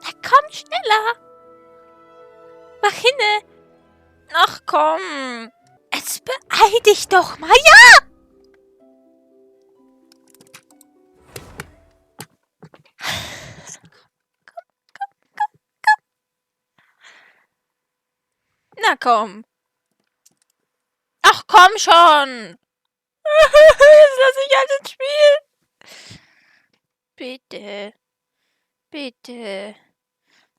Na komm, schneller. Mach hin. Ach komm. Jetzt beeil dich doch mal. Ja! Na komm. Ach komm schon. Jetzt lass ich halt ins Spiel. Bitte. Bitte.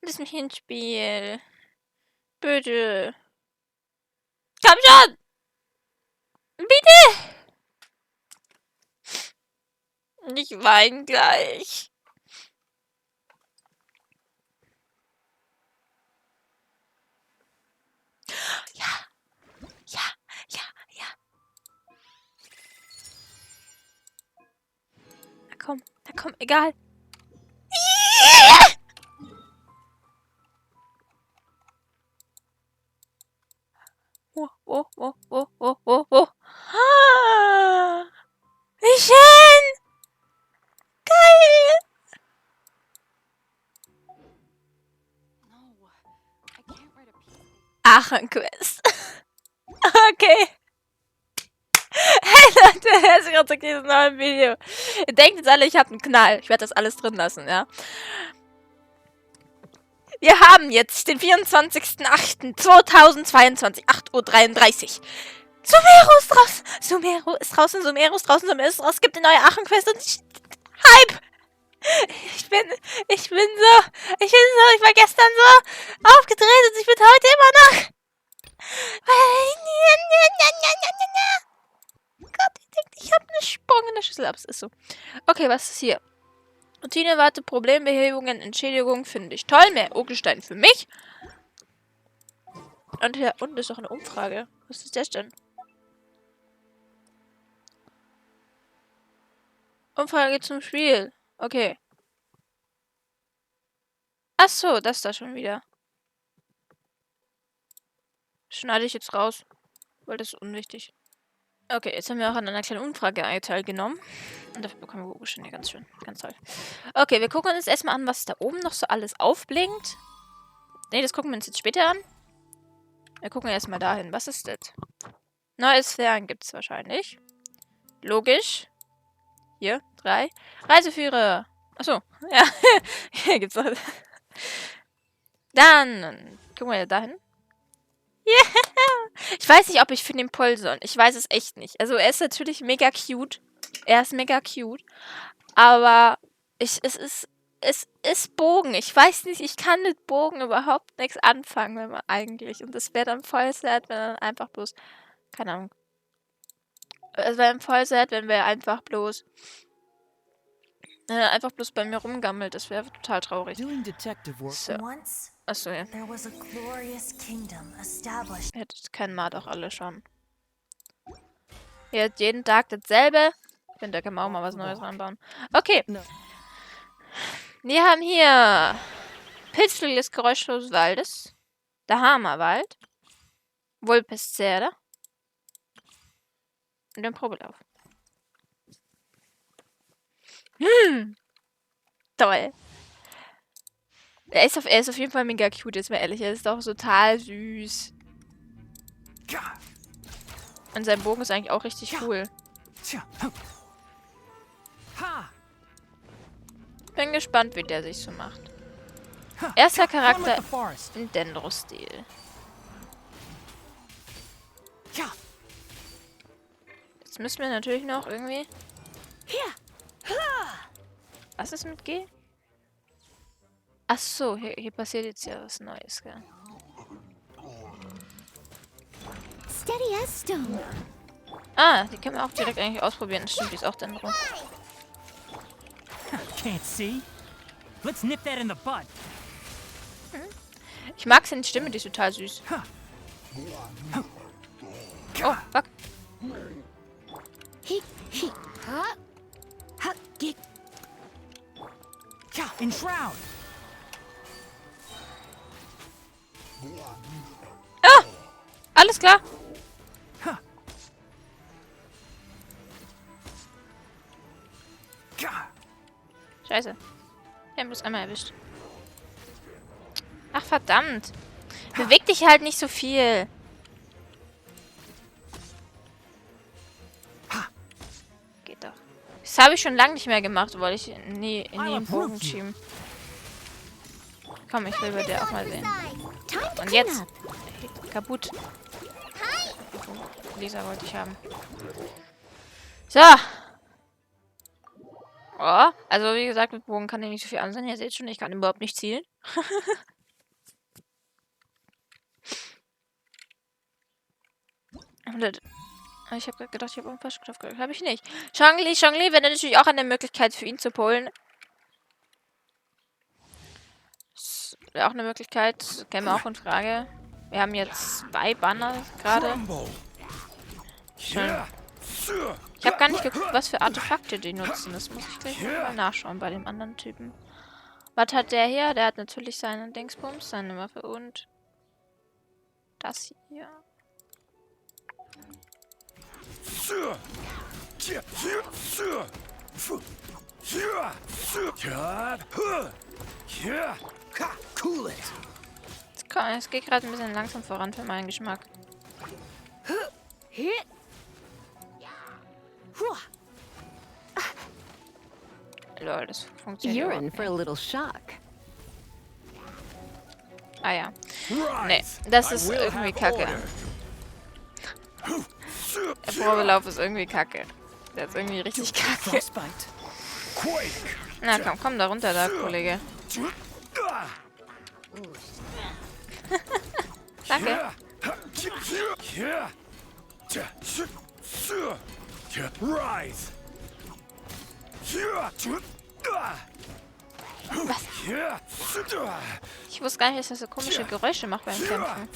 Lass mich ins Spiel. Bitte. Komm schon. Bitte. Ich weine gleich. Ja. Ja. Ja. Ja. Na komm, egal. Oh. Ah, wie schön! Geil! Aachen-Quest. Okay. Hey Leute, herzlich willkommen zu diesem neuen Video. Ihr denkt jetzt alle, ich habe einen Knall. Ich werde das alles drin lassen, ja. Wir haben jetzt den 24.08.2022, 8:33 Uhr. Sumeru ist draußen. Sumeru ist draußen. Es gibt eine neue Aachen-Quest und ich war gestern so aufgedreht und ich bin heute immer noch. Gott, ich denke, ich habe einen Sprung in der Schüssel, aber es ist so. Okay, was ist hier? Routine, Warte, Problembehebungen, Entschädigung finde ich toll. Mehr Urgestein für mich. Und hier unten ist doch eine Umfrage. Was ist das denn? Umfrage zum Spiel. Okay. Ach so, das da schon wieder. Schneide ich jetzt raus, weil das ist unwichtig. Okay, jetzt haben wir auch an einer kleinen Umfrage teilgenommen. Und dafür bekommen wir Urgesteine. Ganz schön. Ganz toll. Okay, wir gucken uns erstmal an, was da oben noch so alles aufblinkt. Ne, das gucken wir uns jetzt später an. Wir gucken erstmal dahin. Was ist das? Neue Sphären gibt es wahrscheinlich. Logisch. Hier, 3. Reiseführer. Achso, ja. Hier gibt's noch. Dann gucken wir dahin. Yeah! Ich weiß nicht, ob ich für den Polson. Ich weiß es echt nicht. Also er ist natürlich mega cute. Er ist mega cute. Aber es ist Bogen. Ich weiß nicht, ich kann mit Bogen überhaupt nichts anfangen, wenn man eigentlich. Und das wäre dann voll sad, wenn dann einfach bloß. Keine Ahnung. Es wäre voll sad, wenn wir einfach bloß bei mir rumgammelt. Das wäre total traurig. So. Achso, ja. Ja, das kennen wir doch alle schon. Hier hat jeden Tag dasselbe. Ich finde, da kann man auch mal was Neues ranbauen. Okay. Wir haben hier Pilzflügel des geräuschlosen Waldes. Der Hammerwald. Vulpeszerde. Und den Probelauf. Toll. Er ist auf jeden Fall mega cute, jetzt mal ehrlich. Er ist doch total süß. Und sein Bogen ist eigentlich auch richtig cool. Bin gespannt, wie der sich so macht. Erster Charakter im Dendro-Stil. Jetzt müssen wir natürlich noch irgendwie... Was ist mit G? Ach so, hier passiert jetzt ja was Neues, gell? Ah, die können wir auch direkt eigentlich ausprobieren. Das stimmt, die ist auch Dendro. Ich mag seine Stimme, die ist total süß. Oh, fuck. Ah! Alles klar. Scheiße. Wir haben bloß einmal erwischt. Ach, verdammt. Beweg dich halt nicht so viel. Geht doch. Das habe ich schon lange nicht mehr gemacht, weil ich nie im Bogen schieben. Komm, ich will bei der auch mal sehen. Und jetzt. Kaputt. Lisa wollte ich haben. So. Oh, also wie gesagt, mit Bogen kann ich nicht so viel ansehen. Ihr seht schon, ich kann überhaupt nicht zielen. Ich habe gedacht, ich habe einen falschen Knopf gedrückt. Habe ich nicht. Chongli wäre natürlich auch eine Möglichkeit für ihn zu pullen. Das wäre auch eine Möglichkeit. Käme auch in Frage. Wir haben jetzt 2 Banner gerade. Schön. Ich habe gar nicht geguckt, was für Artefakte die nutzen. Das muss ich gleich mal nachschauen bei dem anderen Typen. Was hat der hier? Der hat natürlich seinen Dingsbums, seine Waffe und das hier. Es geht gerade ein bisschen langsam voran für meinen Geschmack. Lol, das funktioniert You're in for a little shock. Ah ja. Nee, das ist irgendwie kacke. Der Probelauf ist irgendwie kacke. Der ist irgendwie richtig kacke. Na komm da runter, da, Kollege. Danke. Was? Ich wusste gar nicht, dass er so komische Geräusche macht beim Kämpfen.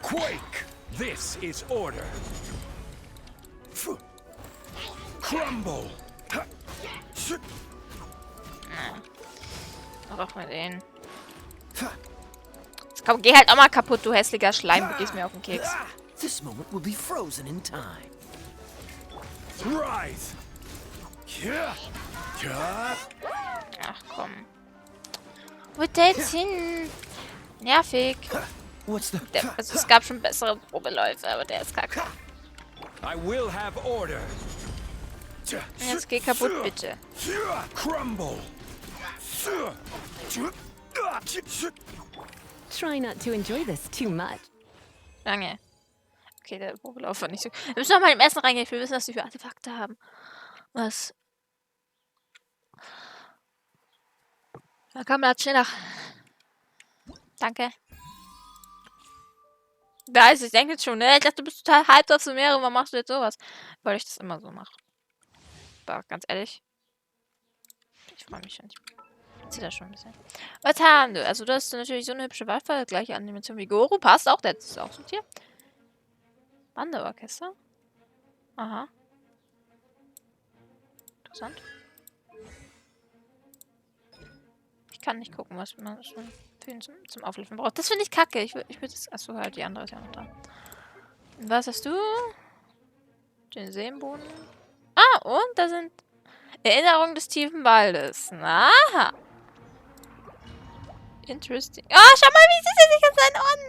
Quake! This is order. Crumble! Auch mit denen. Komm, geh halt auch mal kaputt, du hässlicher Schleim. Du gehst mir auf den Keks. This moment will be frozen in time. Rise! Ach komm. Wo ist der jetzt hin? Nervig. What's the... Also es gab schon bessere Probeläufe, aber der ist kacke. I will have order. Jetzt geh kaputt, bitte. Crumble! Try not to enjoy this too much. Lange. Okay, der Probelauf war nicht so... Wir müssen noch mal im Essen reingehen. Ich will wissen, was die für Artefakte haben. Was? Na komm, lad schnell nach. Danke. Da ist, ich denke jetzt schon, ne? Ich dachte, du bist total hyped auf Sumeru. Warum machst du jetzt sowas? Weil ich das immer so mache. Aber ganz ehrlich. Ich freue mich schon. Ich sehe das schon ein bisschen. Was haben wir? Also, du hast natürlich so eine hübsche Waffe. Gleiche Animation wie Goro. Passt auch. Der ist auch so hier. Wanderorchester. Aha. Interessant. Ich kann nicht gucken, was man für ihn zum Auflösen braucht. Das finde ich kacke. Ich würde das... Achso, halt, die andere ist ja noch da. Und was hast du? Den Seenboden. Ah, und da sind Erinnerungen des tiefen Waldes. Aha. Interesting. Oh, schau mal, wie süß er sich an seinen Ohren.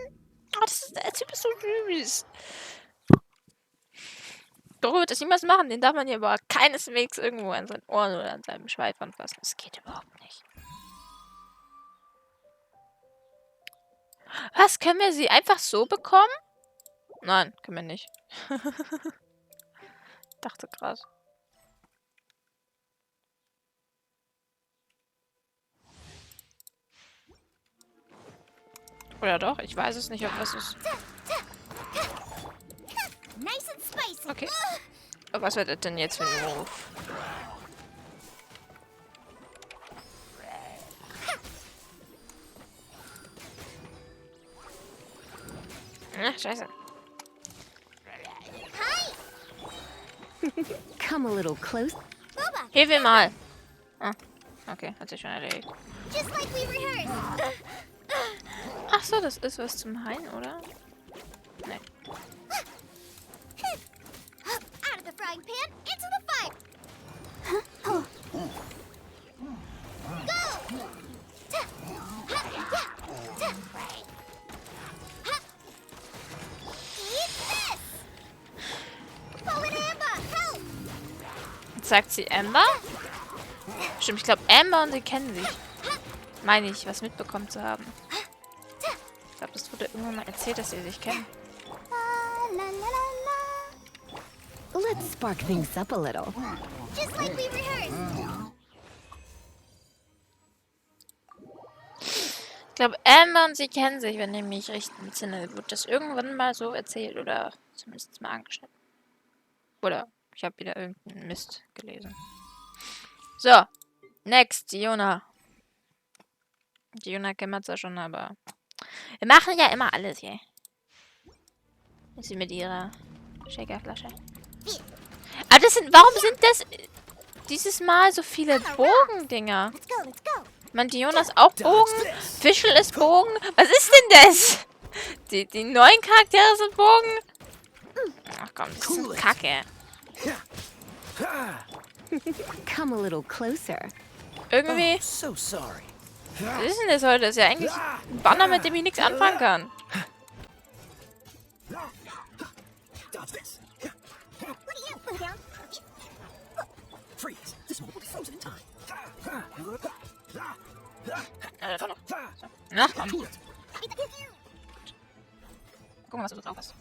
Oh, der Typ ist so süß. Doro wird das niemals machen. Den darf man hier aber keineswegs irgendwo an seinen Ohren oder an seinem Schweif anfassen. Das geht überhaupt nicht. Was, können wir sie einfach so bekommen? Nein, können wir nicht. Dachte gerade. Oder doch? Ich weiß es nicht, ob was ist. Okay. Aber was wird das denn jetzt für ein Ruf? Ach, scheiße. Come a little close. Hilf mir mal. Ah, okay, hat sich schon erledigt. Ach so, das ist was zum Heilen, oder? Nee. sagt sie Amber? Stimmt, ich glaube Amber und sie kennen sich. Meine ich, was mitbekommen zu haben. Ich glaube, das wurde irgendwann mal erzählt, dass sie sich kennen. Let's spark things up a little. Just like we rehearsed. Ich glaube, Amber und sie kennen sich, wenn ich mich richtig entsinne. Wird das irgendwann mal so erzählt oder zumindest mal angeschnitten. Oder ich habe wieder irgendeinen Mist gelesen. So, next, Diona. Diona kennen wir zwar schon, aber wir machen ja immer alles hier. Ist sie mit ihrer Shakerflasche. Aber das sind, warum sind das dieses Mal so viele Bogendinger? Let's go, let's go. Man, Diona ist auch Bogen, Fischl ist Bogen. Was ist denn das? Die neuen Charaktere sind Bogen. Ach komm, das ist Kacke. Come a little closer. Irgendwie, Oh, so sorry. was ist denn das heute? Das ist ja eigentlich ein Banner, mit dem ich nichts anfangen kann. Dodge this. Look at you, move down. Freeze. This moment will be frozen in time. Ja, doch noch. So. Na, komm. Cool it. Guck mal, was du so drauf hast.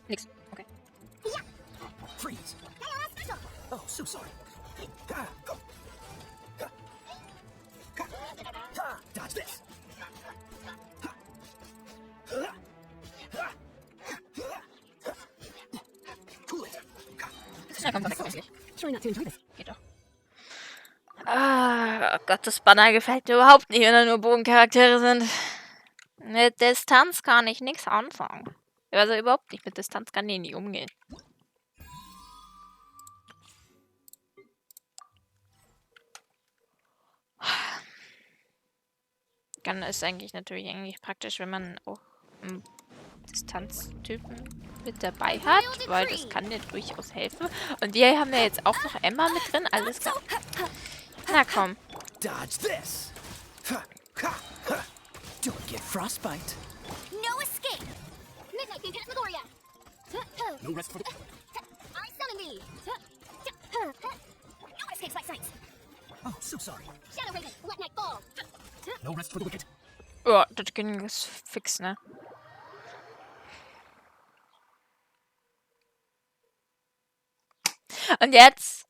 Nix. Okay. Freeze. Oh, so sorry. Dodge this. Cool it. Na komm, perfekt, endlich. Try not to enjoy this. Geht doch. Ah, oh Gott, das Banner gefällt mir überhaupt nicht, wenn da nur Bogencharaktere sind. Mit Distanz kann ich nichts anfangen. Also überhaupt nicht. Mit Distanz kann ich nicht umgehen. Dann ist eigentlich natürlich praktisch, wenn man auch einen Distanztypen mit dabei hat, weil das kann dir durchaus helfen. Und wir haben ja jetzt auch noch Emma mit drin, alles klar. Na komm. Dodge this. Don't get frostbite. No escape. Midnight Phantasmagoria. No rest for the... I summon thee. No escapes by sight. Oh, so sorry. Shadow Raven, let night fall. No rest for the wicked. Oh, das ging jetzt fix, ne? Und jetzt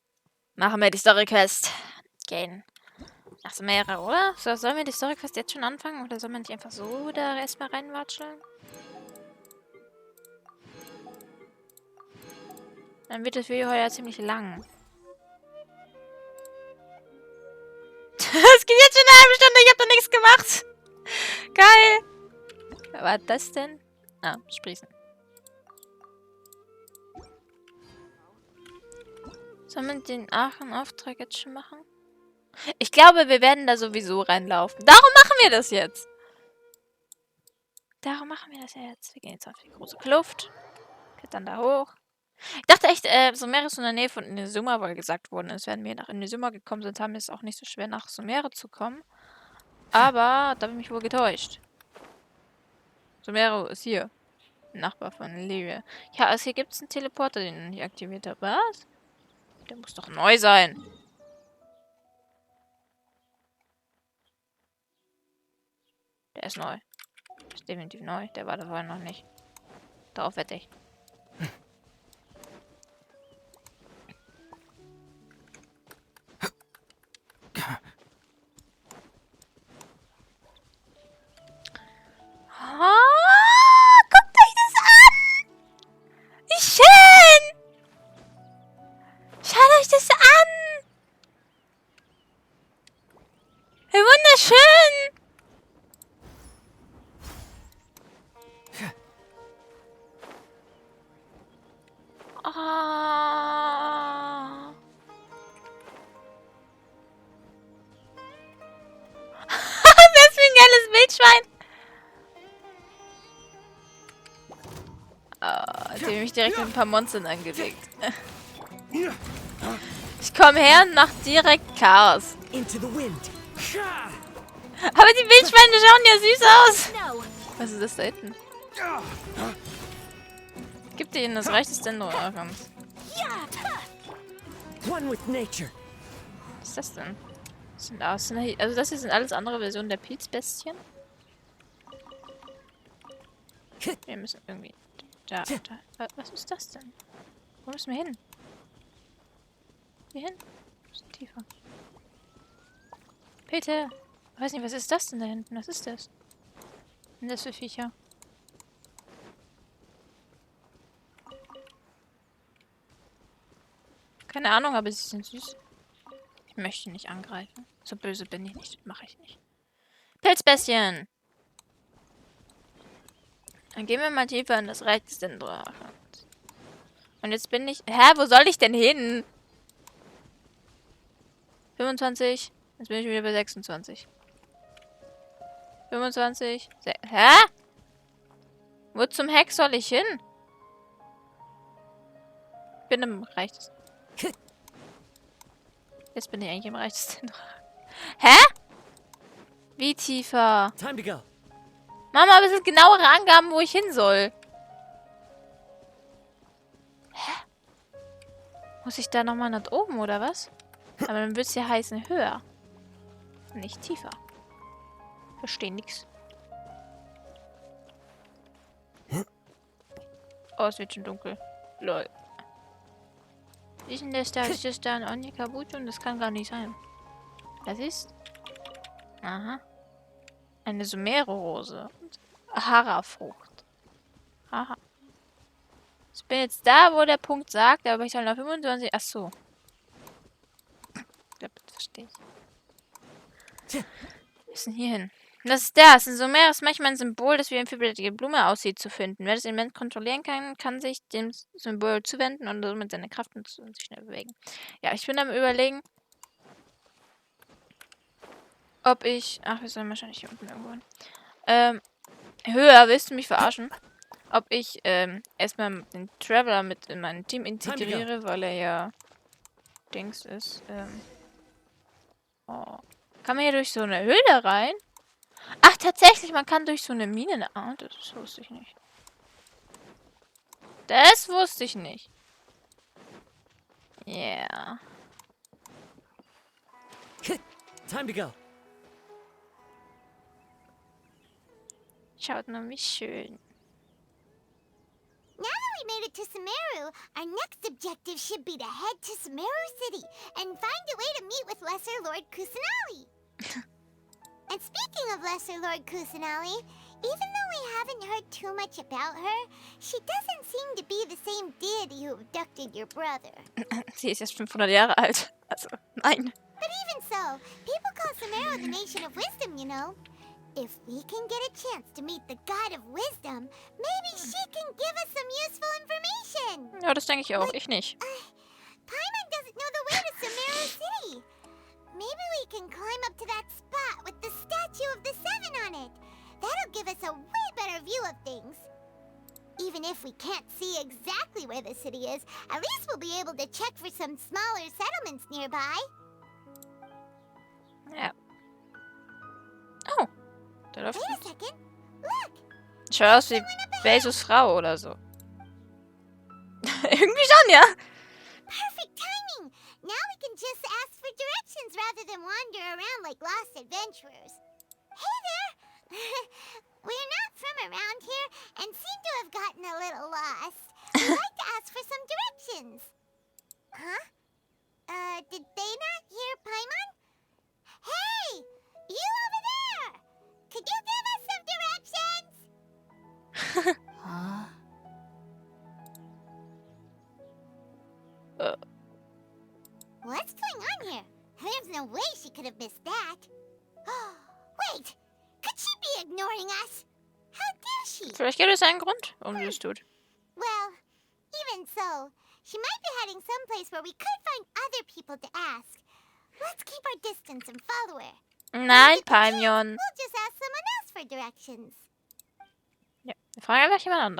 machen wir die Story Quest. Gehen nach Sumeru, oder? So, sollen wir die Story Quest jetzt schon anfangen? Oder soll man nicht einfach so da erstmal reinwatscheln? Dann wird das Video heute ja ziemlich lang. Es geht jetzt schon eine halbe Stunde, ich habe da nichts gemacht. Geil. Was war das denn? Ah, Sprießen. Sollen wir den Aachen-Auftrag jetzt schon machen? Ich glaube, wir werden da sowieso reinlaufen. Darum machen wir das jetzt. Darum machen wir das jetzt. Wir gehen jetzt auf die große Kluft. Klettern da hoch. Ich dachte echt, Sumeru ist in der Nähe von Inezuma, weil gesagt worden ist, wenn wir nach Inezuma gekommen sind, haben wir es auch nicht so schwer, nach Sumeru zu kommen. Aber da habe ich mich wohl getäuscht. Sumeru ist hier. Nachbar von Livia. Ja, also hier gibt es einen Teleporter, den ich aktiviert habe. Was? Der muss doch neu sein. Der ist neu. Ist definitiv neu. Der war da vorher noch nicht. Darauf wette ich. Oh, guckt euch das an! Wie schön! Schaut euch das an! Wie wunderschön! Oh. Das ist wie ein geiles Wildschwein! Hat er mich direkt mit ein paar Monstern angelegt. Ich komme her und mach direkt Chaos. Into the wind. Aber die Wildschweine schauen ja süß aus. No. Was ist das da hinten? Gib dir ihnen das reicht des Dendroarens. One with nature. Was ist das denn? Also das hier sind alles andere Versionen der Pilzbestien. Wir müssen irgendwie... Da. Was ist das denn? Wo müssen wir hin? Hier hin? Ein bisschen tiefer. Peter! Ich weiß nicht, was ist das denn da hinten? Was ist das? Was sind das für Viecher? Keine Ahnung, aber sie sind süß. Ich möchte nicht angreifen. So böse bin ich nicht. Mache ich nicht. Pilzbestien! Dann gehen wir mal tiefer in das Reich des Drachen. Und jetzt bin ich... Hä? Wo soll ich denn hin? 25. Jetzt bin ich wieder bei 26. 25. Hä? Wo zum Heck soll ich hin? Ich bin im Reich des... Jetzt bin ich eigentlich im Reich des Drachen. Hä? Wie tiefer? Time to go. Mach mal ein bisschen genauere Angaben, wo ich hin soll. Hä? Muss ich da nochmal nach oben, oder was? Aber dann wird es ja heißen höher. Nicht tiefer. Verstehe nix. Oh, es wird schon dunkel. Lol. Wie ist denn das da? Ist das da ein Onikabuto? Das kann gar nicht sein. Das ist... Aha. Eine Sumeru-Rose. Hara-Frucht. Aha. Ich bin jetzt da, wo der Punkt sagt, aber ich soll noch 25... Ach so. Ja, das verstehe ich. Wir müssen hier hin. Das ist das. Ein Sumeru ist manchmal ein Symbol, das wie eine vierblättrige Blume aussieht, zu finden. Wer das Element kontrollieren kann, kann sich dem Symbol zuwenden und somit seine Kraft nutzen und sich schnell bewegen. Ja, ich bin am Überlegen, ob ich... Ach, wir sollen wahrscheinlich hier unten irgendwo hin. Höher, willst du mich verarschen? Ob ich erstmal den Traveler mit in mein Team integriere, weil er ja Dings ist. Oh. Kann man hier durch so eine Höhle rein? Ach, tatsächlich, man kann durch so eine Mine... Ah, das wusste ich nicht. Das wusste ich nicht. Yeah. Time to go. Schaut nur, wie schön. Now that we made it to Sumeru, our next objective should be to head to Sumeru City and find a way to meet with Lesser Lord Kusanali. And speaking of Lesser Lord Kusanali, even though we haven't heard too much about her, she doesn't seem to be the same deity who abducted your brother. Sie ist erst 500 Jahre alt. Also, nein. But even so, people call Sumeru the Nation of Wisdom, you know. If we can get a chance to meet the God of Wisdom, maybe she can give us some useful information. Ja, das denke ich auch. Ich nicht. Paimon doesn't know the way to Sumeru City. Maybe we can climb up to that spot with the statue of the Seven on it. That'll give us a way better view of things. Even if we can't see exactly where the city is, at least we'll be able to check for some smaller settlements nearby. Ja. Oh. Da läuft... Wait a second. Look. Schaut aus wie Bezos Frau oder so. Irgendwie schon, ja. Perfect timing. Now we can just ask for directions rather than wander around like lost adventurers. Hey there. We're not from around here and seem to have gotten a little lost. We'd like to ask for some directions. Huh? Did they not hear Paimon? Hey! You over there! Could you give us some directions? Huh? What's going on here? There's no way she could have missed that. Wait! Could she be ignoring us? How dare she? Vielleicht gibt es einen Grund, warum sie das tut. Well, even so, she might be heading someplace where we could find other people to ask. Let's keep our distance and follow her. Nein, Paimon. We'll just ask someone else for directions. Ja, wir fragen einfach jemand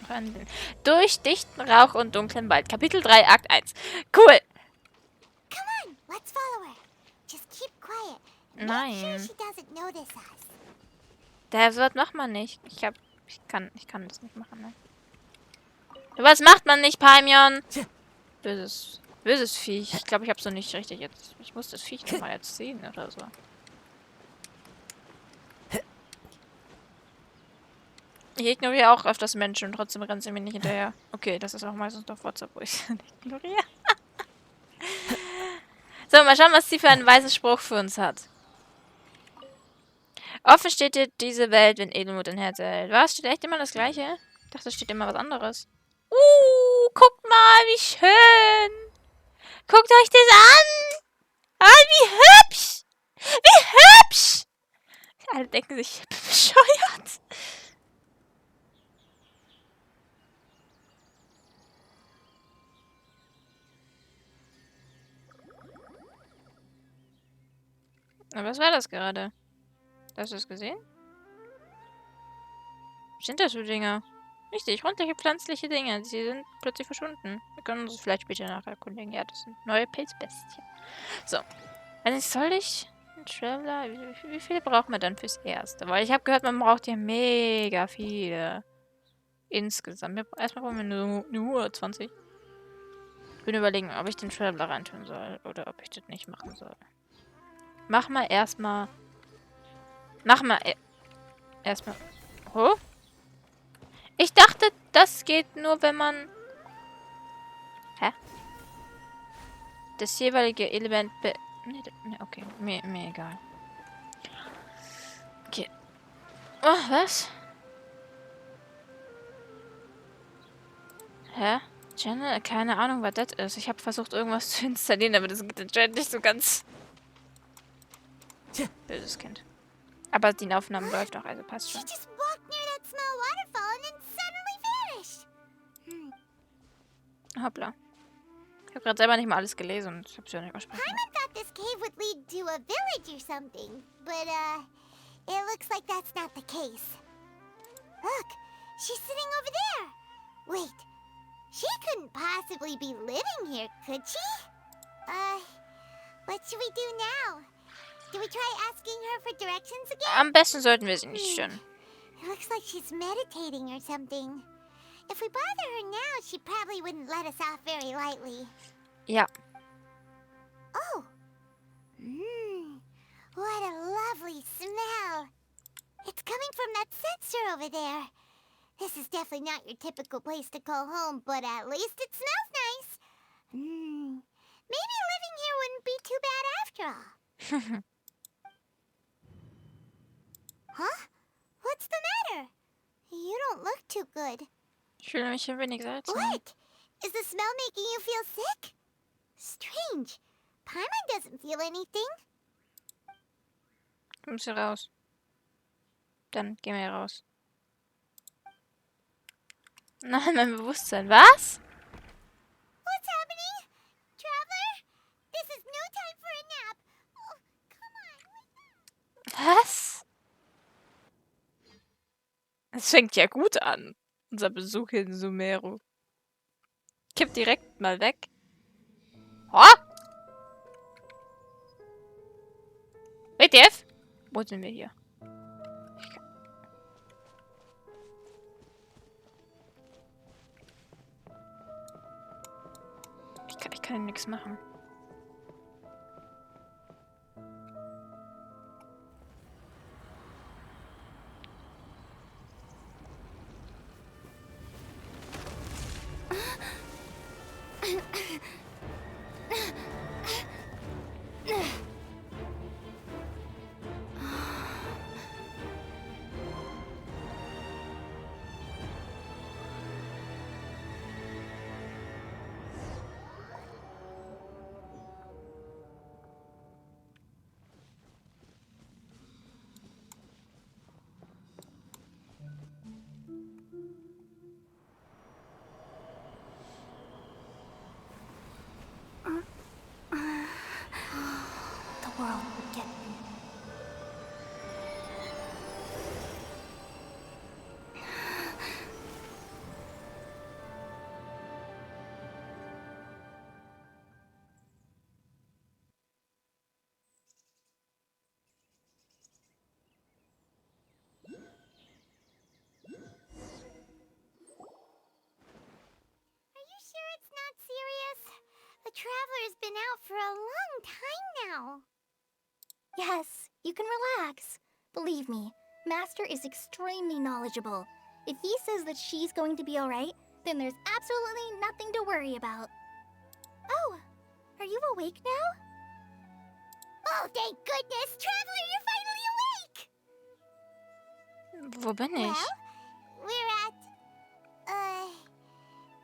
anderen. Durch, dichten, Rauch und dunklen Wald. Kapitel 3, Akt 1. Cool. Come on, let's follow her. Just keep quiet. Make Nein. sure she doesn't notice us. Das macht man nicht. Ich kann das nicht machen, ne? Was macht man nicht, Paimon? Böses Böses Viech. Ich glaube, ich habe so nicht richtig jetzt. Ich muss das Viech nochmal jetzt sehen oder so. Ich ignoriere auch öfters Menschen und trotzdem rennen sie mir nicht hinterher. Okay, das ist auch meistens auf WhatsApp, wo ich sie nicht ignoriere. So, mal schauen, was sie für einen weisen Spruch für uns hat. Offen steht dir diese Welt, wenn Edelmut dein Herz erhält. Was? Steht echt immer das Gleiche? Ich dachte, es steht immer was anderes. Guckt mal, wie schön. Guckt euch das an. Ah, wie hübsch. Wie hübsch. Alle denken sich, ich bin bescheuert. Aber was war das gerade? Hast du es gesehen? Was sind das für Dinger? Richtig, rundliche pflanzliche Dinge. Sie sind plötzlich verschwunden. Wir können uns vielleicht später nachher erkundigen. Ja, das sind neue Pilzbestien. So. Also soll ich... Ein Traveler... Wie viele braucht man dann fürs Erste? Weil ich habe gehört, man braucht ja mega viele. Insgesamt. Erstmal brauchen wir nur 20. Ich bin überlegen, ob ich den Traveler reintun soll. Oder ob ich das nicht machen soll. Mach mal erstmal... Erstmal... Oh? Ich dachte, das geht nur, wenn man... Hä? Das jeweilige Element Nee, okay. Mir egal. Okay. Oh, was? Hä? Channel? Keine Ahnung, was das ist. Ich habe versucht, irgendwas zu installieren, aber das geht anscheinend nicht so ganz... Böses Kind. Aber die Aufnahme läuft auch, also passt She schon. just walked near that small waterfall and then suddenly vanished. Hoppla. Ich habe gerade selber nicht mal alles gelesen und ich habe es ja nicht mal sprechen. Paimon thought this cave would lead to a village or something, but it looks like that's not the case. Look, she's sitting over there. Wait, she couldn't possibly be living here, could she? What should we do now? Do we try asking her for directions again? Am besten sollten wir sie nicht stören. It looks like she's meditating or something. If we bother her now, she probably wouldn't let us off very lightly. Ja. Oh. What a lovely smell. It's coming from that sensor over there. This is definitely not your typical place to call home, but at least it smells nice. Maybe living here wouldn't be too bad after all. Huh? What's the matter? You don't look too good. Ich fühle mich ein wenig seltsam. What? Is the smell making you feel sick? Strange. Paimon doesn't feel anything. Kommst du raus? Dann gehen wir raus. Nein, mein Bewusstsein. Was? What's happening? Traveler? This is no time for a nap. Oh, come on. Was? Es fängt ja gut an. Unser Besuch in Sumeru. Kipp direkt mal weg. Oh! WTF? Wo sind wir hier? Ich kann nichts machen. been out for a long time now. Yes, you can relax. Believe me, Master is extremely knowledgeable. If he says that she's going to be alright, then there's absolutely nothing to worry about. Oh, are you awake now? Oh, thank goodness! Traveler, you're finally awake! Wo bin ich? Well, we're at...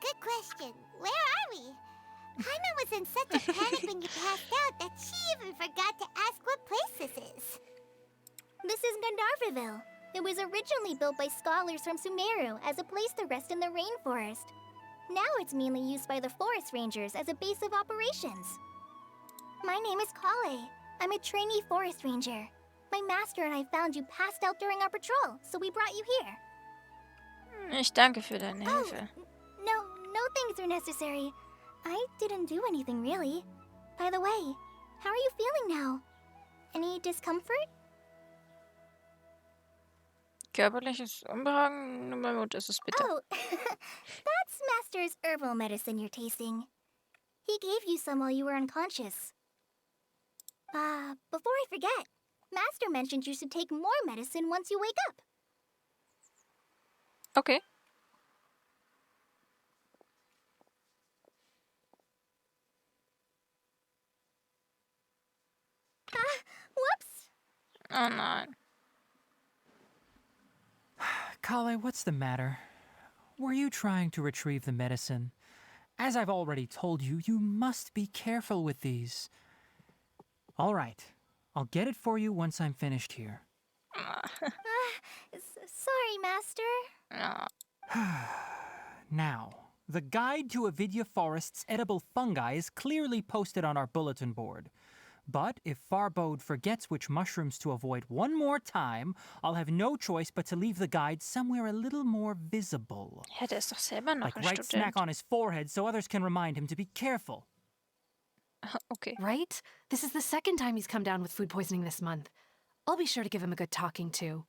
Good question. Where are we? Paimon was in such a panic when you passed out that she even forgot to ask what place this is. This is Gandharvaville. It was originally built by scholars from Sumeru as a place to rest in the rainforest. Now it's mainly used by the forest rangers as a base of operations. My name is Kale. I'm a trainee forest ranger. My master and I found you passed out during our patrol, so we brought you here. Ich danke für deine Hilfe. No thanks are necessary. I didn't do anything really. By the way, how are you feeling now? Any discomfort? Körperliches Unbehagen, nur mein Mund ist es bitter. Oh, that's Master's herbal medicine you're tasting. He gave you some while you were unconscious. Before I forget, Master mentioned you should take more medicine once you wake up. Okay. Whoops! Oh nein. Kale, what's the matter? Were you trying to retrieve the medicine? As I've already told you, you must be careful with these. All right, I'll get it for you once I'm finished here. Sorry, Master. Ja. Now, the guide to Avidya Forest's edible fungi is clearly posted on our bulletin board. But if Farbode forgets which mushrooms to avoid one more time, I'll have no choice but to leave the guide somewhere a little more visible. Ja, der ist doch selber noch Like ein right smack Student. on his forehead so others can remind him to be careful. Okay. Right? This is the second time he's come down with food poisoning this month. I'll be sure to give him a good talking to.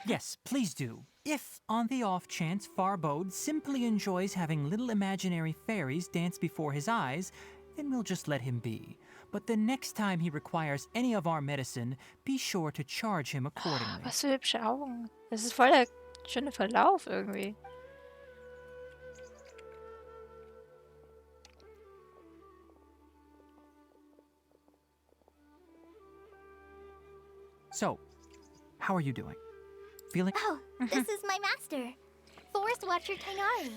Yes, please do. If, on the off chance, Farbode simply enjoys having little imaginary fairies dance before his eyes, then we'll just let him be. But the next time he requires any of our medicine, be sure to charge him accordingly. Was für hübsche Augen. Das ist voll der schöne Verlauf irgendwie. So, how are you doing? Feeling? Oh, this is my master, Forest Watcher Tainari.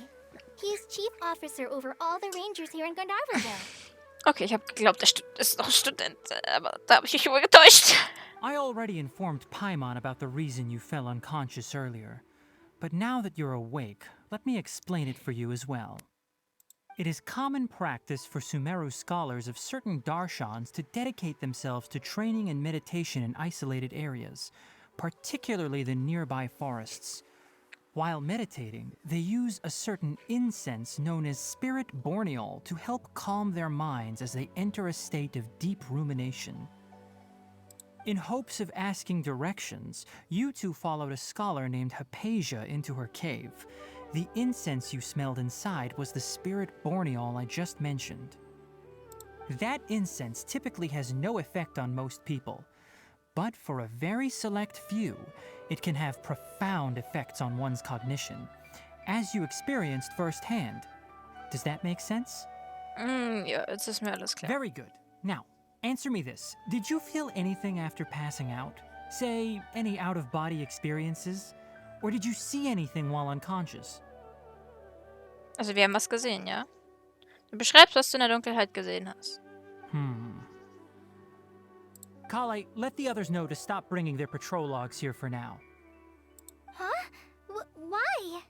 He's chief officer over all the rangers here in Gandharvaville. Okay, ich habe geglaubt, der ist noch Student, aber da habe ich mich wohl getäuscht. I already informed Paimon about the reason you fell unconscious earlier. But now that you're awake, let me explain it for you as well. It is common practice for Sumeru scholars of certain darshans to dedicate themselves to training and meditation in isolated areas, particularly the nearby forests. While meditating, they use a certain incense known as spirit borneol to help calm their minds as they enter a state of deep rumination. In hopes of asking directions, you two followed a scholar named Hypatia into her cave. The incense you smelled inside was the spirit borneol I just mentioned. That incense typically has no effect on most people, but for a very select few, it can have profound effects on one's cognition, as you experienced firsthand. Does that make sense? Ja, jetzt ist mir alles klar. Very good. Now, answer me this. Did you feel anything after passing out? Say, any out-of-body experiences? Or did you see anything while unconscious? Also wir haben was gesehen, ja? Du beschreibst, was du in der Dunkelheit gesehen hast. Kale, let the others know to stop bringing their patrol logs here for now. Huh? Why?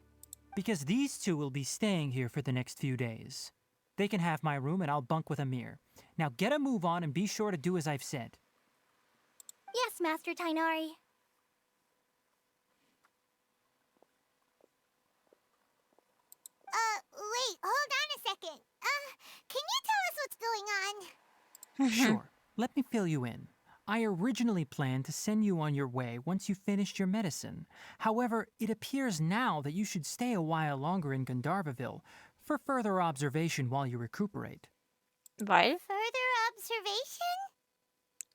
Because these two will be staying here for the next few days. They can have my room and I'll bunk with Amir. Now get a move on and be sure to do as I've said. Yes, Master Tainari. Wait, hold on a second. Can you tell us what's going on? Sure. Let me fill you in. I originally planned to send you on your way once you finished your medicine. However, it appears now that you should stay a while longer in Gandharvaville for further observation while you recuperate. Weil? Further observation?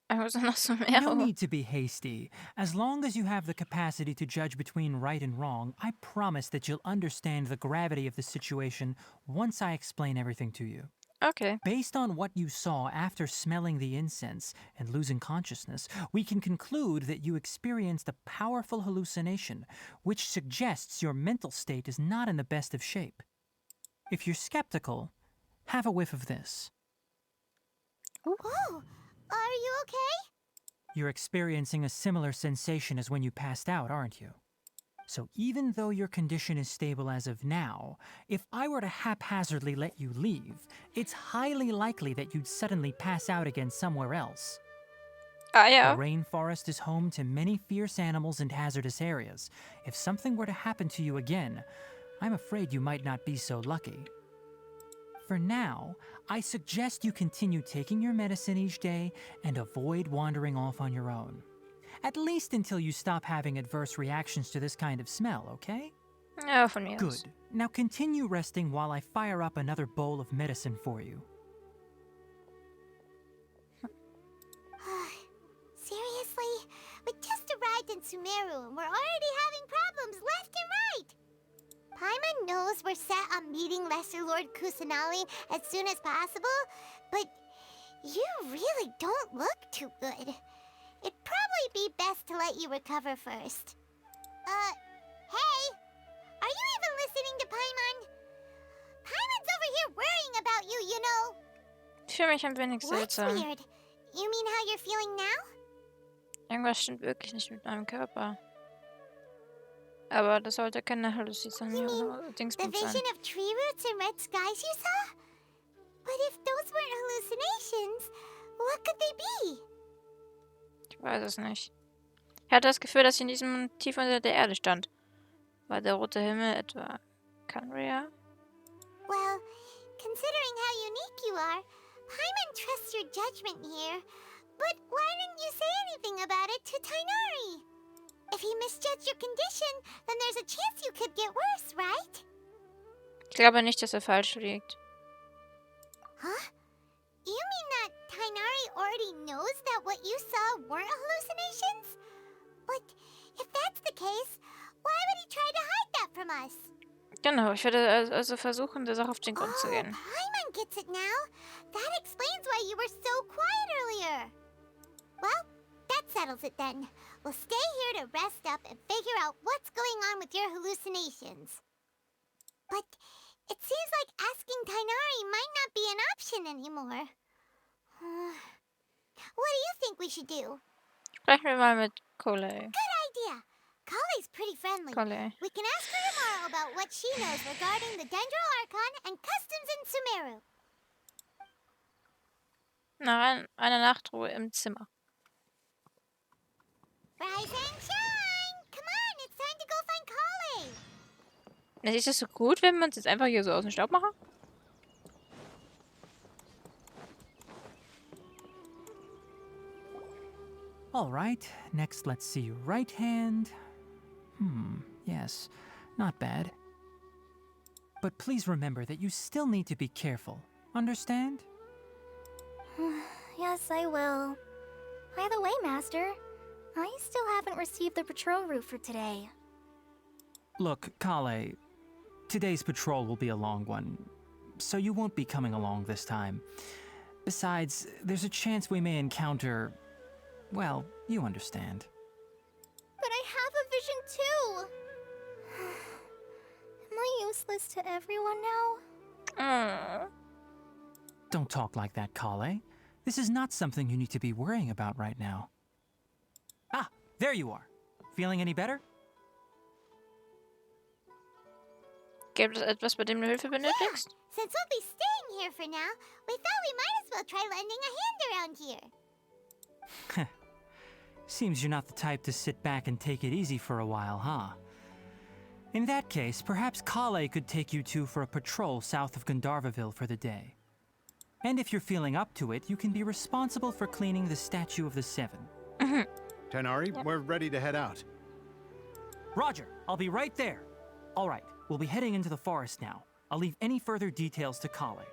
I was noch so No mehr. need to be hasty. As long as you have the capacity to judge between right and wrong, I promise that you'll understand the gravity of the situation once I explain everything to you. Okay. Based on what you saw after smelling the incense and losing consciousness, we can conclude that you experienced a powerful hallucination, which suggests your mental state is not in the best of shape. If you're skeptical, have a whiff of this. Oh, are you okay? You're experiencing a similar sensation as when you passed out, aren't you? So even though your condition is stable as of now, if I were to haphazardly let you leave, it's highly likely that you'd suddenly pass out again somewhere else. Ah The ja. rainforest is home to many fierce animals and hazardous areas. If something were to happen to you again, I'm afraid you might not be so lucky. For now, I suggest you continue taking your medicine each day and avoid wandering off on your own. At least until you stop having adverse reactions to this kind of smell, okay? Ja, von mir aus. Good. Now continue resting while I fire up another bowl of medicine for you. Seriously? We just arrived in Sumeru and we're already having problems left and right. Paimon knows we're set on meeting Lesser Lord Kusanali as soon as possible, but you really don't look too good. It'd probably be best to let you recover first. Hey! Are you even listening to Paimon? Paimon's over here worrying about you, you know. Ich fühle mich ein wenig What's seltsam. weird? You mean how you're feeling now? Irgendwas stimmt wirklich nicht mit meinem Körper. Aber das sollte keine Halluzination oder The Dingsbums sein. vision of tree roots and red skies you saw? But if those weren't hallucinations, what could they be? Ich weiß es nicht. Ich hatte das Gefühl, dass ich in diesem tief unter der Erde stand. War der rote Himmel etwa Canria? Well, considering how unique you are, Paimon trusts your judgment here. But why didn't you say anything about it to Tainari? If he misjudged your condition, then there's a chance you could get worse, right? Ich glaube nicht, dass er falsch liegt. Huh? You mean that Tainari already knows that what you saw weren't hallucinations? But if that's the case, why would he try to hide that from us? Genau, ich werde also versuchen, der Sache auf den Grund zu Oh, gehen. Paimon gets it now. That explains why you were so quiet earlier. Well, that settles it then. We'll stay here to rest up and figure out what's going on with your hallucinations. But it seems like asking Tainari might not be an option anymore. What do you think we should do? Sprechen wir mal mit Kole. Good idea. Kalei's pretty friendly. Kole. We can ask her tomorrow about what she knows regarding the Dendro Archon and customs in Sumeru. Nach einer Nachtruhe im Zimmer. Rise and shine! Come on, it's time to go find Kalei! Ist das so gut, wenn wir uns jetzt einfach hier so aus dem Staub machen? All right, next let's see your right hand. Yes, not bad. But please remember that you still need to be careful. Understand? Yes, I will. By the way, Master, I still haven't received the patrol route for today. Look, Kale, today's patrol will be a long one, so you won't be coming along this time. Besides, there's a chance we may encounter... well, you understand. But I have a vision too! Am I useless to everyone now? Don't talk like that, Kale. This is not something you need to be worrying about right now. Ah, there you are. Feeling any better? Gibt es etwas, bei dem du Hilfe benötigst? Since we'll be staying here for now, we thought we might as well try lending a hand around here. Seems you're not the type to sit back and take it easy for a while, huh? In that case, perhaps Kale could take you two for a patrol south of Gandharvaville for the day. And if you're feeling up to it, you can be responsible for cleaning the Statue of the Seven. Tainari, we're ready to head out. Roger, I'll be right there. All right, we'll be heading into the forest now. I'll leave any further details to Kale.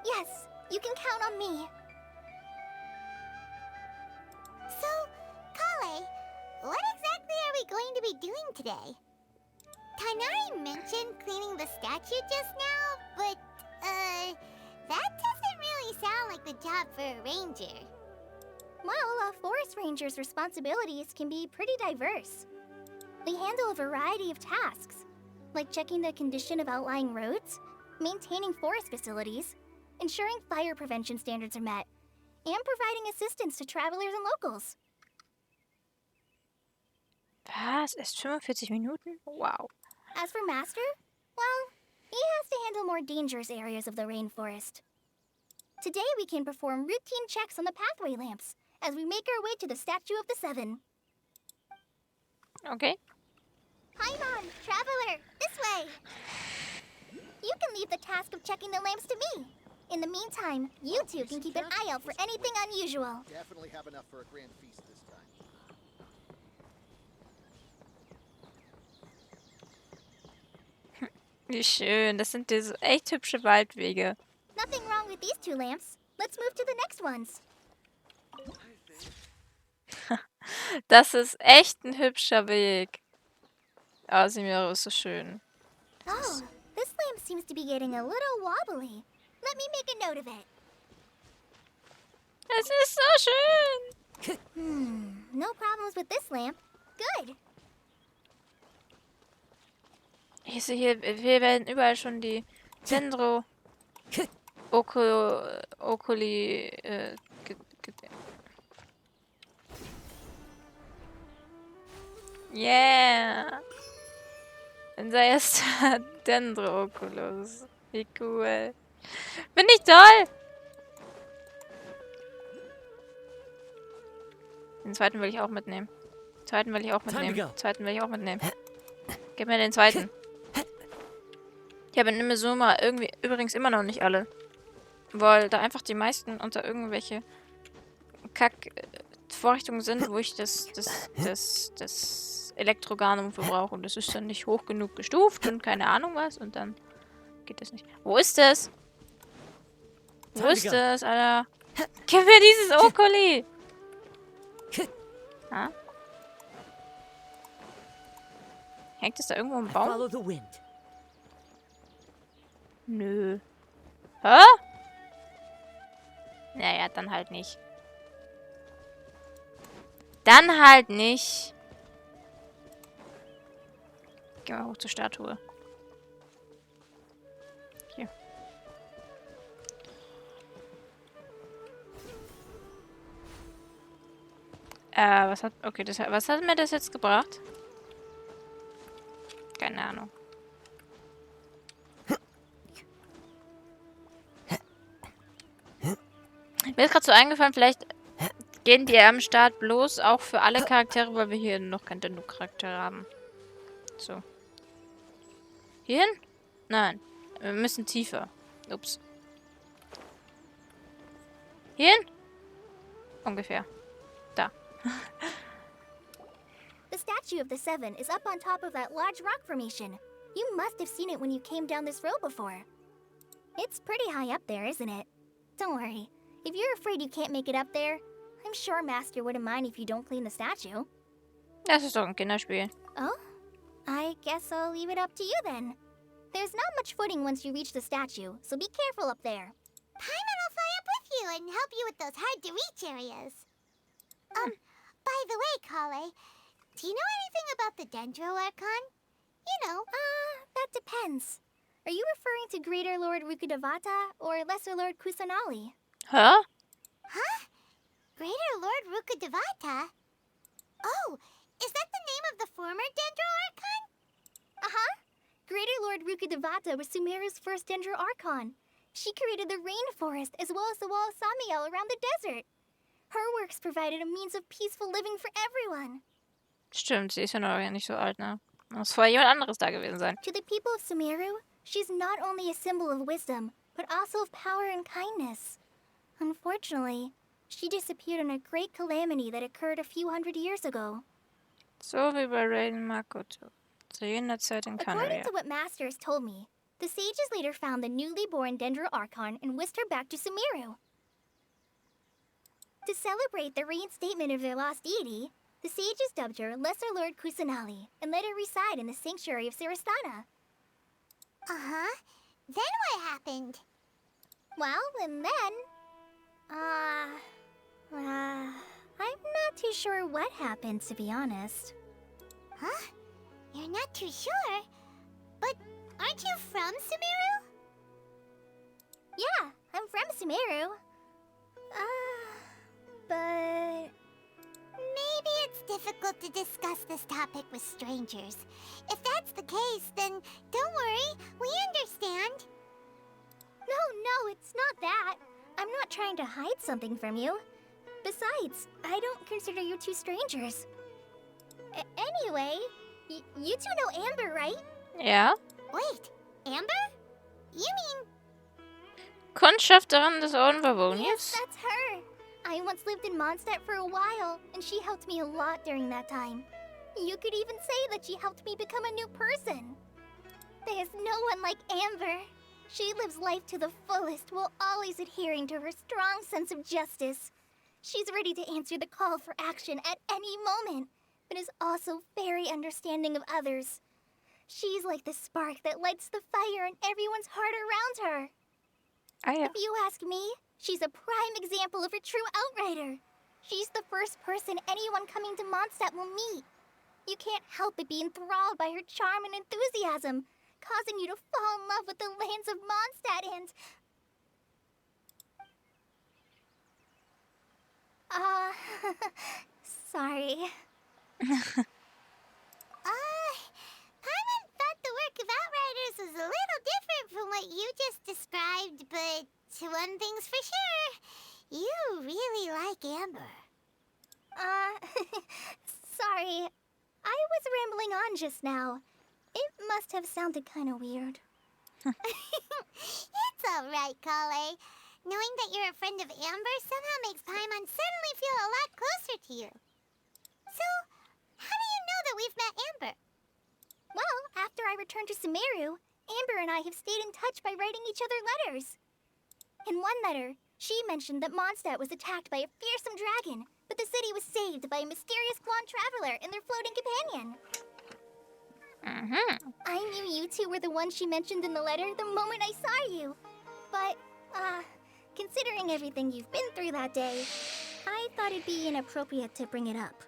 Yes, you can count on me. So, Kale, what exactly are we going to be doing today? Tainari mentioned cleaning the statue just now, but, that doesn't really sound like the job for a ranger. Well, a forest ranger's responsibilities can be pretty diverse. They handle a variety of tasks, like checking the condition of outlying roads, maintaining forest facilities, ensuring fire prevention standards are met, and providing assistance to travelers and locals. Was? Erst 45 Minuten? Wow. As for Master, well, he has to handle more dangerous areas of the rainforest. Today we can perform routine checks on the pathway lamps as we make our way to the Statue of the Seven. Okay. Paimon, traveler, this way! You can leave the task of checking the lamps to me. In the meantime, you two can keep an eye out for anything unusual. Definitely have enough for a grand feast this time. Wie schön. Das sind diese echt hübsche Waldwege. Nothing wrong with these two lamps. Let's move to the next ones. Das ist echt ein hübscher Weg. Oh, Sumeru ist so schön. Oh, this lamp seems to be getting a little wobbly. Let me make a note of it. Es ist so schön. No problems with this lamp. Good. Ich sehe hier werden überall schon die Oculi yeah! Unser erster Dendro-Oculus. Wie cool. Bin ich toll! Den zweiten will ich auch mitnehmen. Den zweiten will ich auch mitnehmen. Den zweiten will ich auch mitnehmen. Gib mir den zweiten. Ich habe in Nimezuma irgendwie übrigens immer noch nicht alle. Weil da einfach die meisten unter irgendwelche Kack-Vorrichtungen sind, wo ich das Elektrogarnum für brauche. Und das ist dann nicht hoch genug gestuft und keine Ahnung was. Und dann geht das nicht. Wo ist das? Wo ist das, Alter? Gib mir dieses Oculi! Ha? Hängt es da irgendwo im Baum? Follow the wind. Nö. Hä? Naja, dann halt nicht. Dann halt nicht. Geh mal hoch zur Statue. Hier. Was hat... Okay, was hat mir das jetzt gebracht? Keine Ahnung. Mir ist gerade so eingefallen, vielleicht gehen die am Start bloß auch für alle Charaktere, weil wir hier noch keinen Dendo-Charakter haben. So. Hierhin? Nein. Wir müssen tiefer. Ups. Hierhin? Ungefähr. Da. The Statue of the Seven is up on top of that large rock formation. You must have seen it when you came down this road before. It's pretty high up there, isn't it? Don't worry. If you're afraid you can't make it up there, I'm sure Master wouldn't mind if you don't clean the statue. Das ist doch ein Kinderspiel. Oh? I guess I'll leave it up to you then. There's not much footing once you reach the statue, so be careful up there. Paimon will fly up with you and help you with those hard-to-reach areas. By the way, Kale, do you know anything about the Dendro Archon? You know, That depends. Are you referring to Greater Lord Rukudavata or Lesser Lord Kusanali? Hä? Huh? Greater Lord Rukudavata? Oh, is that the name of the former Dendro Archon? Uh-huh. Greater Lord Rukudavata was Sumeru's first Dendro Archon. She created the rainforest as well as the wall of Samiel around the desert. Her works provided a means of peaceful living for everyone. Stimmt, sie ist ja noch nicht so alt, ne? Muss vorher jemand anderes da gewesen sein. To the people of Sumeru, she's not only a symbol of wisdom, but also of power and kindness. Unfortunately, she disappeared in a great calamity that occurred a few hundred years ago. So wie bei Raiden Makoto. Zu jener Zeit in According Kanoria. to what Master has told me, The sages later found the newly born Dendro Archon and whisked her back to Sumeru. To celebrate the reinstatement of their lost deity, the sages dubbed her Lesser Lord Kusanali and let her reside in the sanctuary of Sarasthana. Uh-huh. Then what happened? Well, and then... I'm not too sure what happened, to be honest. Huh? You're not too sure? But aren't you from Sumeru? Yeah, I'm from Sumeru. But... Maybe it's difficult to discuss this topic with strangers. If that's the case, then don't worry, we understand. No, it's not that. I'm not trying to hide something from you. Besides, I don't consider you two strangers. Anyway, you two know Amber, right? Ja. Wait, Amber? You mean... Kundschafterin des Unverwogens. Yes, that's her. I once lived in Mondstadt for a while, and she helped me a lot during that time. You could even say that she helped me become a new person. There's no one like Amber. She lives life to the fullest while always adhering to her strong sense of justice. She's ready to answer the call for action at any moment, but is also very understanding of others. She's like the spark that lights the fire in everyone's heart around her. Ja. If you ask me, she's a prime example of a true outrider. She's the first person anyone coming to Mondstadt will meet. You can't help but be enthralled by her charm and enthusiasm, causing you to fall in love with the lands of Mondstadt and... sorry. Paimon thought the work of Outriders was a little different from what you just described, but one thing's for sure, you really like Amber. Sorry. I was rambling on just now. It must have sounded kind of weird. It's alright, Kale. Knowing that you're a friend of Amber somehow makes Paimon suddenly feel a lot closer to you. So, how do you know that we've met Amber? Well, after I returned to Sumeru, Amber and I have stayed in touch by writing each other letters. In one letter, she mentioned that Mondstadt was attacked by a fearsome dragon, but the city was saved by a mysterious blonde traveler and their floating companion. I knew you two were the ones she mentioned in the letter the moment I saw you. But, considering everything you've been through that day, I thought it'd be inappropriate to bring it up.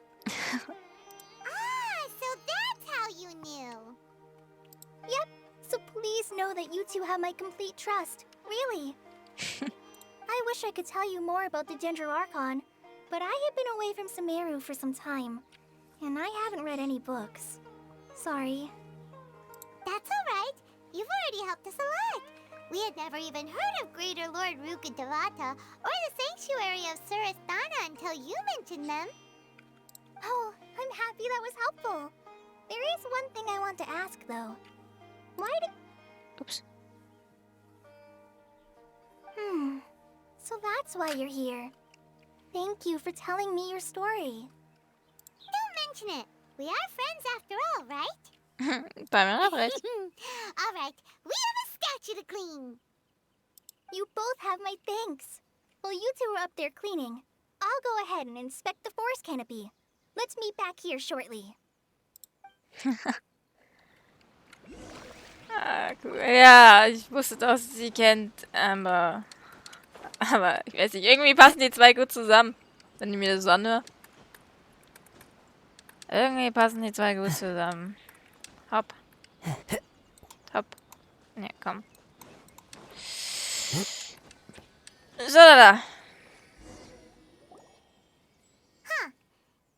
So that's how you knew. Yep, so please know that you two have my complete trust. Really. I wish I could tell you more about the Dendro Archon, but I have been away from Sumeru for some time, and I haven't read any books. Sorry. That's alright. You've already helped us a lot. We had never even heard of Greater Lord Rukkhadevata or the Sanctuary of Sarasthana until you mentioned them. Oh, I'm happy that was helpful. There is one thing I want to ask, though. Why did... Oops. So that's why you're here. Thank you for telling me your story. Don't mention it. We are friends after all, right? Paimon hat recht. Alright, we have a statue to clean. You both have my thanks. While you two are up there cleaning, I'll go ahead and inspect the forest canopy. Let's meet back here shortly. Cool. Ja, ich wusste, dass sie kennt, aber ich weiß nicht, irgendwie passen die zwei gut zusammen, wenn ich mir das so anhöre. Irgendwie passen die zwei gut zusammen. Hopp. Hopp. Ne, komm. So, da. Huh.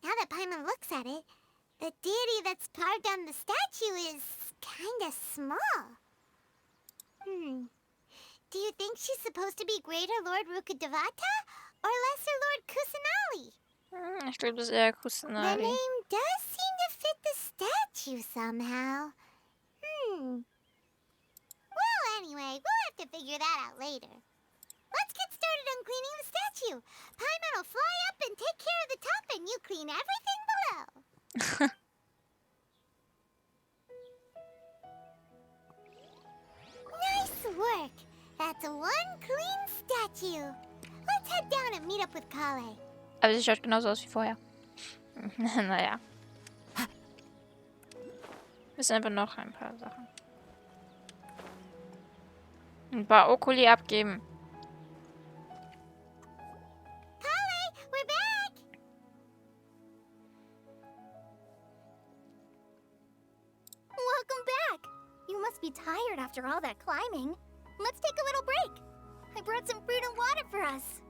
Now that Paimon looks at it, the deity that's carved on the statue is kinda small. Do you think she's supposed to be Greater Lord Rukkhadevata or Lesser Lord Kusanali? Ich glaube, das ist eher The Kusanali. name does seem to fit the statue somehow. Well, anyway, we'll have to figure that out later. Let's get started on cleaning the statue. Paimon will fly up and take care of the top, and you clean everything below. at you. Let's head down and meet up with Kale. Aber sie schaut genauso aus wie vorher. Naja. Müssen einfach noch ein paar Sachen. Ein paar Okuli abgeben. Kale, we're back! Welcome back! You must be tired after all that climbing. Let's take a little break. I brought some fruit and water for us.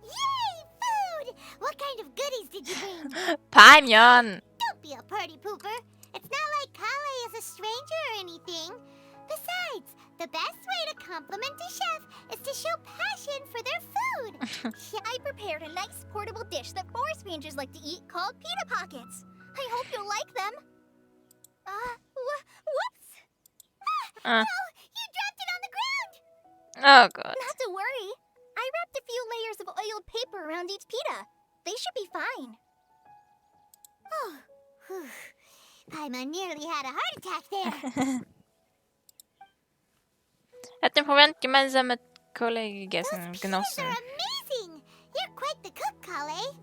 Yay, food! What kind of goodies did you bring? Paimon! Don't be a party pooper. It's not like Kale is a stranger or anything. Besides, the best way to compliment a chef is to show passion for their food. I prepared a nice portable dish that forest rangers like to eat called pita pockets. I hope you'll like them. Whoops! No, you dropped it on the ground! Oh god. Not to worry. I wrapped a few layers of oiled paper around each pita. They should be fine. Oh, whew. Paimon nearly had a heart attack there. Hat den Proviant gemeinsam mit Kale gegessen. Those Genossen. are amazing! You're quite the cook, Kale.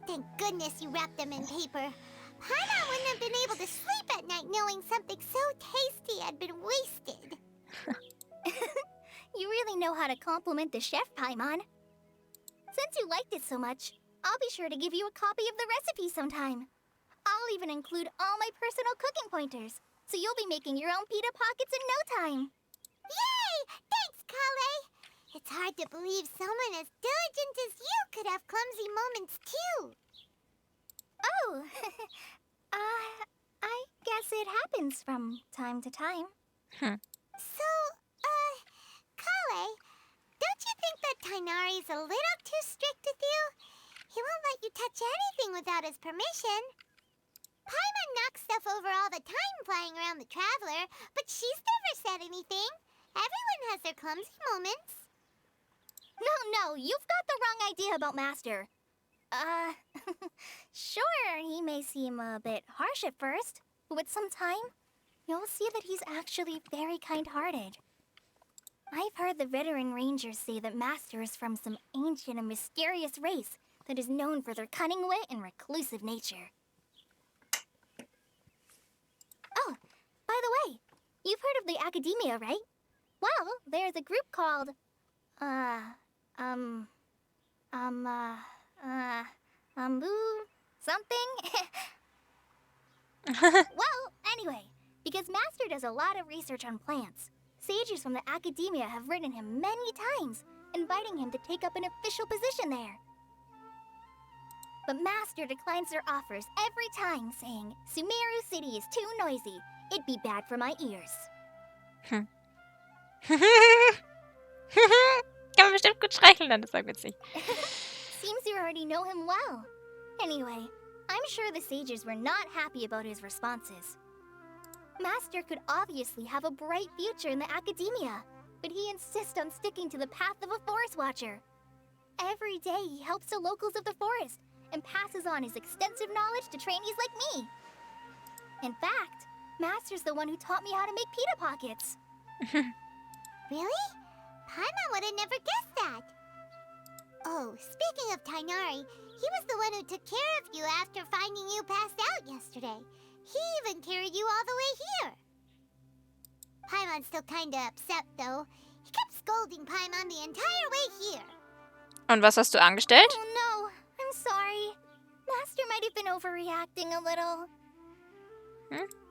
Thank goodness you wrapped them in paper. Paimon wouldn't have been able to sleep at night knowing something so tasty had been wasted. You really know how to compliment the chef, Paimon. Since you liked it so much, I'll be sure to give you a copy of the recipe sometime. I'll even include all my personal cooking pointers, so you'll be making your own pita pockets in no time. Yay! Thanks, Kale. It's hard to believe someone as diligent as you could have clumsy moments too. Oh, I guess it happens from time to time. So, Kale, don't you think that Tainari's a little too strict with you? He won't let you touch anything without his permission. Paimon knocks stuff over all the time flying around the Traveler, but she's never said anything. Everyone has their clumsy moments. No, you've got the wrong idea about Master. Sure, he may seem a bit harsh at first, but with some time, you'll see that he's actually very kind-hearted. I've heard the veteran rangers say that Master is from some ancient and mysterious race that is known for their cunning wit and reclusive nature. Oh, by the way, you've heard of the Academia, right? Well, there's a group called, something? Well, anyway, because Master does a lot of research on plants, sages from the Academia have written him many times, inviting him to take up an official position there. But Master declines their offers every time, saying, Sumeru City is too noisy. It'd be bad for my ears. Kann man bestimmt gut streicheln, dann ist das witzig. Seems you already know him well. Anyway, I'm sure the sages were not happy about his responses. Master could obviously have a bright future in the Academia, but he insists on sticking to the path of a forest watcher. Every day he helps the locals of the forest and passes on his extensive knowledge to trainees like me. In fact, Master's the one who taught me how to make pita pockets. Really? Paimon would have never guessed that. Oh, speaking of Tainari, he was the one who took care of you after finding you passed out yesterday. He even carried you all the way here. Paimon's still kinda upset, though. He kept scolding Paimon the entire way here. Und was hast du angestellt? Oh no, I'm sorry. Master might have been overreacting a little.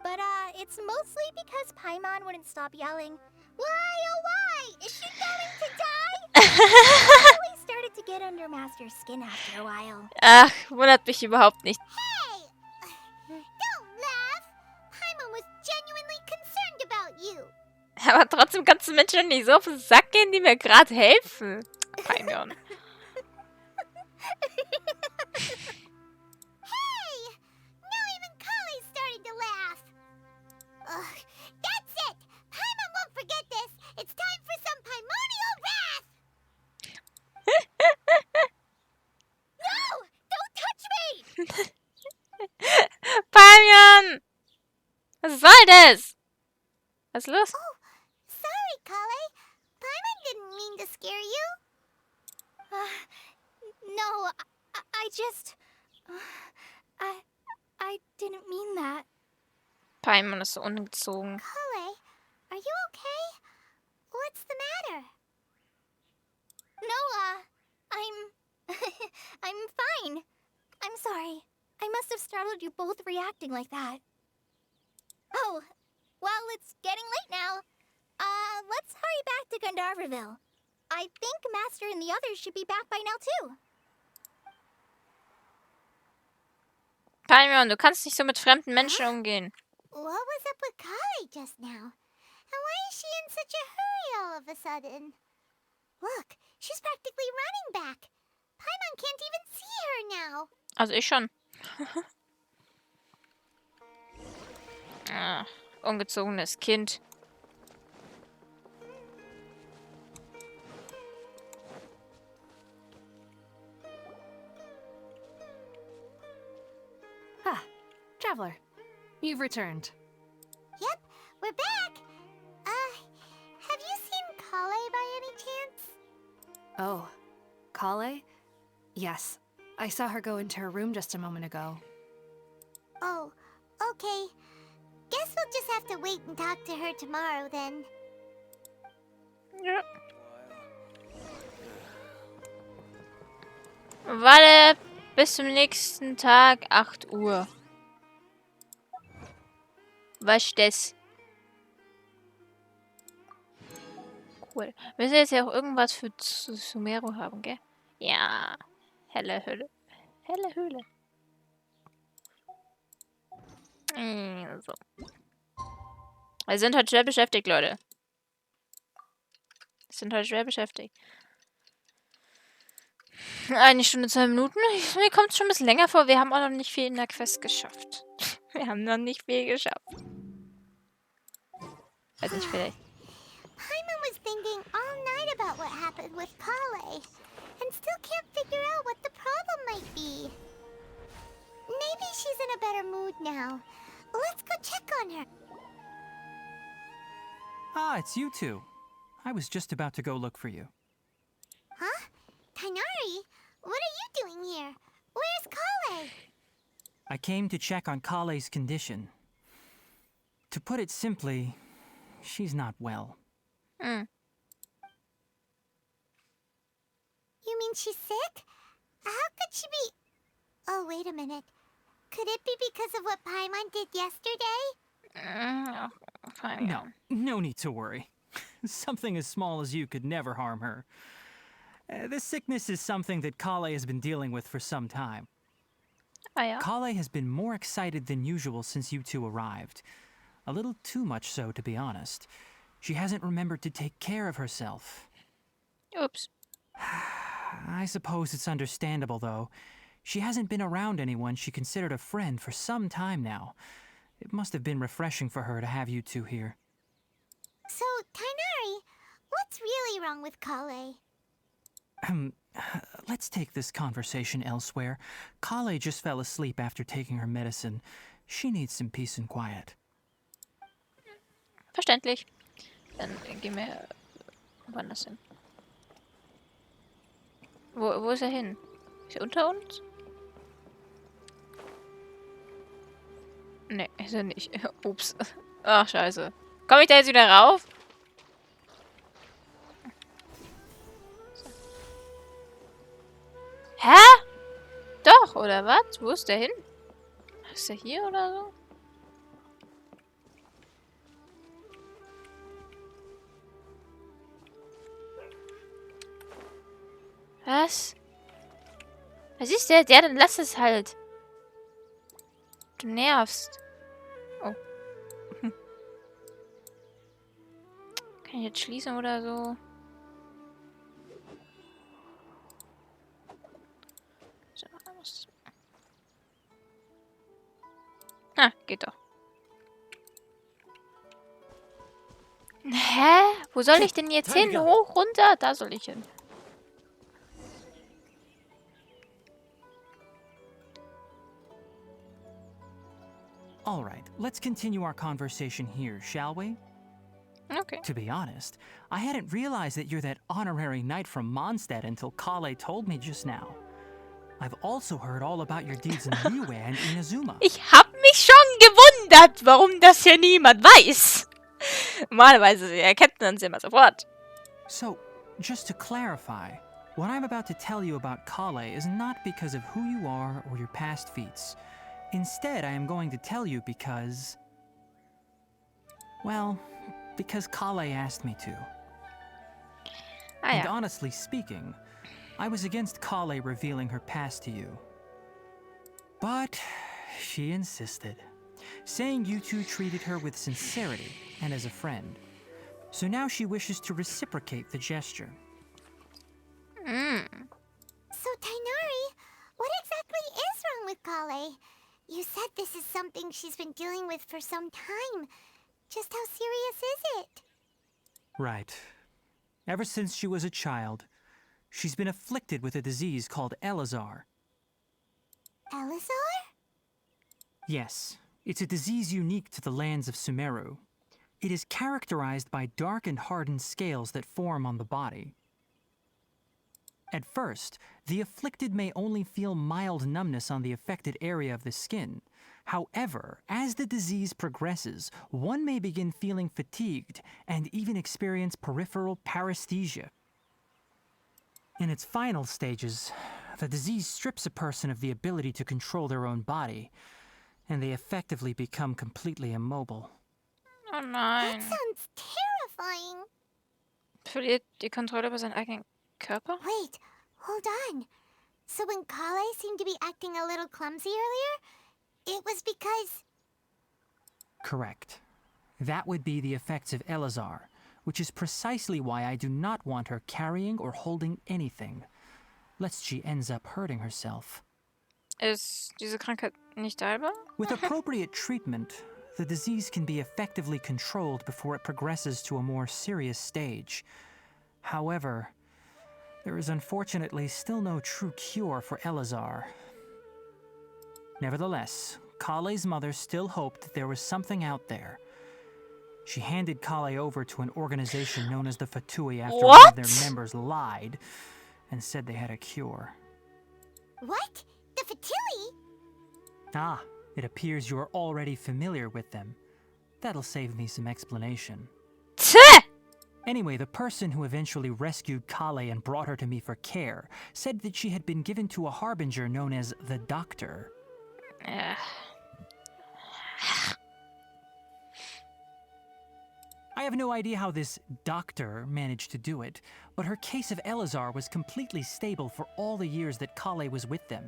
But, it's mostly because Paimon wouldn't stop yelling, Why, oh why? Is she going to die? It really started to get under Master's skin after a while. Ach, wundert mich überhaupt nicht. Hey! Don't laugh! Paimon was genuinely concerned about you. Aber trotzdem kannst du Menschen nicht so auf den Sack gehen, die mir gerade helfen. Paimon. Hey! Now even Kale's starting to laugh. Ugh, that's it! Paimon won't forget this. It's time for some primordial wrath! No! Don't touch me! Paimon! Was soll das? Was ist los? Oh, sorry, Kale. Paimon didn't mean to scare you? No, I just... I didn't mean that. Paimon ist so ungezogen. Kale, are you okay? What's the matter? No, I'm fine. I'm sorry. I must have startled you both reacting like that. Oh, well, it's getting late now. Let's hurry back to Gandharville. I think Master and the others should be back by now, too. Paimon, du kannst nicht so mit fremden Menschen umgehen. What was up with Kale just now? And why is she in such a hurry all of a sudden? Look, she's practically running back. Paimon can't even see her now. Also ich schon. Ungezogenes Kind. Ah, Traveler. You've returned. Yep, we're back. Have you seen Kale by any chance? Oh, Kale? Yes, I saw her go into her room just a moment ago. Oh, okay. Guess we'll just have to wait and talk to her tomorrow then. Ja. Warte, bis zum nächsten Tag, 8 Uhr. Was ist das? Cool. Müssen wir jetzt ja auch irgendwas für Sumeru haben, gell? Ja. Helle Höhle. Helle Höhle. So. Wir sind heute schwer beschäftigt, Leute. Wir sind heute schwer beschäftigt. 1 Stunde, 2 Minuten. Mir kommt es schon ein bisschen länger vor. Wir haben auch noch nicht viel in der Quest geschafft. Wir haben noch nicht viel geschafft. Weiß nicht, vielleicht. Paimon was thinking all night about what happened with Kale, and still can't figure out what the problem might be. Maybe she's in a better mood now. Let's go check on her. Ah, it's you two. I was just about to go look for you. Huh? Tainari? What are you doing here? Where's Kale? I came to check on Kale's condition. To put it simply, she's not well. You mean she's sick? How could she be... Oh, wait a minute. Could it be because of what Paimon did yesterday? No need to worry. Something as small as you could never harm her. This sickness is something that Kale has been dealing with for some time. Ah, ja. Kale has been more excited than usual since you two arrived. A little too much so, to be honest. She hasn't remembered to take care of herself. Oops. I suppose it's understandable, though. She hasn't been around anyone she considered a friend for some time now. It must have been refreshing for her to have you two here. So, Tainari, what's really wrong with Kale? Let's take this conversation elsewhere. Kale just fell asleep after taking her medicine. She needs some peace and quiet. Verständlich. Dann gehen wir woanders hin. Wo ist er hin? Ist er unter uns? Ne, ist er nicht. Ups. Ach, scheiße. Komme ich da jetzt wieder rauf? So. Hä? Doch, oder was? Wo ist der hin? Ist er hier oder so? Was? Was ist der? Ja, dann lass es halt. Du nervst. Oh. Kann ich jetzt schließen oder so? So, was? Ah, geht doch. Hä? Wo soll ich denn jetzt hin? Hoch, runter? Da soll ich hin. All right, let's continue our conversation here, shall we? Okay. Okay. To be honest, I hadn't realized that you're that honorary knight from Mondstadt until Kale told me just now. I've also heard all about your deeds in Liyue and Inazuma. Ich hab mich schon gewundert, warum das hier niemand weiß. Normalerweise erkennt man uns immer sofort. So, just to clarify, what I'm about to tell you about Kale is not because of who you are or your past feats. Instead, I am going to tell you because... well, because Kale asked me to. And honestly speaking, I was against Kale revealing her past to you. But she insisted, saying you two treated her with sincerity and as a friend. So now she wishes to reciprocate the gesture. So, Tainari, what exactly is wrong with Kale? You said this is something she's been dealing with for some time. Just how serious is it? Right. Ever since she was a child, she's been afflicted with a disease called Elazar. Elazar? Yes, it's a disease unique to the lands of Sumeru. It is characterized by dark and hardened scales that form on the body. At first, the afflicted may only feel mild numbness on the affected area of the skin. However, as the disease progresses, one may begin feeling fatigued and even experience peripheral paresthesia. In its final stages, the disease strips a person of the ability to control their own body, and they effectively become completely immobile. Oh That nein. sounds terrifying. Verliert die Kontrolle über seinen eigenen Körper? Wait, hold on. So when Kale seemed to be acting a little clumsy earlier, it was because... Correct. That would be the effects of Elazar, which is precisely why I do not want her carrying or holding anything, lest she ends up hurting herself. Ist diese Krankheit nicht heilbar? With appropriate treatment, the disease can be effectively controlled before it progresses to a more serious stage. However, there is unfortunately still no true cure for Elazar. Nevertheless, Kale's mother still hoped that there was something out there. She handed Kale over to an organization known as the Fatui after one of their members lied and said they had a cure. What? The Fatui? Ah, it appears you are already familiar with them. That'll save me some explanation. Tch! Anyway, the person who eventually rescued Kale and brought her to me for care said that she had been given to a harbinger known as the Doctor. I have no idea how this doctor managed to do it, but her case of Elazar was completely stable for all the years that Kale was with them.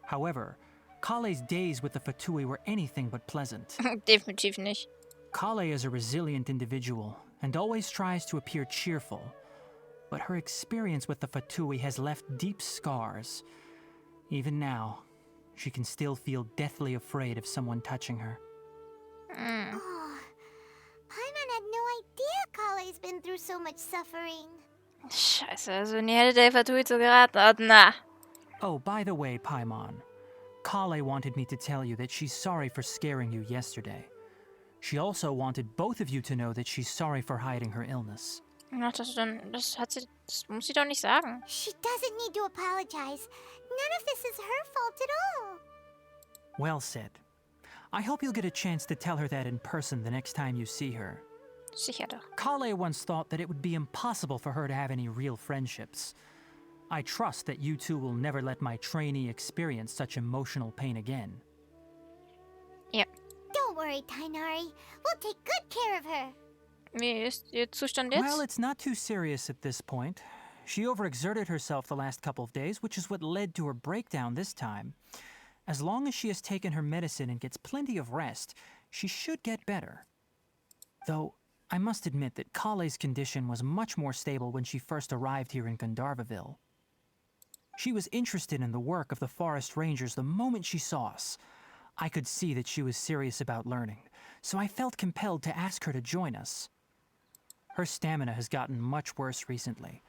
However, Kale's days with the Fatui were anything but pleasant. Definitiv nicht. Kale is a resilient individual and always tries to appear cheerful, but her experience with the Fatui has left deep scars. Even now, she can still feel deathly afraid of someone touching her. Oh, Paimon had no idea Kale's been through so much suffering. Scheiße, also nie hätte der Fatui zu geraten. Oh, na. Oh, by the way, Paimon, Kale wanted me to tell you that she's sorry for scaring you yesterday. She also wanted both of you to know that she's sorry for hiding her illness. Ach, das muss sie doch nicht sagen. She doesn't need to apologize. None of this is her fault at all. Well said. I hope you'll get a chance to tell her that in person the next time you see her. Sicher doch. Kale once thought that it would be impossible for her to have any real friendships. I trust that you two will never let my trainee experience such emotional pain again. Ja. Don't worry, Tainari. We'll take good care of her. Wie ist ihr Zustand jetzt? Well, it's not too serious at this point. She overexerted herself the last couple of days, which is what led to her breakdown this time. As long as she has taken her medicine and gets plenty of rest, she should get better. Though, I must admit that Kale's condition was much more stable when she first arrived here in Gandharvaville. She was interested in the work of the forest rangers the moment she saw us. I could see that she was serious about learning, so I felt compelled to ask her to join us. Her stamina has gotten much worse recently.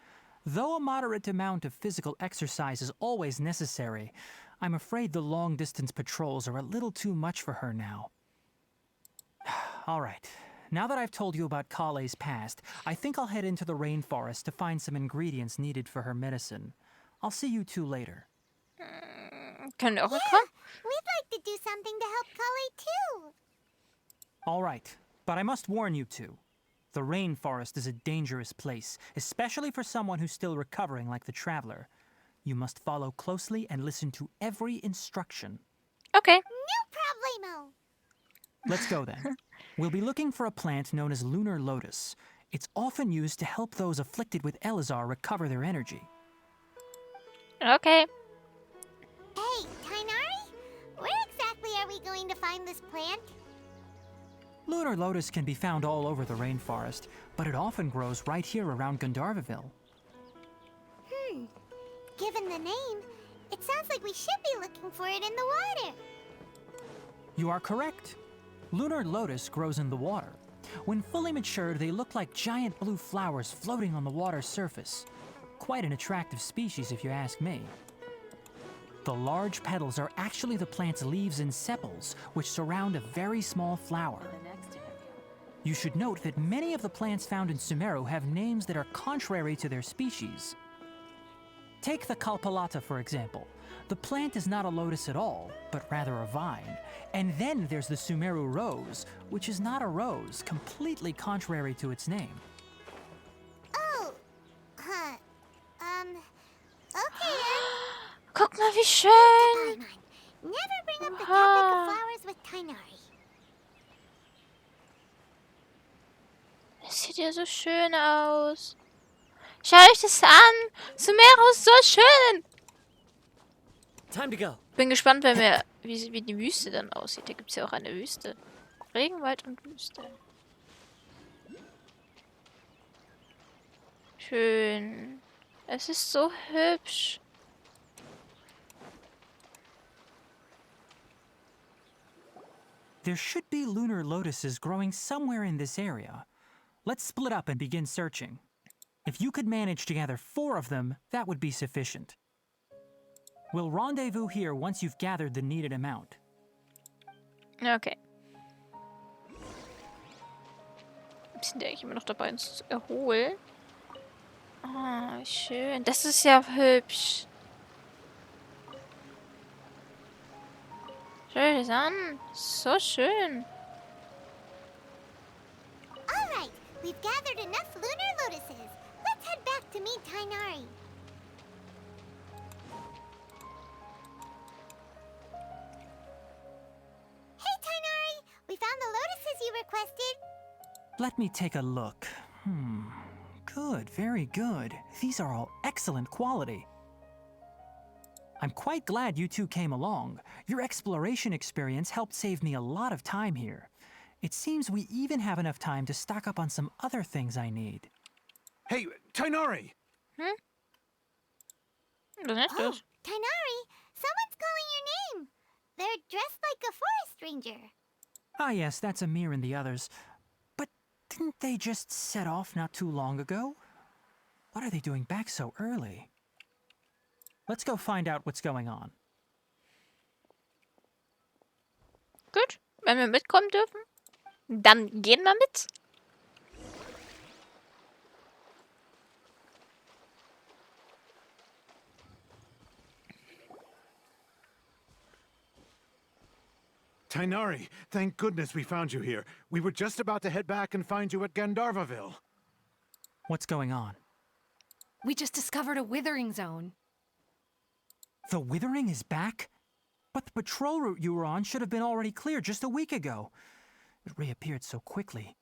Though a moderate amount of physical exercise is always necessary, I'm afraid the long-distance patrols are a little too much for her now. All right, Now that I've told you about Kale's past, I think I'll head into the rainforest to find some ingredients needed for her medicine. I'll see you two later. Können wir auch Yeah, mitkommen? we'd like to do something to help Kale too. All right, but I must warn you two. The rainforest is a dangerous place, especially for someone who's still recovering like the traveler. You must follow closely and listen to every instruction. Okay. No problemo. Let's go then. We'll be looking for a plant known as lunar lotus. It's often used to help those afflicted with Elazar recover their energy. Okay. Hey, Tainari, where exactly are we going to find this plant? Lunar lotus can be found all over the rainforest, but it often grows right here around Gandharvaville. Given the name, it sounds like we should be looking for it in the water. You are correct. Lunar lotus grows in the water. When fully matured, they look like giant blue flowers floating on the water's surface. Quite an attractive species, if you ask me. The large petals are actually the plant's leaves and sepals, which surround a very small flower. You should note that many of the plants found in Sumeru have names that are contrary to their species. Take the Kalpalata, for example. The plant is not a lotus at all, but rather a vine. And then there's the Sumeru rose, which is not a rose, completely contrary to its name. Oh, okay then. Guck mal, wie schön. Paimon, never bring up the topic Oha. of flowers with Tainari. Das sieht ja so schön aus. Schaut euch das an. Sumeru ist so schön. Time to go. Bin gespannt, wie die Wüste dann aussieht. Da gibt es ja auch eine Wüste. Regenwald und Wüste. Schön. Es ist so hübsch. There should be lunar lotuses growing somewhere in this area. Let's split up and begin searching. If you could manage to gather 4 of them, that would be sufficient. We'll rendezvous here once you've gathered the needed amount. Okay. Sind die eigentlich immer noch dabei, uns zu erholen? Ah, schön. Das ist ja hübsch. Schau dir das an. So schön. All right, we've gathered enough lunar lotuses. Let's head back to meet Tainari. Hey, Tainari, we found the lotuses you requested. Let me take a look. Good, very good. These are all excellent quality. I'm quite glad you two came along. Your exploration experience helped save me a lot of time here. It seems we even have enough time to stock up on some other things I need. Hey, Tainari! Das ist nicht Oh, los. Tainari, someone's calling your name. They're dressed like a forest ranger. Ah yes, that's Amir and the others. But didn't they just set off not too long ago? What are they doing back so early? Let's go find out what's going on. Gut. Wenn wir mitkommen dürfen, dann gehen wir mit. Tainari, thank goodness we found you here. We were just about to head back and find you at Gandharvaville. What's going on? We just discovered a withering zone. The Withering is back? But the patrol route you were on should have been already clear just a week ago. It reappeared so quickly.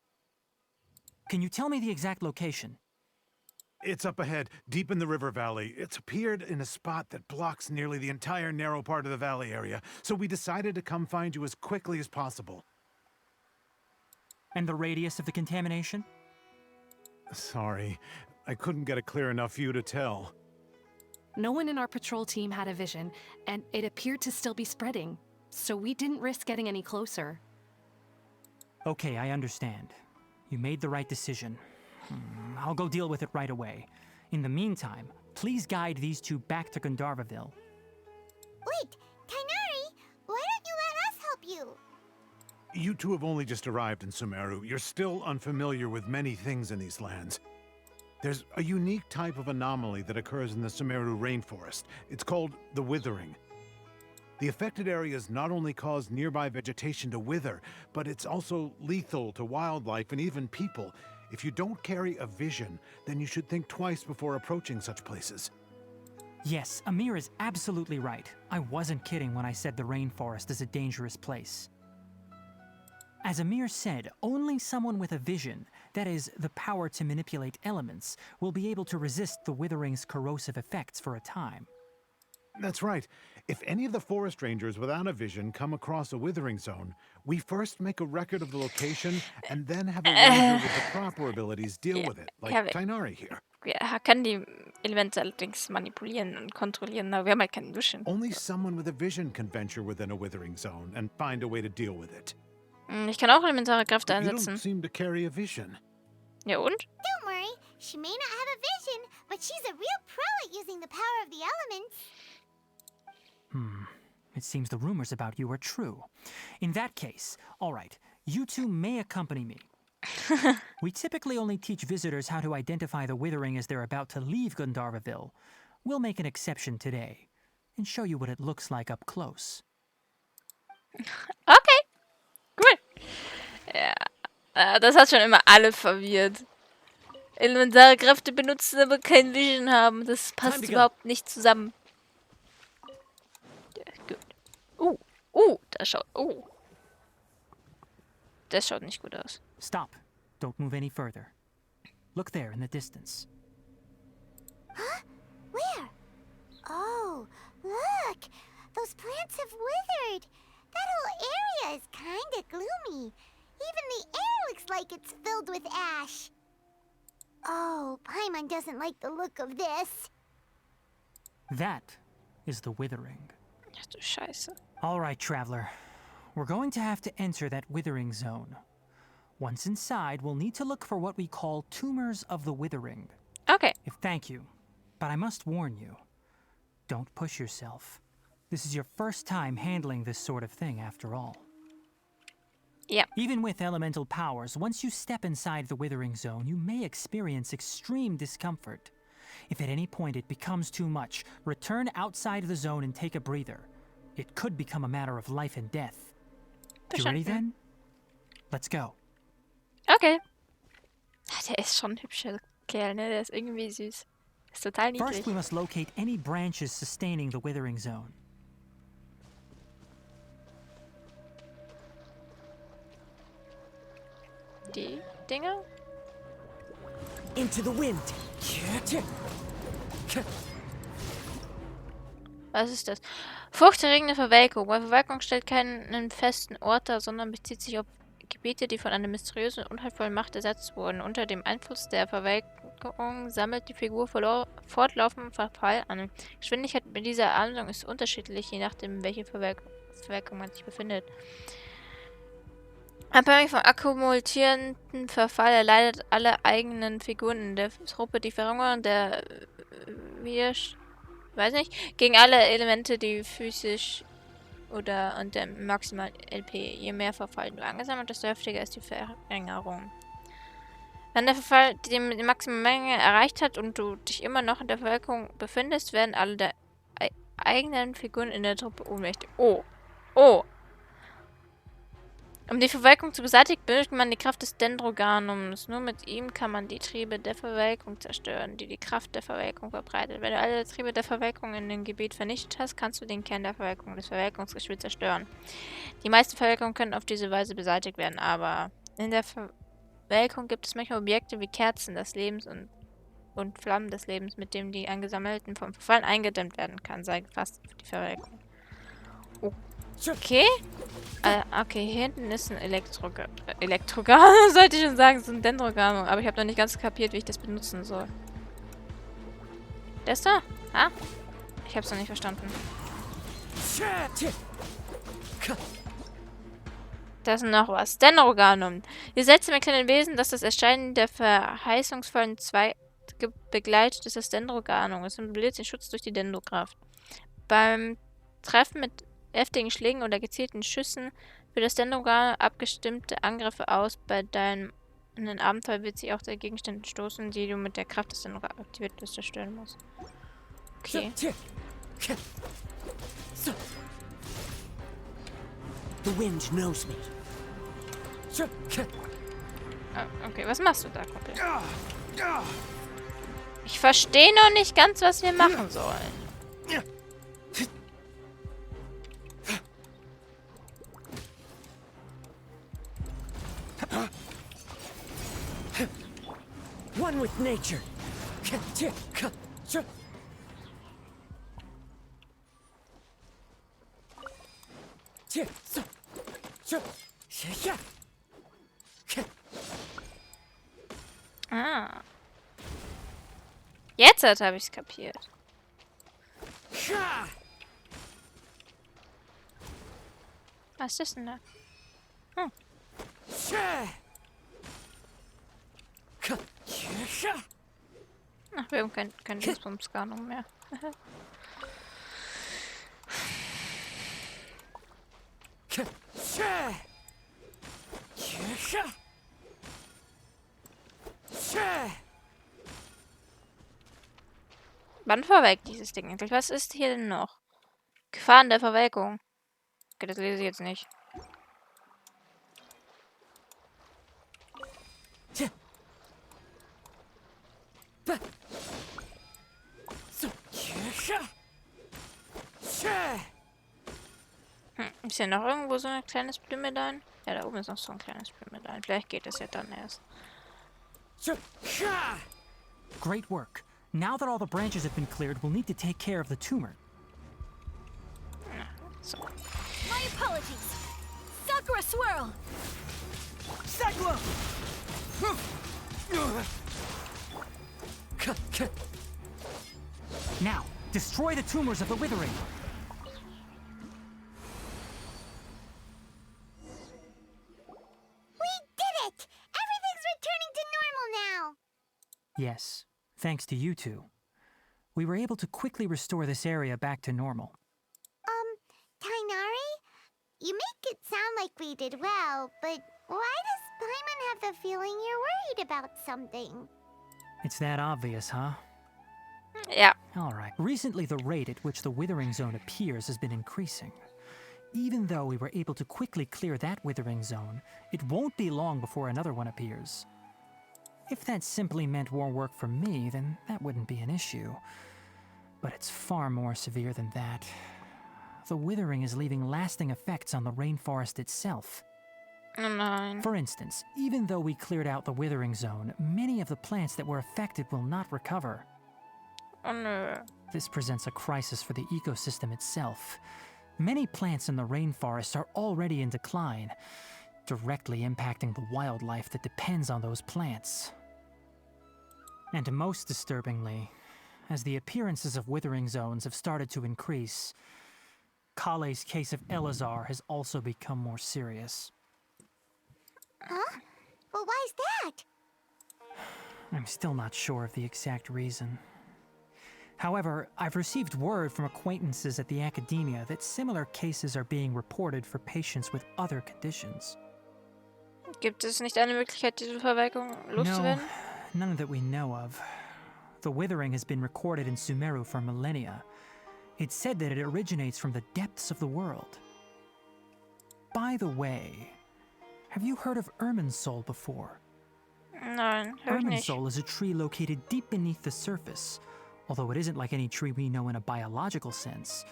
Can you tell me the exact location? It's up ahead, deep in the river valley. It's appeared in a spot that blocks nearly the entire narrow part of the valley area, so we decided to come find you as quickly as possible. And the radius of the contamination? Sorry, I couldn't get a clear enough view to tell. No one in our patrol team had a vision, and it appeared to still be spreading, so we didn't risk getting any closer. Okay, I understand. You made the right decision. I'll go deal with it right away. In the meantime, please guide these two back to Gandharvaville. Wait, Tainari, why don't you let us help you? You two have only just arrived in Sumeru. You're still unfamiliar with many things in these lands. There's a unique type of anomaly that occurs in the Sumeru rainforest. It's called the withering. The affected areas not only cause nearby vegetation to wither, but it's also lethal to wildlife and even people. If you don't carry a vision, then you should think twice before approaching such places. Yes, Amir is absolutely right. I wasn't kidding when I said the rainforest is a dangerous place. As Amir said, only someone with a vision, that is, the power to manipulate elements, will be able to resist the withering's corrosive effects for a time. That's right. If any of the forest rangers without a vision come across a withering zone, we first make a record of the location and then have a ranger with the proper abilities deal with it, like Tainari here. Er kann die Elemente allerdings manipulieren und kontrollieren, aber wir haben halt kein Vision. Only someone with a vision can venture within a withering zone and find a way to deal with it. Ich kann auch elementare Kräfte You einsetzen. don't seem to carry a vision. Ja und? Don't worry, she may not have a vision, but she's a real pro at using the power of the elements. It seems the rumors about you are true. In that case, all right, you two may accompany me. We typically only teach visitors how to identify the withering as they're about to leave Gandharvaville. We'll make an exception today and show you what it looks like up close. Okay, cool. Ja, das hat schon immer alle verwirrt. Elementare Kräfte benutzen, aber kein Vision haben. Das passt überhaupt nicht zusammen. Ja, gut. Das schaut... Das schaut nicht gut aus. Stop. Don't move any further. Look there in the distance. Huh? Where? Oh, look! Those plants have withered. That whole area is kinda gloomy. Even the air looks like it's filled with ash. Oh, Paimon doesn't like the look of this. That is the withering. Ach du Scheiße. All right, traveler. We're going to have to enter that withering zone. Once inside, we'll need to look for what we call tumors of the withering. Okay. Thank you. But I must warn you. Don't push yourself. This is your first time handling this sort of thing, after all. Yeah. Even with elemental powers, once you step inside the withering zone, you may experience extreme discomfort. If at any point it becomes too much, return outside the zone and take a breather. It could become a matter of life and death. You ready then? Let's go. Okay. Der ist schon ein hübscher Kerl, ne? Der ist irgendwie süß. Ist total niedlich. First, we must locate any branches sustaining the withering zone. Die Dinger? Into the wind. Was ist das? Furchterregende Verwelkung. Bei Verwelkung stellt keinen festen Ort dar, sondern bezieht sich auf Gebiete, die von einer mysteriösen, unheilvollen Macht ersetzt wurden. Unter dem Einfluss der Verwelkung sammelt die Figur fortlaufend Verfall an. Die Geschwindigkeit mit dieser Ahndung ist unterschiedlich, je nachdem, welche Verwelkung man sich befindet. Abhängig vom akkumulierenden Verfall erleidet alle eigenen Figuren in der Truppe die Verringerung der gegen alle Elemente, die physisch oder und der maximalen LP. Je mehr Verfall du angesammelt hast, desto heftiger ist die Verringerung. Wenn der Verfall die maximale Menge erreicht hat und du dich immer noch in der Verwelkung befindest, werden alle der eigenen Figuren in der Truppe ohnmächtig. Oh. Um die Verwelkung zu beseitigen, benötigt man die Kraft des Dendroganums. Nur mit ihm kann man die Triebe der Verwelkung zerstören, die die Kraft der Verwelkung verbreitet. Wenn du alle Triebe der Verwelkung in dem Gebiet vernichtet hast, kannst du den Kern der Verwelkung des Verwelkungsgeschwürs zerstören. Die meisten Verwelkungen können auf diese Weise beseitigt werden, aber in der Verwelkung gibt es manchmal Objekte wie Kerzen des Lebens und Flammen des Lebens, mit denen die angesammelten vom Verfallen eingedämmt werden kann. Sei gefasst auf die Verwelkung. Okay. Okay, hier hinten ist ein Elektrogan, sollte ich schon sagen, so ein Dendrogan. Aber ich habe noch nicht ganz kapiert, wie ich das benutzen soll. Das da? Ah? Ich habe es noch nicht verstanden. Da ist noch was. Dendroganum. Ihr seltsame kleine Wesen, das das Erscheinen der verheißungsvollen Zweige begleitet, ist das Dendroganum. Es symbolisiert den Schutz durch die Dendrokraft. Beim Treffen mit heftigen Schlägen oder gezielten Schüssen Für das Dendrogramm abgestimmte Angriffe aus. Bei deinem Abenteuer wird sich auch der Gegenstände stoßen, die du mit der Kraft des Dendrogramms aktiviert bist, zerstören musst. Okay. The wind knows me. Ah, okay, was machst du da, Kumpel? Ich verstehe noch nicht ganz, was wir machen sollen. One with nature. Ah. Jetzt habe ich es kapiert. Was ist denn da? Hm. Ach, wir haben kein Dingsbums-Skanung mehr. Wann verwelkt dieses Ding eigentlich? Was ist hier denn noch? Gefahren der Verwelkung. Okay, das lese ich jetzt nicht. Ist hier noch irgendwo so ein kleines Blümelein? Ja, da oben ist noch so ein kleines Blümelein. Vielleicht geht es ja dann erst. Great work. Now that all the branches have been cleared, we'll need to take care of the tumor. So. My apologies. Sakura swirl. Cyclone! Now, destroy the tumors of the withering. We did it! Everything's returning to normal now! Yes, thanks to you two. We were able to quickly restore this area back to normal. Tainari? You make it sound like we did well, but why does Paimon have the feeling you're worried about something? It's that obvious, huh? Yeah. Alright. Recently, the rate at which the withering zone appears has been increasing. Even though we were able to quickly clear that withering zone, it won't be long before another one appears. If that simply meant more work for me, then that wouldn't be an issue. But it's far more severe than that. The withering is leaving lasting effects on the rainforest itself. Oh, nein. For instance, even though we cleared out the withering zone, many of the plants that were affected will not recover. Oh, no. This presents a crisis for the ecosystem itself. Many plants in the rainforest are already in decline, directly impacting the wildlife that depends on those plants. And most disturbingly, as the appearances of withering zones have started to increase, Kale's case of Elazar has also become more serious. Huh? Well, why is that? I'm still not sure of the exact reason. However, I've received word from acquaintances at the academia that similar cases are being reported for patients with other conditions. Gibt es nicht eine Möglichkeit, diese Verwelkung loszuwerden? No, none that we know of. The withering has been recorded in Sumeru for millennia. It's said that it originates from the depths of the world. By the way, have you heard of Irminsul before? Nein, hör ich nicht. Irminsul is a tree located deep beneath the surface. Although it isn't like any tree we know in a biological sense,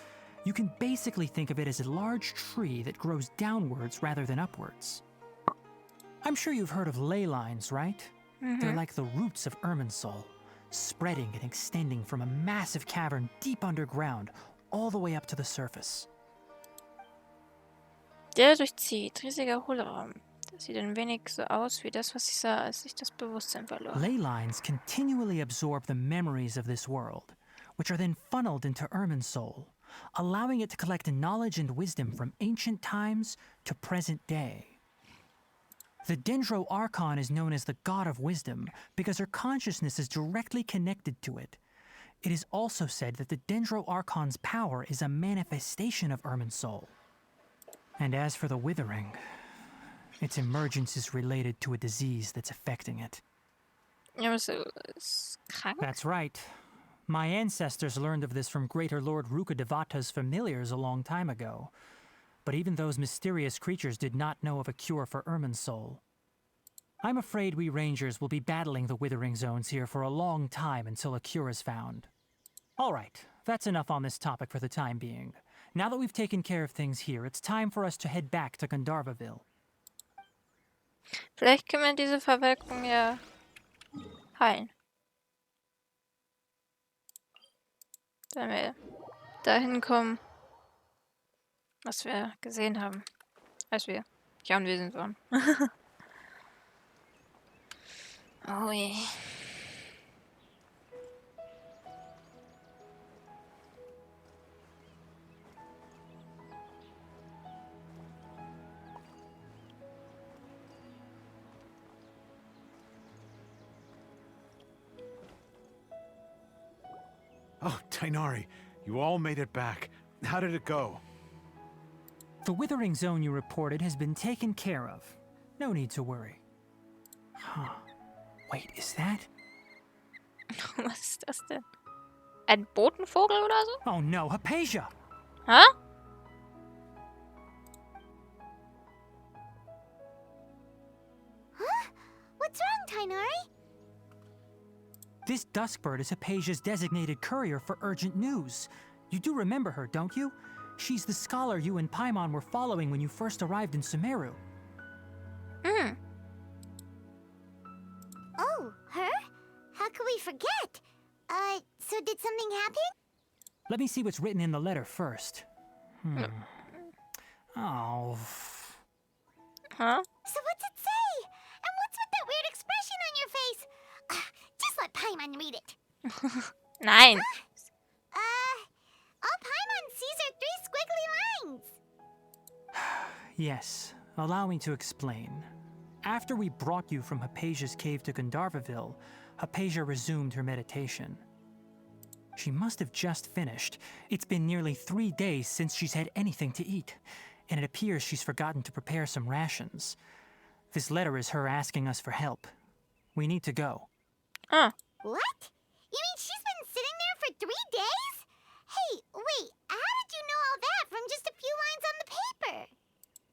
you can basically think of it as a large tree that grows downwards rather than upwards. I'm sure you've heard of ley lines, right? They're like the roots of Irminsul, spreading and extending from a massive cavern deep underground all the way up to the surface. Der durchzieht. Riesiger Hohlraum. Das sieht ein wenig so aus wie das, was ich sah, als ich das Bewusstsein verlor. Ley lines continually absorb the memories of this world, which are then funneled into Irminsul, allowing it to collect knowledge and wisdom from ancient times to present day. The Dendro Archon is known as the God of Wisdom because her consciousness is directly connected to it. It is also said that the Dendro Archon's power is a manifestation of Irminsul. And as for the withering, its emergence is related to a disease that's affecting it. Ja, aber so ist krank. That's right. My ancestors learned of this from Greater Lord Rukkhadevata's familiars a long time ago. But even those mysterious creatures did not know of a cure for Irminsul. I'm afraid we rangers will be battling the withering zones here for a long time until a cure is found. All right, that's enough on this topic for the time being. Now that we've taken care of things here, it's time for us to head back to Gandharvaville. Vielleicht können wir diese Verwelkung ja heilen. Wenn wir dahin kommen, was wir gesehen haben, als wir hier anwesend waren. Oh je. Oh, Tainari, you all made it back. How did it go? The withering zone you reported has been taken care of. No need to worry. Huh. Wait, is that? Was ist das denn? Ein Botenvogel oder so? Oh no, Hypatia! Hä? Huh? What's wrong, Tainari? This duskbird is Hypatia's designated courier for urgent news. You do remember her, don't you? She's the scholar you and Paimon were following when you first arrived in Sumeru. Hmm. Oh, her? How could we forget? So did something happen? Let me see what's written in the letter first. Oh. Huh? So what's it say? And what's with that weird expression on your face? Just let Paimon read it. Nein. All Paimon sees are 3 squiggly lines. Yes, allow me to explain. After we brought you from Hypatia's cave to Gandharvaville, Hypatia resumed her meditation. She must have just finished. It's been nearly 3 days since she's had anything to eat, and it appears she's forgotten to prepare some rations. This letter is her asking us for help. We need to go. Ah. What? You mean she's been sitting there for 3 days? Hey, wait, how did you know all that from just a few lines on the paper?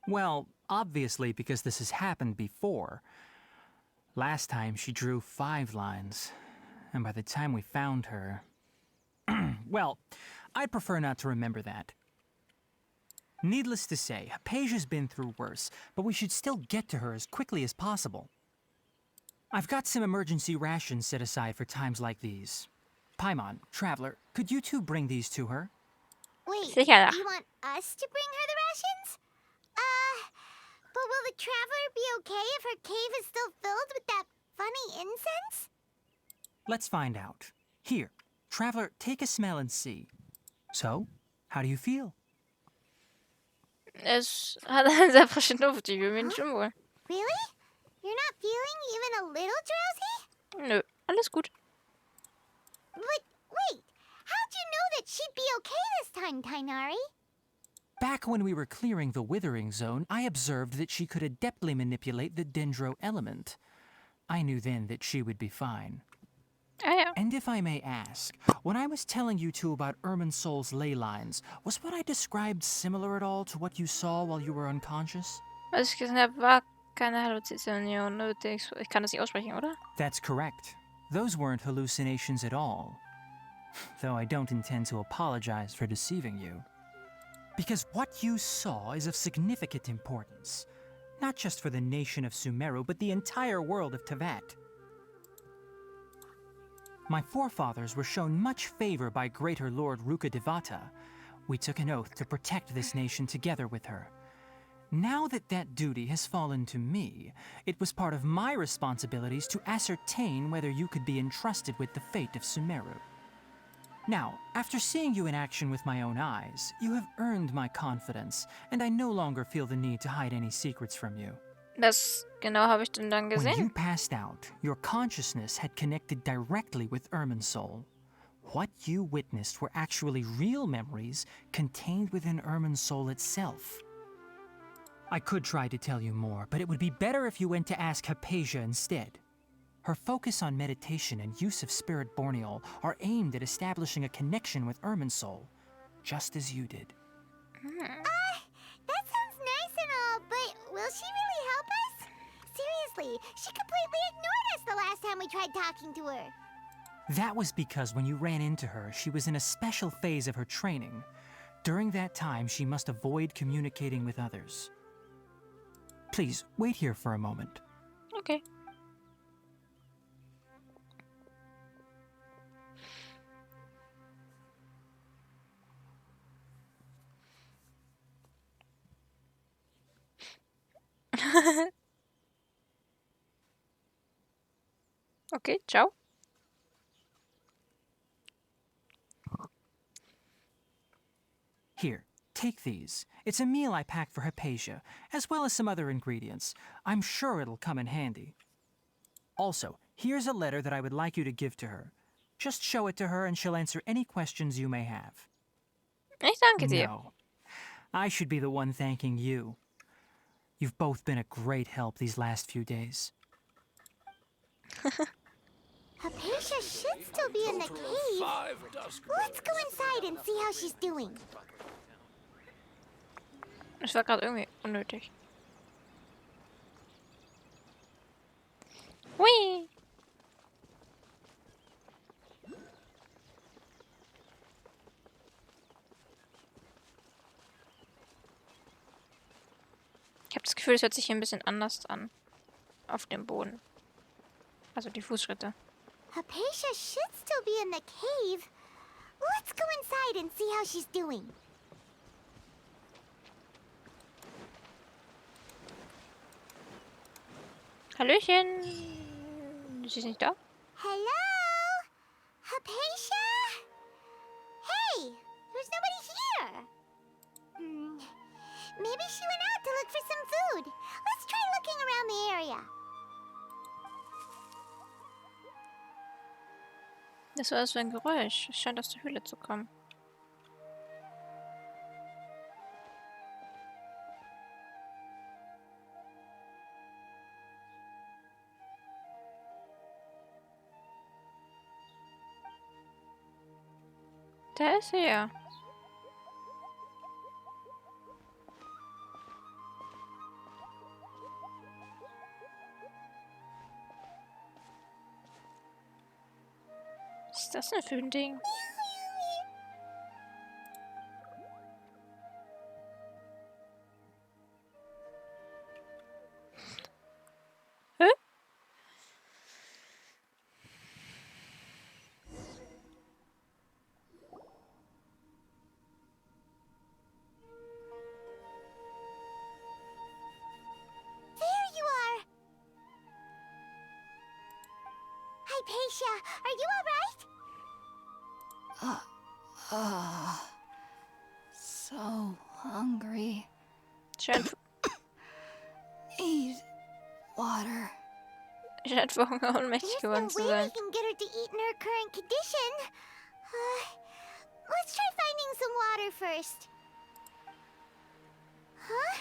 Well, obviously because this has happened before. Last time she drew 5 lines, and by the time we found her... well, I'd prefer not to remember that. Needless to say, Hypatia's been through worse, but we should still get to her as quickly as possible. I've got some emergency rations set aside for times like these. Paimon, Traveler, could you two bring these to her? Wait, Sicher. you want us to bring her the rations? But will the traveler be okay if her cave is still filled with that funny incense? Let's find out. Here, Traveler, take a smell and see. So, how do you feel? Es hat eine sehr frische Luft. Ich will mich nicht unwohl. Really? You're not feeling even a little drowsy? Nö, alles gut. But wait, how'd you know that she'd be okay this time, Tainari? Back when we were clearing the withering zone, I observed that she could adeptly manipulate the dendro element. I knew then that she would be fine. Ah ja. And if I may ask, when I was telling you two about Irminsul's ley lines, was what I described similar at all to what you saw while you were unconscious? Was ich gesehen habe, war keine Halluzination nötig. Ich kann das nicht aussprechen, oder? That's correct. Those weren't hallucinations at all. Though I don't intend to apologize for deceiving you. Because what you saw is of significant importance. Not just for the nation of Sumeru, but the entire world of Tevat. My forefathers were shown much favor by Greater Lord Rukkhadevata. We took an oath to protect this nation together with her. Now that that duty has fallen to me, it was part of my responsibilities to ascertain whether you could be entrusted with the fate of Sumeru. Now, after seeing you in action with my own eyes, you have earned my confidence, and I no longer feel the need to hide any secrets from you. Das genau habe ich denn dann When you gesehen. passed out, your consciousness had connected directly with Irminsul. What you witnessed were actually real memories contained within Irminsul itself. I could try to tell you more, but it would be better if you went to ask Hypatia instead. Her focus on meditation and use of spirit borneol are aimed at establishing a connection with Irminsul, just as you did. That sounds nice and all, but will she really help us? Seriously, she completely ignored us the last time we tried talking to her. That was because when you ran into her, she was in a special phase of her training. During that time, she must avoid communicating with others. Please, wait here for a moment. Okay. Okay, ciao. Here, take these. It's a meal I packed for Hypatia, as well as some other ingredients. I'm sure it'll come in handy. Also, here's a letter that I would like you to give to her. Just show it to her and she'll answer any questions you may have. Ich danke dir. No. I should be the one thanking you. You've both been a great help these last few days. Hypatia should still be in the cave. Let's go inside and see how she's doing. Das war gerade irgendwie unnötig. Hui! Ich habe das Gefühl, es hört sich hier ein bisschen anders an. Auf dem Boden. Also die Fußschritte. Hypatia should still be in the cave. Let's go inside and see how she's doing. Hallöchen! Sie ist nicht da? Hello? Hypatia? Hey, there's nobody here. Maybe she went out to look for some food. Let's try looking around the area. Das war so ein Geräusch. Es scheint aus der Höhle zu kommen. Da ist sie ja. Was ist das denn für ein Ding? Hä? There you are. Hypatia, are you all right? So hungry. Scheint Need water. wohl ohnmächtig There's geworden no zu way sein. we can get her to eat in her current condition. Let's try finding some water first. Huh?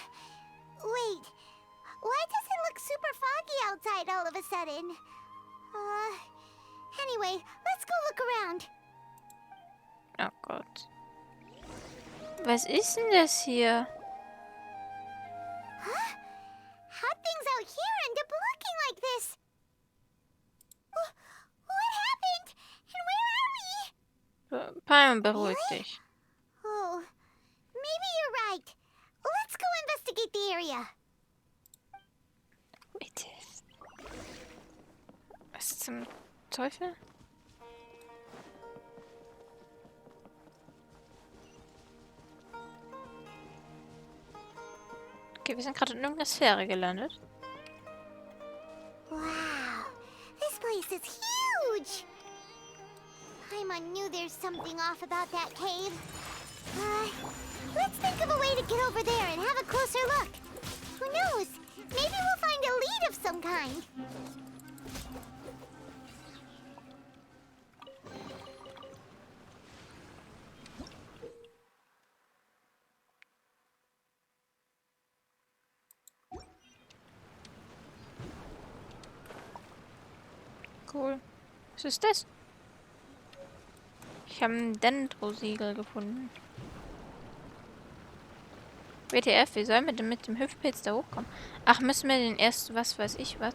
Wait. Why does it look super foggy outside all of a sudden? Anyway, let's go look around. Oh Gott. Was ist denn das hier? Huh? How'd things out here end up looking like this? What happened? And where are we? Palm, beruhig dich. Oh, maybe you're right. Let's go investigate the area. Bitte. Was zum Teufel? Okay, wir sind gerade in irgendeiner Sphäre gelandet. Wow, this place is huge. Paimon knew there's something off about that cave. Let's think of a way to get over there and have a closer look. Who knows? Maybe we'll find a lead of some kind. Cool. Was ist das? Ich habe ein Dendro-Siegel gefunden. WTF, wie sollen wir denn mit dem Hüftpilz da hochkommen? Ach, müssen wir den erst, was weiß ich, was?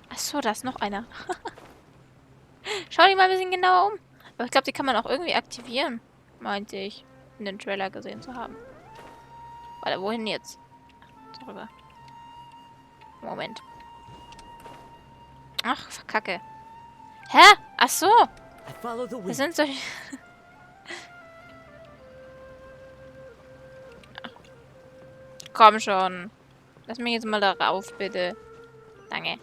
Achso, da ist noch einer. Schau dich mal ein bisschen genauer um. Aber ich glaube, die kann man auch irgendwie aktivieren. Meinte ich, in den Trailer gesehen zu haben. Warte, wohin jetzt? Darüber. Moment. Ach, Kacke. Hä? Ach so. I follow the Das wind. sind solche... Komm schon. Lass mich jetzt mal da rauf, bitte. Danke.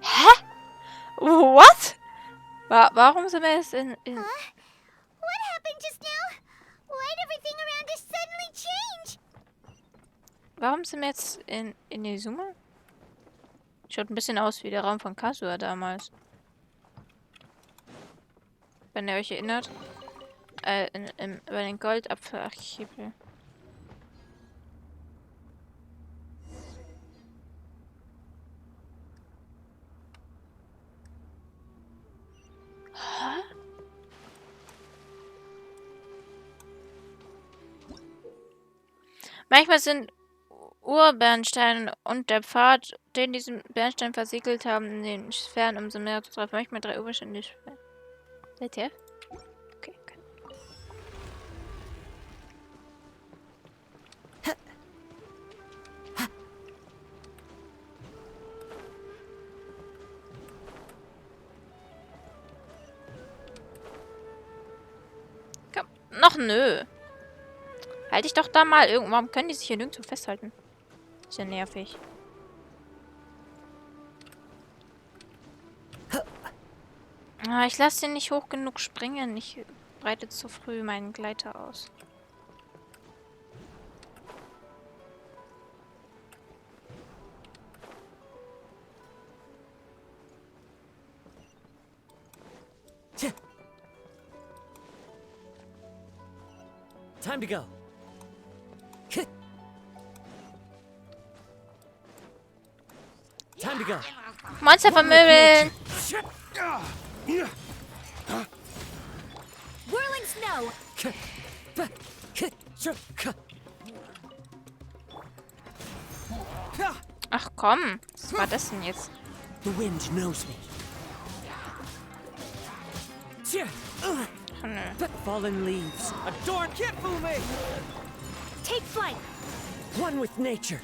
Hä? What? Warum sind wir jetzt in... What happened just now? Why'd everything around us suddenly change? Warum sind wir jetzt in Inezuma? Schaut ein bisschen aus wie der Raum von Kasua damals. Wenn ihr euch erinnert. Bei den Goldapfelarchipel. Hä? Manchmal sind Urbernstein und der Pfad, den diesen Bernstein versiegelt haben, in den Sphären umso mehr zu treffen. Manchmal 3 Oberstände Sphären. Seht ihr? Okay, okay. Komm, noch nö. Halt dich doch da mal irgendwo. Warum können die sich hier nirgendwo festhalten? Ist ja nervig. Ah, ich lasse den nicht hoch genug springen. Ich breite zu früh meinen Gleiter aus. Time to go. Time to go. Monster vermöbeln! Whirling snow! Ach komm, was war das denn jetzt? The wind knows me. Ach, nö. Fallen leaves. Adorn can't fool me. Take flight! One with nature.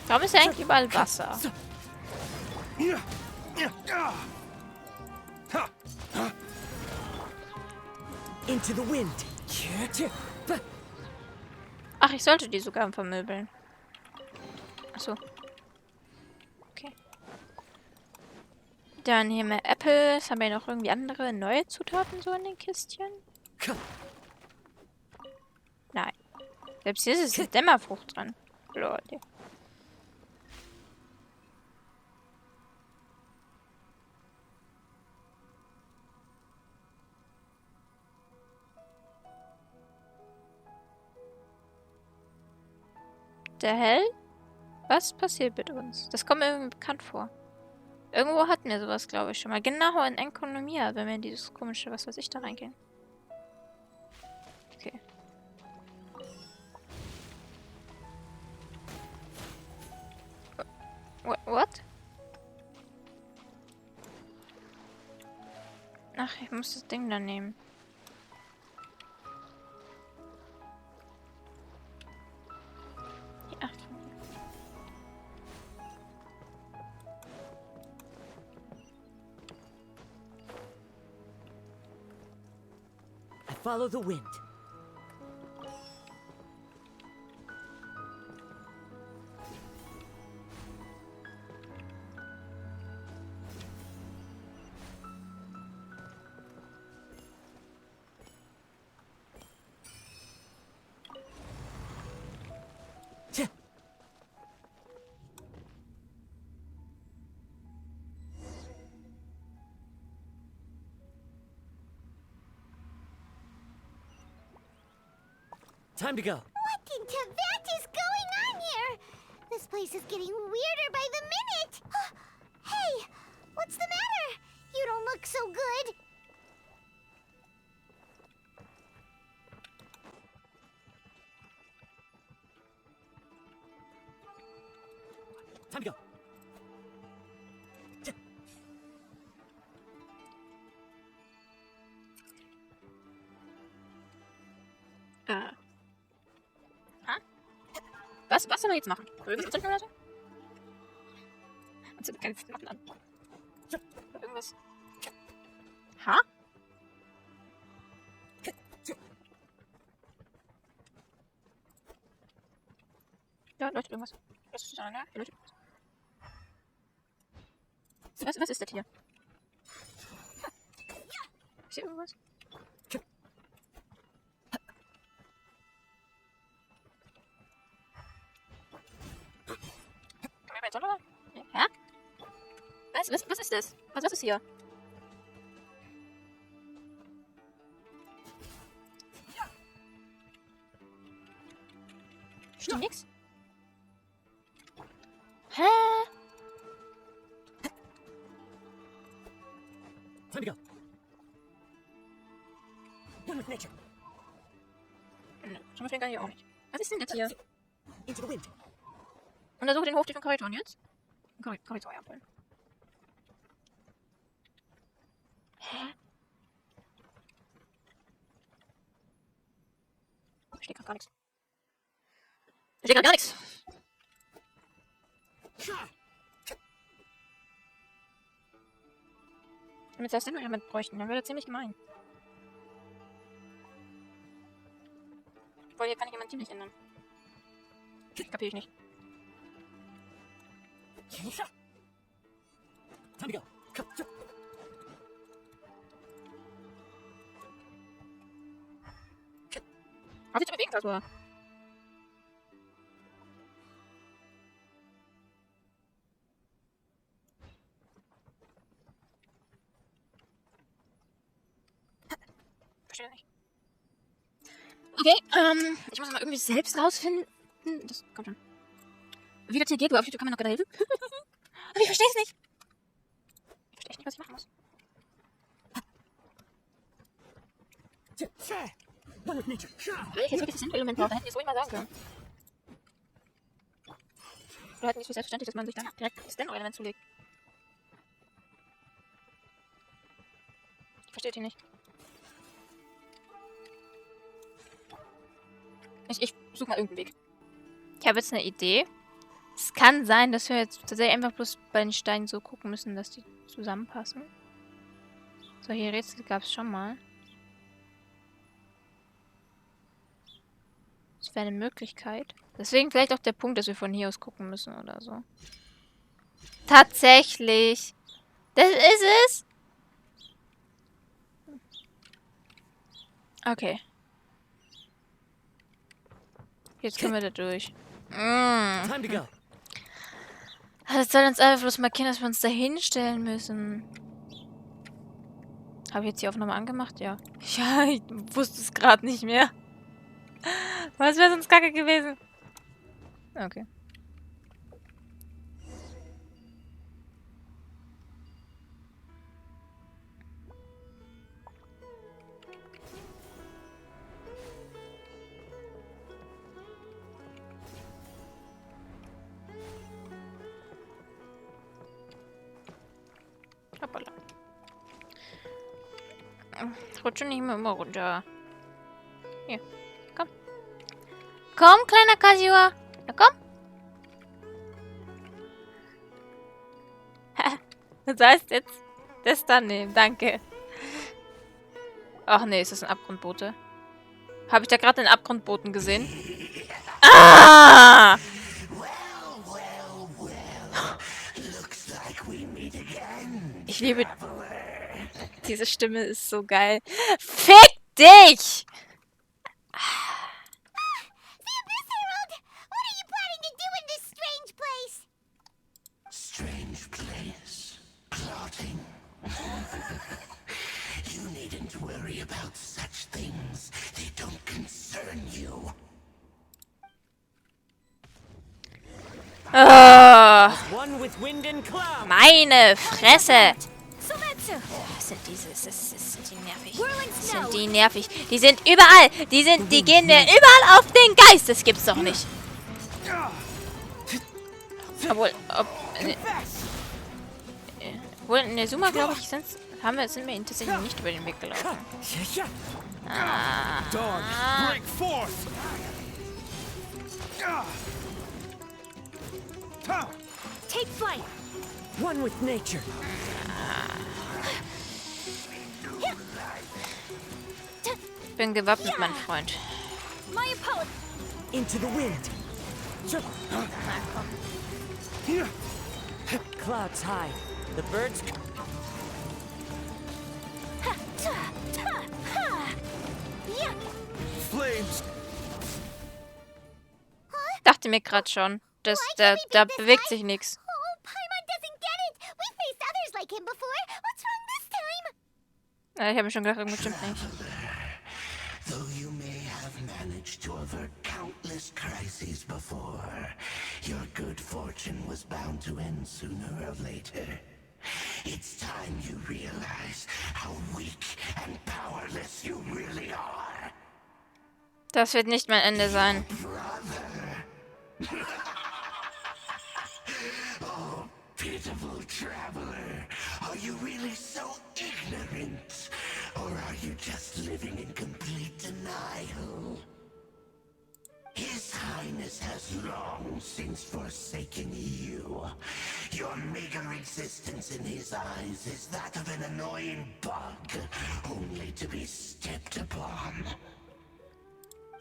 Warum ist ja eigentlich überall Wasser? Into the wind. Ach, ich sollte die sogar vermöbeln. Achso. Okay. Dann hier mehr Apples. Haben wir noch irgendwie andere neue Zutaten so in den Kistchen? Nein. Selbst hier ist eine Dämmerfrucht dran. Leute. Der Hell? Was passiert mit uns? Das kommt mir irgendwie bekannt vor. Irgendwo hatten wir sowas, glaube ich, schon mal. Genau in Enkonomia, wenn wir in dieses komische, was weiß ich, da reingehen. Okay. What? Ach, ich muss das Ding da nehmen. Ja. I follow the wind. Time to go. What in Tibet is going on here? This place is getting weirder by the minute. Hey, what's the matter? You don't look so good. Time to go. Was sollen wir jetzt machen? Irgendwas anzünden oder so? Anzünden keine Knochen an. Irgendwas. Ha? Ja, leuchtet irgendwas. Was ist das? Ja, leuchtet irgendwas. Was ist das hier? Ist hier irgendwas? Hä? Was ist das? Was ist hier? Steht nix? Hä? Time to go. One with nature. Schon mal gar nicht auch nicht. Was ist denn das hier? Into the wind. Untersuche den Hof von Korridoren jetzt. Korridor abholen. Hä? Da steht grad gar nichts. Da steht grad gar nichts. Wenn wir das Element bräuchten, dann wäre das ziemlich gemein. Weil hier kann ich jemand Team nicht ändern. Kapier ich nicht. Time to go. Was ist bewegen, Kasper? Verstehe nicht. Okay, ich muss mal irgendwie selbst rausfinden. Das kommt schon. Wie das hier geht, auf YouTube kann man noch gerade helfen. Aber ich verstehe es nicht. Ich verstehe nicht, was ich machen muss. One with nature. Weil ich jetzt wirklich das Element brauche, hätten die es ruhig mal sagen können. Oder halten die es für selbstverständlich, dass man sich dann direkt das Element zulegt. Ich verstehe die nicht. Ich suche mal irgendeinen Weg. Ich habe jetzt eine Idee. Es kann sein, dass wir jetzt tatsächlich einfach bloß bei den Steinen so gucken müssen, dass die zusammenpassen. Solche Rätsel gab es schon mal. Das wäre eine Möglichkeit. Deswegen vielleicht auch der Punkt, dass wir von hier aus gucken müssen oder so. Tatsächlich! Das ist es! Okay. Jetzt können wir da durch. Time to go. Das soll uns einfach bloß markieren, dass wir uns da hinstellen müssen. Habe ich jetzt die Aufnahme angemacht? Ja. Ja, ich wusste es gerade nicht mehr. Was wäre sonst kacke gewesen? Okay. Hoppala. Rutsche nicht mehr immer runter. Hier, komm. Komm, kleiner Kasua. Na komm. Das heißt jetzt das dann nehmen, danke. Ach nee, ist das ein Abgrundbote? Habe ich da gerade einen Abgrundboten gesehen? Ah! Ich liebe... Diese Stimme ist so geil. Fick dich! What are you planning to do in this strange place? Strange place. Plotting. You needn't worry about such things. They don't concern you. Oh, One with wind and cloud. meine Fresse! Sind die nervig. Sind die nervig. Die sind überall. Die gehen mir überall auf den Geist. Das gibt's doch nicht. Obwohl, in der Summa, glaube ich, sind wir ihnen tatsächlich nicht über den Weg gelaufen. Dog, break forth! Take flight. One with nature. Ich bin gewappnet, mein Freund. My opponent. Into the wind. Clouds high. The birds. Flames! Dachte mir gerade schon, dass da bewegt sich nichts. Oh, Paimon doesn't get it. We faced others like him before. What's wrong this time? Ich habe mir schon gedacht, irgendwas stimmt nicht. Though you may have managed to avert countless crises before, your good fortune was bound to end sooner or later. It's time you realize how weak and powerless you really are. Das wird nicht mein Ende sein. Oh, pitiful traveler. Are you really so ignorant? Or are you just living in complete denial? His Highness has long since forsaken you. Your meager existence in his eyes is that of an annoying bug, only to be stepped upon.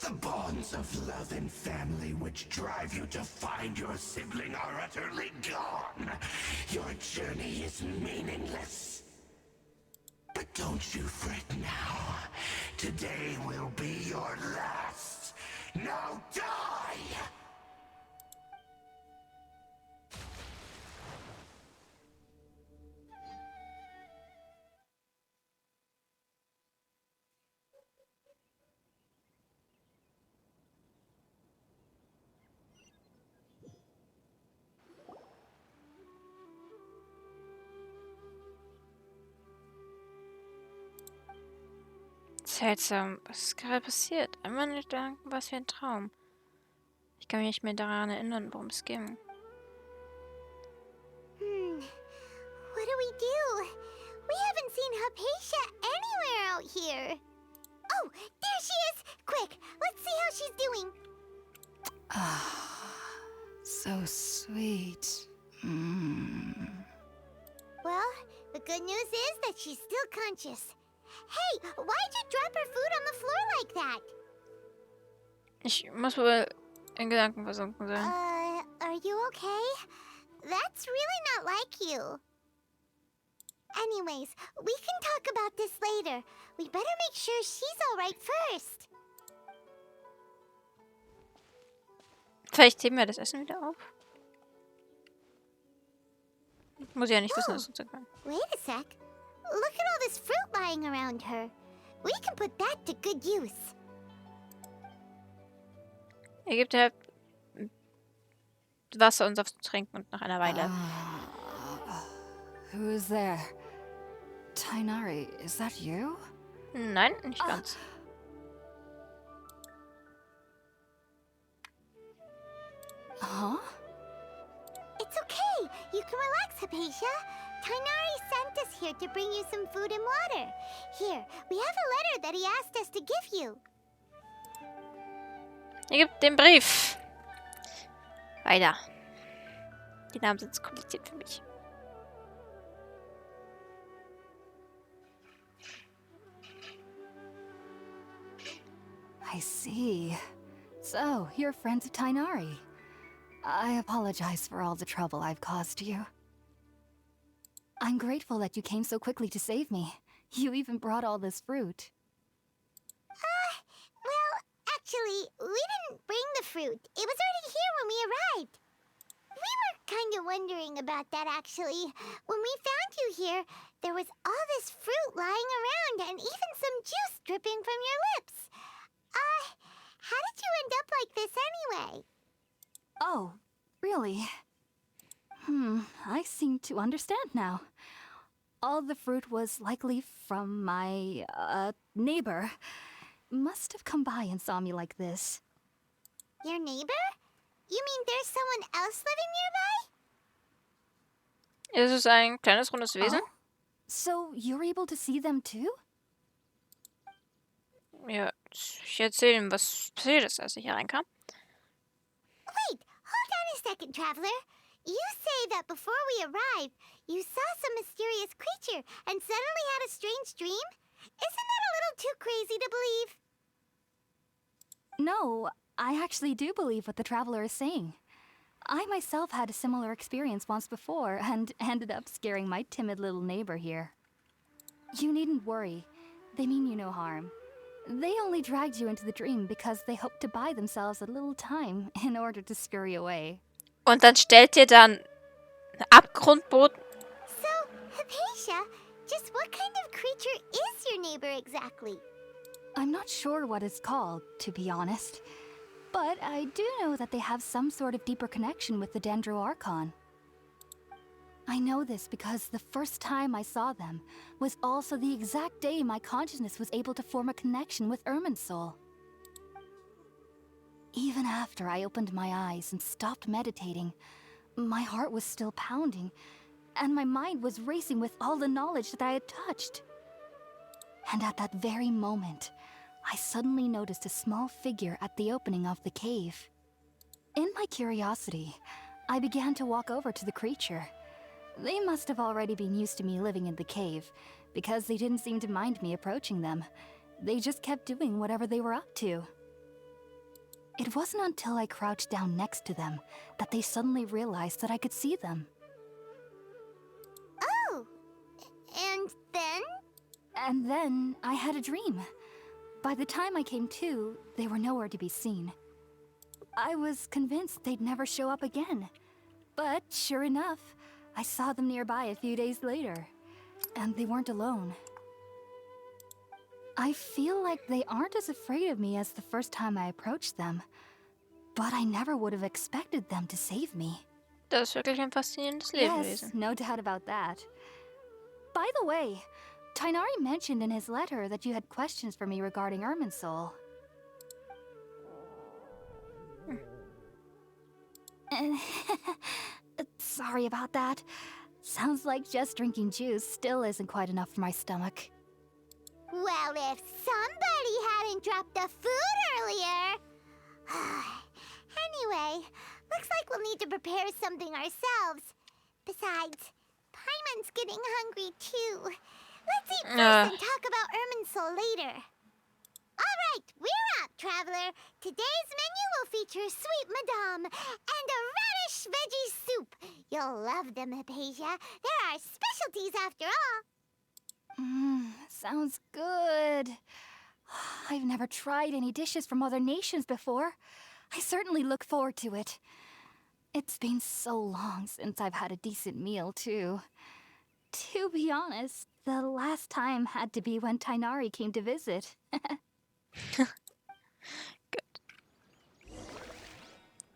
The bonds of love and family which drive you to find your sibling are utterly gone. Your journey is meaningless. But don't you fret now. Today will be your last. Now die! Seltsam. Was ist gerade passiert? Einmal nicht denken, was für ein Traum. Ich kann mich nicht mehr daran erinnern, worum es ging. What do we do? We haven't seen Hypatia anywhere out here. Oh, there she is! Quick, let's see how she's doing. So sweet. Well, the good news is that she's still conscious. Hey, why'd you drop her food on the floor like that? Ich muss wohl in Gedanken versunken sein. Are you okay? That's really not like you. Anyways, we can talk about this later. We better make sure she's alright first. Vielleicht heben wir das Essen wieder auf. Muss ich ja nicht wissen, was uns kann. Wait a sec. Look at all this fruit lying around her. We can put that to good use. Er gibt halt Wasser und Saft zu trinken und nach einer Weile. Who is there? Tainari, is that you? Nein, nicht ganz. Huh? It's okay. You can relax, Hypatia. Tainari sent us here to bring you some food and water. Here, we have a letter that he asked us to give you. Er gibt den Brief. Weiter. Die Namen sind zu kompliziert für mich. I see. So, you're friends of Tainari. I apologize for all the trouble I've caused you. I'm grateful that you came so quickly to save me. You even brought all this fruit. Well, actually, we didn't bring the fruit. It was already here when we arrived. We were kind of wondering about that, actually. When we found you here, there was all this fruit lying around and even some juice dripping from your lips. How did you end up like this anyway? Oh, Really? I seem to understand now. All the fruit was likely from my, neighbor. Must have come by and saw me like this. Your neighbor? You mean there's someone else living nearby? Ist es ein kleines, rundes Wesen? Oh? So you're able to see them too? Ja, ich erzähle ihm, was passiert ist, als ich hier reinkam. Wait, hold on a second, traveler. You say that before we arrived, you saw some mysterious creature and suddenly had a strange dream? Isn't that a little too crazy to believe? No, I actually do believe what the traveler is saying. I myself had a similar experience once before and ended up scaring my timid little neighbor here. You needn't worry. They mean you no harm. They only dragged you into the dream because they hoped to buy themselves a little time in order to scurry away. Und dann stellt ihr dann Abgrundboden. So, Hypatia, just what kind of creature is your neighbor exactly? I'm not sure what it's called, to be honest. But I do know that they have some sort of deeper connection with the Dendro Archon. I know this because the first time I saw them was also the exact day my consciousness was able to form a connection with Irminsul. Even after I opened my eyes and stopped meditating, my heart was still pounding, and my mind was racing with all the knowledge that I had touched. And at that very moment, I suddenly noticed a small figure at the opening of the cave. In my curiosity, I began to walk over to the creature. They must have already been used to me living in the cave, because they didn't seem to mind me approaching them. They just kept doing whatever they were up to. It wasn't until I crouched down next to them that they suddenly realized that I could see them. Oh, and then? And then I had a dream. By the time I came to, they were nowhere to be seen. I was convinced they'd never show up again. But sure enough, I saw them nearby a few days later. And they weren't alone. I feel like they aren't as afraid of me as the first time I approached them. But I never would have expected them to save me. Das ist wirklich ein faszinierendes Lebewesen. Yes, no doubt about that. By the way, Tainari mentioned in his letter that you had questions for me regarding Irminsul. Sorry about that. Sounds like just drinking juice still isn't quite enough for my stomach. Well, if somebody hadn't dropped the food earlier... Anyway, looks like we'll need to prepare something ourselves. Besides, Paimon's getting hungry too. Let's eat first and talk about Irminsul later. Alright, we're up, traveler. Today's menu will feature sweet madame and a radish veggie soup. You'll love them, Hypatia. They're our specialties after all. Sounds good. I've never tried any dishes from other nations before. I certainly look forward to it. It's been so long since I've had a decent meal, too. To be honest, the last time had to be when Tainari came to visit. Gut.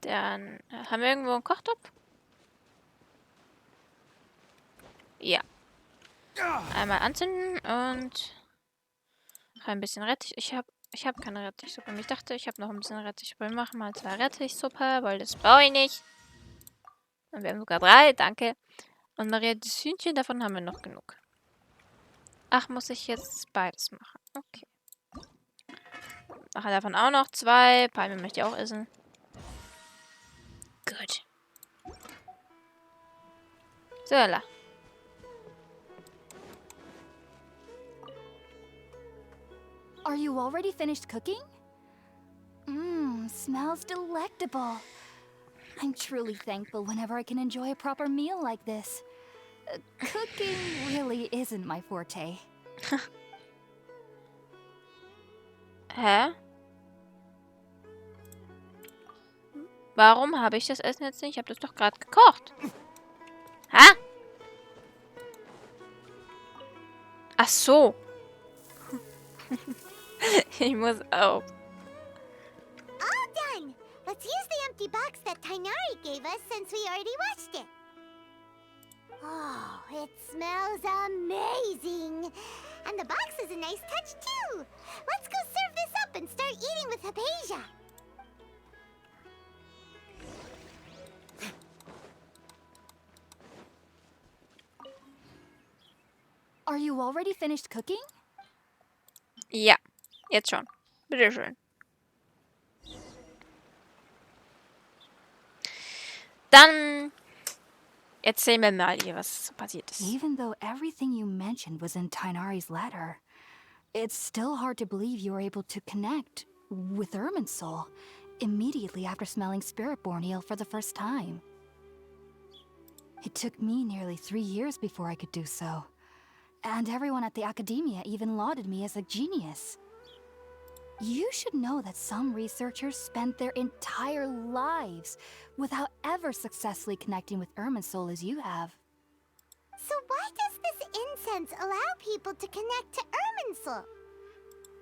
Dann haben wir irgendwo einen Kochtopf? Ja. Einmal anzünden und ein bisschen Rettich. Ich hab keine Rettichsuppe. Ich dachte, ich habe noch ein bisschen Rettichsuppe. Wir machen mal 2 Rettichsuppe, weil das brauche ich nicht. Und wir haben sogar 3, danke. Und Maria, das Hühnchen, davon haben wir noch genug. Ach, muss ich jetzt beides machen? Okay. Mache davon auch noch 2. Palme möchte ich auch essen. Gut. So, la. Are you already finished cooking? Smells delectable. I'm truly thankful whenever I can enjoy a proper meal like this. Cooking really isn't my forte. Hä? Warum habe ich das Essen jetzt nicht? Ich habe das doch gerade gekocht. Hä? Ach so. Ich muss auch. All done! Let's use the empty box that Tainari gave us since we already watched it. Oh, it smells amazing. And the box is a nice touch, too. Let's go serve this up and start eating with Hypatia. Are you already finished cooking? Ja, jetzt schon. Bitteschön. Dann erzähl mir mal, ihr, was so passiert ist. Even though everything you mentioned was in Tainari's letter, it's still hard to believe you were able to connect with Irminsul immediately after smelling Spiritborn ale for the first time. It took me nearly 3 years before I could do so. And everyone at the Academia even lauded me as a genius. You should know that some researchers spend their entire lives without ever successfully connecting with Irminsul as you have. So why does this incense allow people to connect to Irminsul?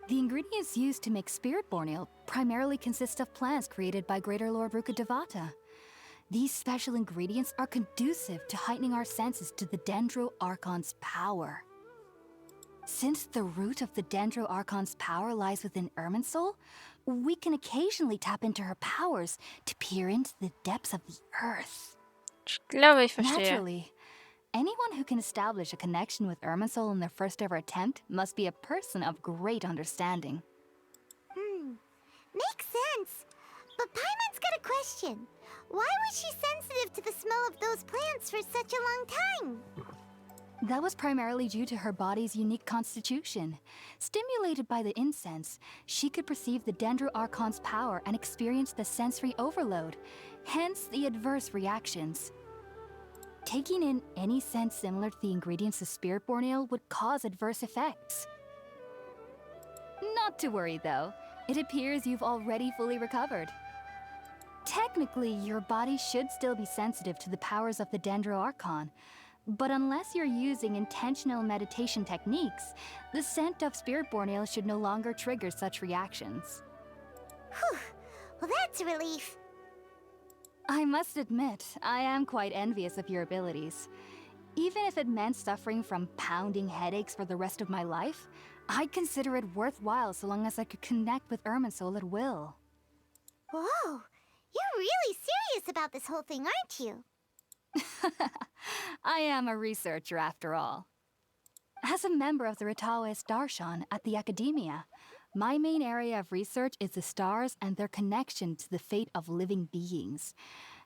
The ingredients used to make Spiritborn ale primarily consist of plants created by Greater Lord Rukkhadevata. These special ingredients are conducive to heightening our senses to the Dendro Archon's power. Since the root of the Dendro Archon's power lies within Irminsul, we can occasionally tap into her powers to peer into the depths of the earth. Ich glaube, ich verstehe. Naturally, anyone who can establish a connection with Irminsul in their first ever attempt must be a person of great understanding. Makes sense. But Paimon's got a question. Why was she sensitive to the smell of those plants for such a long time? That was primarily due to her body's unique constitution. Stimulated by the incense, she could perceive the Dendro Archon's power and experience the sensory overload, hence the adverse reactions. Taking in any scent similar to the ingredients of Spiritborn ale would cause adverse effects. Not to worry though, it appears you've already fully recovered. Technically, your body should still be sensitive to the powers of the Dendro Archon, but unless you're using intentional meditation techniques, the scent of Spiritborn ale should no longer trigger such reactions. Whew. Well, that's a relief. I must admit, I am quite envious of your abilities. Even if it meant suffering from pounding headaches for the rest of my life, I'd consider it worthwhile so long as I could connect with Irminsul at will. Whoa, you're really serious about this whole thing, aren't you? I am a researcher after all. As a member of the Ritaoist Darshan at the Academia, my main area of research is the stars and their connection to the fate of living beings.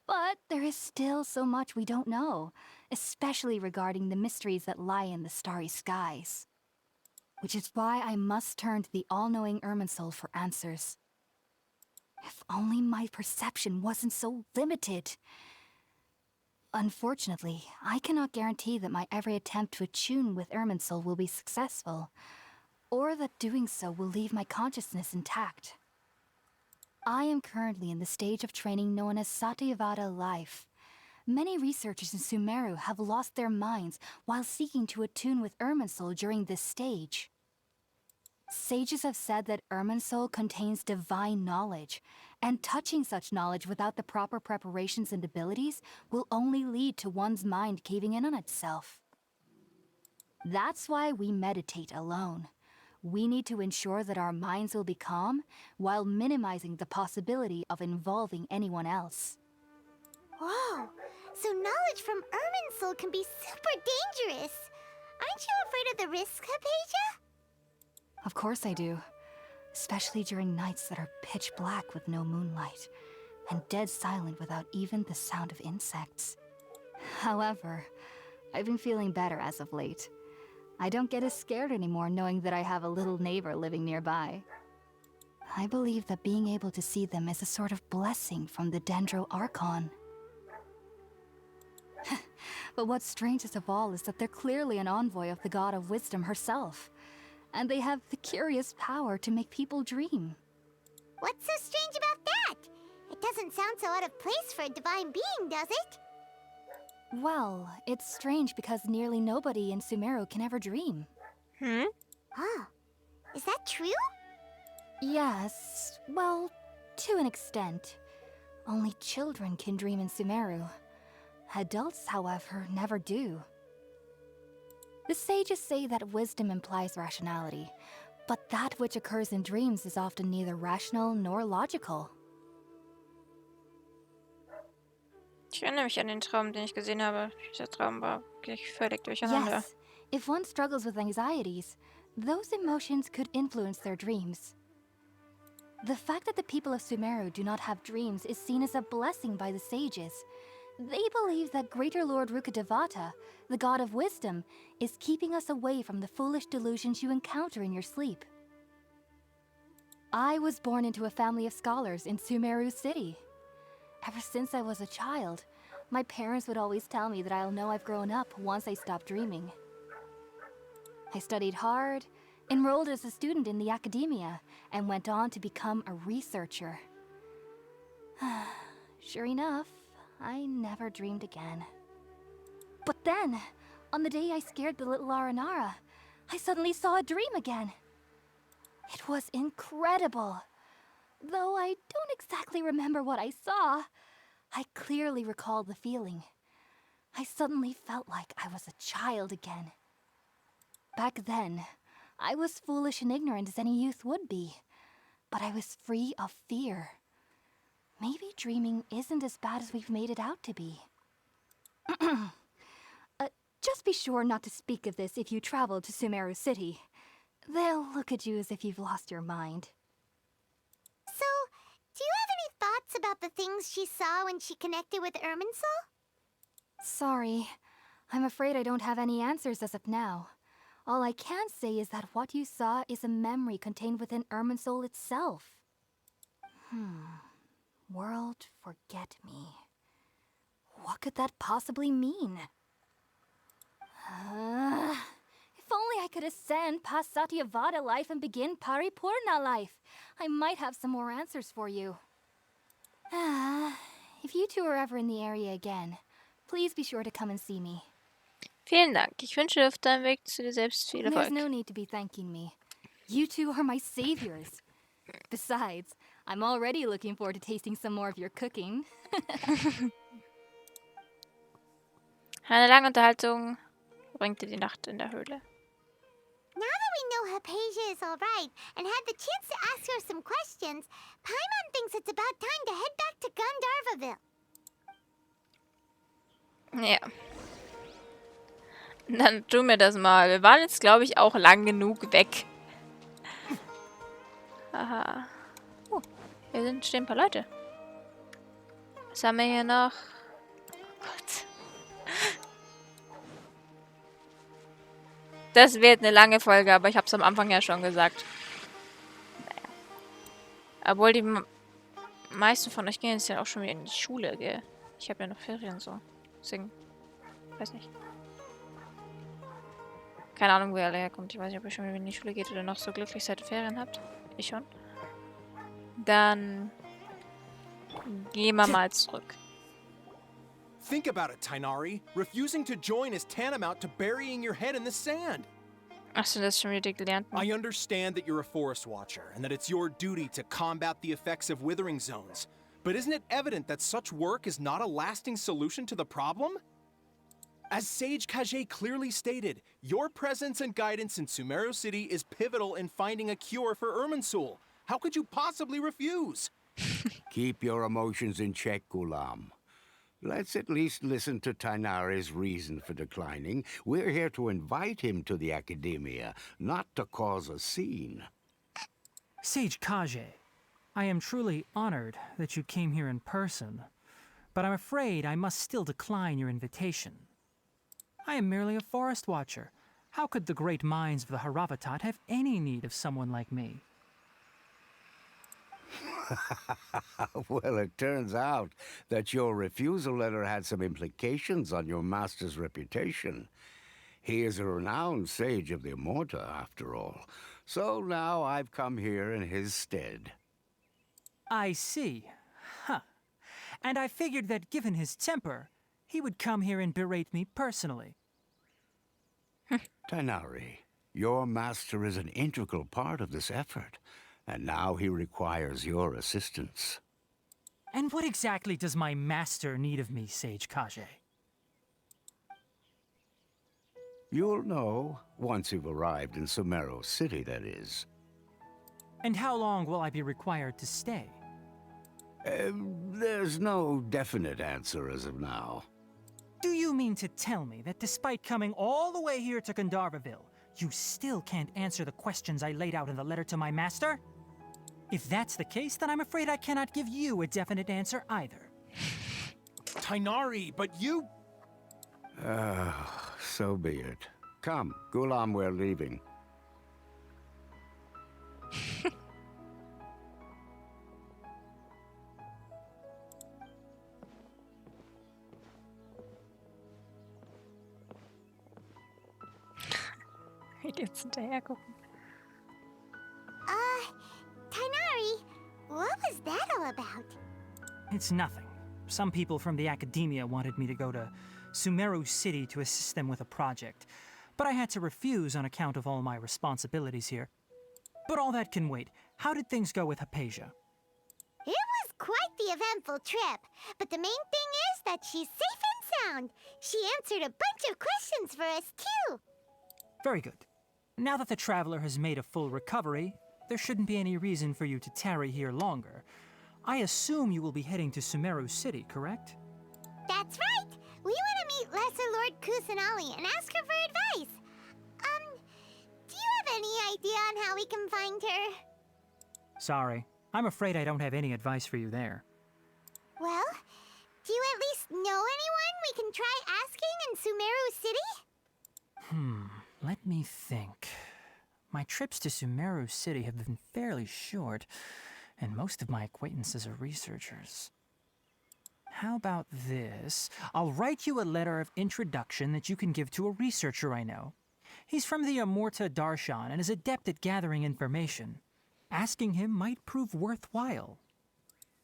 But there is still so much we don't know, especially regarding the mysteries that lie in the starry skies. Which is why I must turn to the all-knowing Irminsul for answers. If only my perception wasn't so limited. Unfortunately, I cannot guarantee that my every attempt to attune with Irminsul will be successful, or that doing so will leave my consciousness intact. I am currently in the stage of training known as Satyavada life. Many researchers in Sumeru have lost their minds while seeking to attune with Irminsul during this stage. Sages have said that Irminsul contains divine knowledge, and touching such knowledge without the proper preparations and abilities will only lead to one's mind caving in on itself. That's why we meditate alone. We need to ensure that our minds will be calm while minimizing the possibility of involving anyone else. Whoa, so knowledge from Irminsul can be super dangerous. Aren't you afraid of the risks, Hypatia? Of course I do. Especially during nights that are pitch black with no moonlight, and dead silent without even the sound of insects. However, I've been feeling better as of late. I don't get as scared anymore knowing that I have a little neighbor living nearby. I believe that being able to see them is a sort of blessing from the Dendro Archon. But what's strangest of all is that they're clearly an envoy of the God of Wisdom herself. And they have the curious power to make people dream. What's so strange about that? It doesn't sound so out of place for a divine being, does it? Well, it's strange because nearly nobody in Sumeru can ever dream. Oh, is that true? Yes, well, to an extent. Only children can dream in Sumeru. Adults, however, never do. The sages say that wisdom implies rationality, but that which occurs in dreams is often neither rational nor logical. Ich erinnere mich an den Traum, den ich gesehen habe. Dieser Traum war wirklich völlig durcheinander. Yes, if one struggles with anxieties, those emotions could influence their dreams. The fact that the people of Sumeru do not have dreams is seen as a blessing by the sages. They believe that Greater Lord Rukkhadevata, the god of wisdom, is keeping us away from the foolish delusions you encounter in your sleep. I was born into a family of scholars in Sumeru City. Ever since I was a child, my parents would always tell me that I'll know I've grown up once I stop dreaming. I studied hard, enrolled as a student in the academia, and went on to become a researcher. Sure enough, I never dreamed again. But then, on the day I scared the little Aranara, I suddenly saw a dream again. It was incredible. Though I don't exactly remember what I saw, I clearly recall the feeling. I suddenly felt like I was a child again. Back then, I was foolish and ignorant as any youth would be, but I was free of fear. Maybe dreaming isn't as bad as we've made it out to be. Just be sure not to speak of this if you travel to Sumeru City. They'll look at you as if you've lost your mind. So, do you have any thoughts about the things she saw when she connected with Irminsul? Sorry, I'm afraid I don't have any answers as of now. All I can say is that what you saw is a memory contained within Irminsul itself. World forget me. What could that possibly mean? If only I could ascend past Satyavada life and begin Paripurna life. I might have some more answers for you. If you two are ever in the area again, please be sure to come and see me. Vielen Dank. Ich wünsche dir auf deinem Weg zu dir selbst viel There's Erfolg. no need to be thanking me. You two are my saviors. Besides, I'm already looking forward to tasting some more of your cooking. Eine lange Unterhaltung bringte die Nacht in der Höhle. Now that we know Hypatia is alright and had the chance to ask her some questions, Paimon thinks it's about time to head back to Gandharvaville. Ja. Dann tun wir das mal. Wir waren jetzt, glaube ich, auch lang genug weg. Aha. Oh, hier stehen ein paar Leute. Was haben wir hier noch? Oh Gott. Das wird eine lange Folge, aber ich habe es am Anfang ja schon gesagt. Naja. Obwohl die meisten von euch gehen jetzt ja auch schon wieder in die Schule, gell? Ich habe ja noch Ferien so. Deswegen, weiß nicht. Keine Ahnung, wo ihr alle herkommt. Ich weiß nicht, ob ihr schon wieder in die Schule geht oder noch so glücklich seid, Ferien habt. Ich schon. Dann gehen wir mal zurück. Think about it, Tainari. Refusing to join is tantamount to burying your head in the sand. Achso, das ist schon wieder gelernt. I understand that you're a forest watcher and that it's your duty to combat the effects of withering zones. But isn't it evident that such work is not a lasting solution to the problem? As Sage Kage clearly stated, your presence and guidance in Sumeru City is pivotal in finding a cure for Irminsul. How could you possibly refuse? Keep your emotions in check, Gulam. Let's at least listen to Tainari's reason for declining. We're here to invite him to the Academia, not to cause a scene. Sage Kage, I am truly honored that you came here in person, but I'm afraid I must still decline your invitation. I am merely a forest watcher. How could the great minds of the Haravatat have any need of someone like me? Well, it turns out that your refusal letter had some implications on your master's reputation. He is a renowned sage of the Immorta, after all. So now I've come here in his stead. I see. Huh. And I figured that given his temper, he would come here and berate me personally. Tainari, your master is an integral part of this effort, and now he requires your assistance. And what exactly does my master need of me, Sage Kage? You'll know once you've arrived in Sumeru City, that is. And how long will I be required to stay? There's no definite answer as of now. Do you mean to tell me that despite coming all the way here to Gandharvaville, you still can't answer the questions I laid out in the letter to my master? If that's the case, then I'm afraid I cannot give you a definite answer either. Tainari, but you... So be it. Come, Gulam, we're leaving. Ich jetzt hinterher gucken. Tainari, what was that all about? It's nothing. Some people from the academia wanted me to go to Sumeru City to assist them with a project, but I had to refuse on account of all my responsibilities here. But all that can wait. How did things go with Hypatia? It was quite the eventful trip, but the main thing is that she's safe and sound. She answered a bunch of questions for us, too. Very good. Now that the traveler has made a full recovery, there shouldn't be any reason for you to tarry here longer. I assume you will be heading to Sumeru City, correct? That's right. We want to meet Lesser Lord Kusanali and ask her for advice. Do you have any idea on how we can find her? Sorry. I'm afraid I don't have any advice for you there. Well, do you at least know anyone we can try asking in Sumeru City? Let me think. My trips to Sumeru City have been fairly short, and most of my acquaintances are researchers. How about this? I'll write you a letter of introduction that you can give to a researcher I know. He's from the Amurta Darshan and is adept at gathering information. Asking him might prove worthwhile.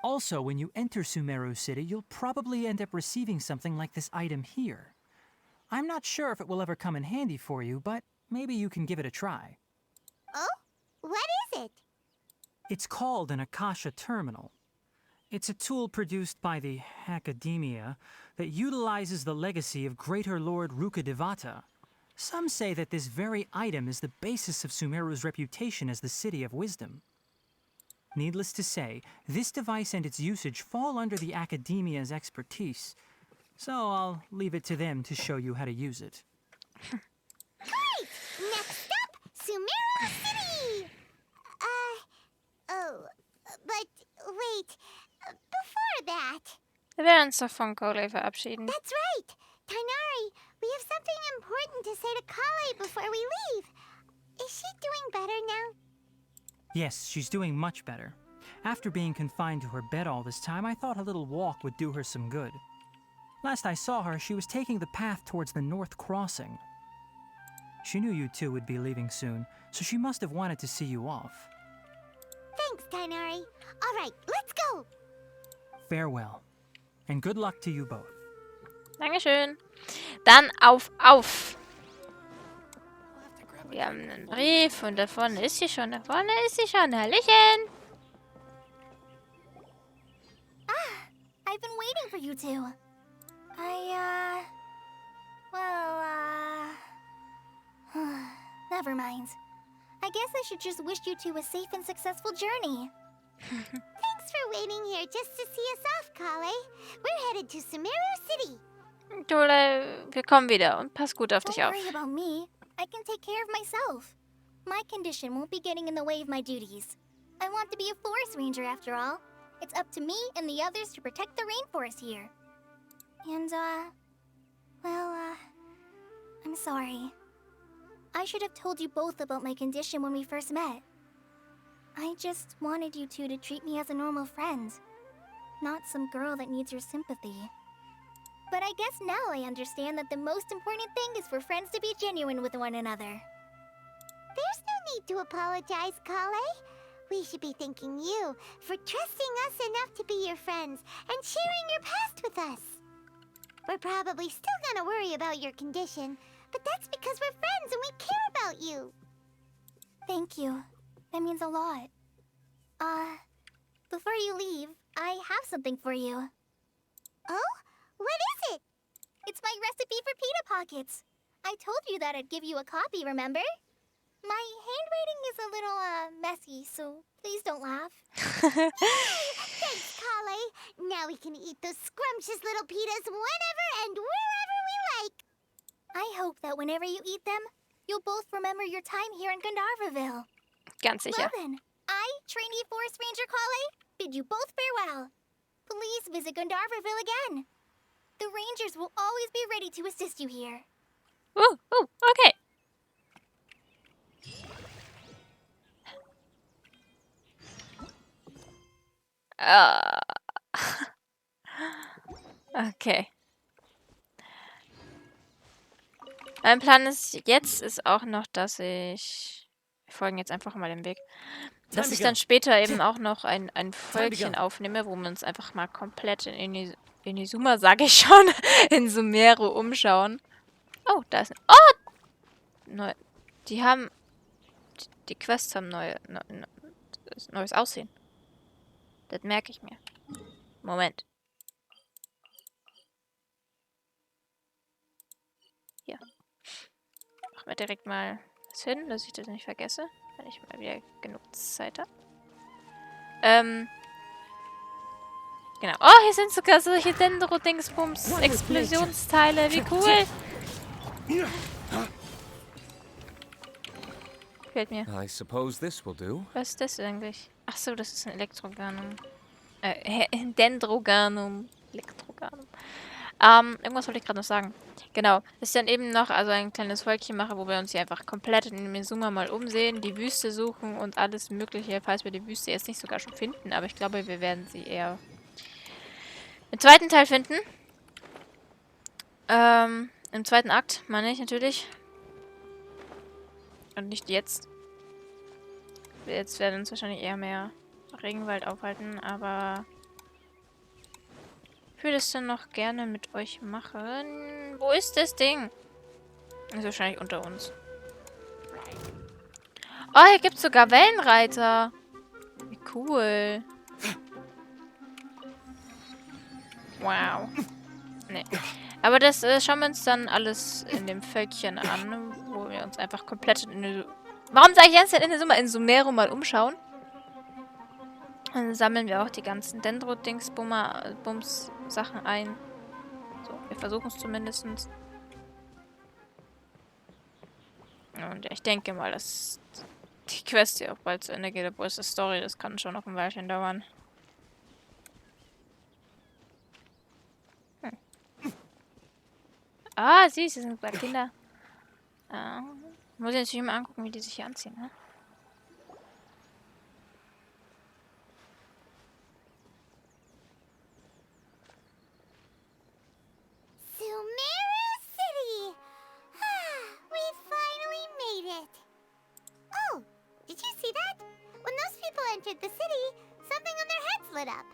Also, when you enter Sumeru City, you'll probably end up receiving something like this item here. I'm not sure if it will ever come in handy for you, but maybe you can give it a try. Oh? What is it? It's called an Akasha Terminal. It's a tool produced by the Academia that utilizes the legacy of Greater Lord Rukadevata. Some say that this very item is the basis of Sumeru's reputation as the City of Wisdom. Needless to say, this device and its usage fall under the Academia's expertise, so I'll leave it to them to show you how to use it. Great! Next up, Sumeru City! But wait, before that... Wir werden uns doch von Kole verabschieden. That's right! Tainari, we have something important to say to Kale before we leave. Is she doing better now? Yes, she's doing much better. After being confined to her bed all this time, I thought a little walk would do her some good. Last I saw her, she was taking the path towards the North Crossing. She knew you two would be leaving soon, so she must have wanted to see you off. Thanks, Tainari. All right, let's go! Farewell, and good luck to you both. Dankeschön. Dann auf! Wir haben einen Brief und da vorne ist sie schon. Hallöchen! I've been waiting for you two. Never mind. I guess I should just wish you two a safe and successful journey. Thanks for waiting here just to see us off, Kale. We're headed to Sumeru City. Dole, wir kommen wieder und pass gut auf dich Don't auf. worry about me. I can take care of myself. My condition won't be getting in the way of my duties. I want to be a forest ranger after all. It's up to me and the others to protect the rainforest here. And, I'm sorry. I should have told you both about my condition when we first met. I just wanted you two to treat me as a normal friend, not some girl that needs your sympathy. But I guess now I understand that the most important thing is for friends to be genuine with one another. There's no need to apologize, Kale. We should be thanking you for trusting us enough to be your friends and sharing your past with us. We're probably still gonna worry about your condition, but that's because we're friends and we care about you. Thank you. That means a lot. Before you leave, I have something for you. Oh? What is it? It's my recipe for pita pockets. I told you that I'd give you a copy, remember? My handwriting is a little, messy, so please don't laugh. Thanks, Kale. Now we can eat those scrumptious little pitas whenever and wherever we like. I hope that whenever you eat them, you'll both remember your time here in Gandharvaville. Ganz sicher. Well then, I, Trainee Forest Ranger Kale, bid you both farewell. Please visit Gandharvaville again. The Rangers will always be ready to assist you here. Oh, okay. Okay. Mein Plan ist jetzt auch noch, dass ich... Wir folgen jetzt einfach mal dem Weg. Dass ich dann später eben auch noch ein Völkchen aufnehme, wo wir uns einfach mal komplett in Inizuma, sage ich schon, in Sumeru umschauen. Oh, da ist... Oh! Neu. Die haben... Die Quests haben neues Aussehen. Das merke ich mir. Moment. Hier. Machen wir direkt mal das hin, dass ich das nicht vergesse. Wenn ich mal wieder genug Zeit habe. Genau. Oh, hier sind sogar solche Dendro-Dingsbums, Explosionsteile. Wie cool. Gefällt mir. I suppose this will do. Was ist das eigentlich? Ach so, das ist ein Elektrogarnum. Dendrogarnum. Elektrogarnum. Irgendwas wollte ich gerade noch sagen. Genau. Dass ich dann eben noch ein kleines Völkchen mache, wo wir uns hier einfach komplett in Inizuma mal umsehen, die Wüste suchen und alles Mögliche, falls wir die Wüste jetzt nicht sogar schon finden. Aber ich glaube, wir werden sie eher im zweiten Teil finden. Im zweiten Akt, meine ich natürlich. Und nicht jetzt. Jetzt werden wir uns wahrscheinlich eher mehr Regenwald aufhalten, aber ich würde es dann noch gerne mit euch machen. Wo ist das Ding? Ist wahrscheinlich unter uns. Oh, hier gibt es sogar Wellenreiter. Wie cool. Wow. Nee. Aber das schauen wir uns dann alles in dem Völkchen an, wo wir uns einfach komplett Warum sage ich jetzt in Sumeru mal umschauen? Dann sammeln wir auch die ganzen Dendro-Dingsbums-Sachen ein. So, wir versuchen es zumindest. Und ja, ich denke mal, dass die Quest hier auch bald zu Ende geht. Obwohl es ist Story, das kann schon noch ein Weilchen dauern. Ah, siehst du, sind Kinder. Muss ich natürlich mal angucken, wie die sich hier anziehen, ne? Sumeru City! We finally made it! Oh, did you see that? When those people entered the city, something on their heads lit up.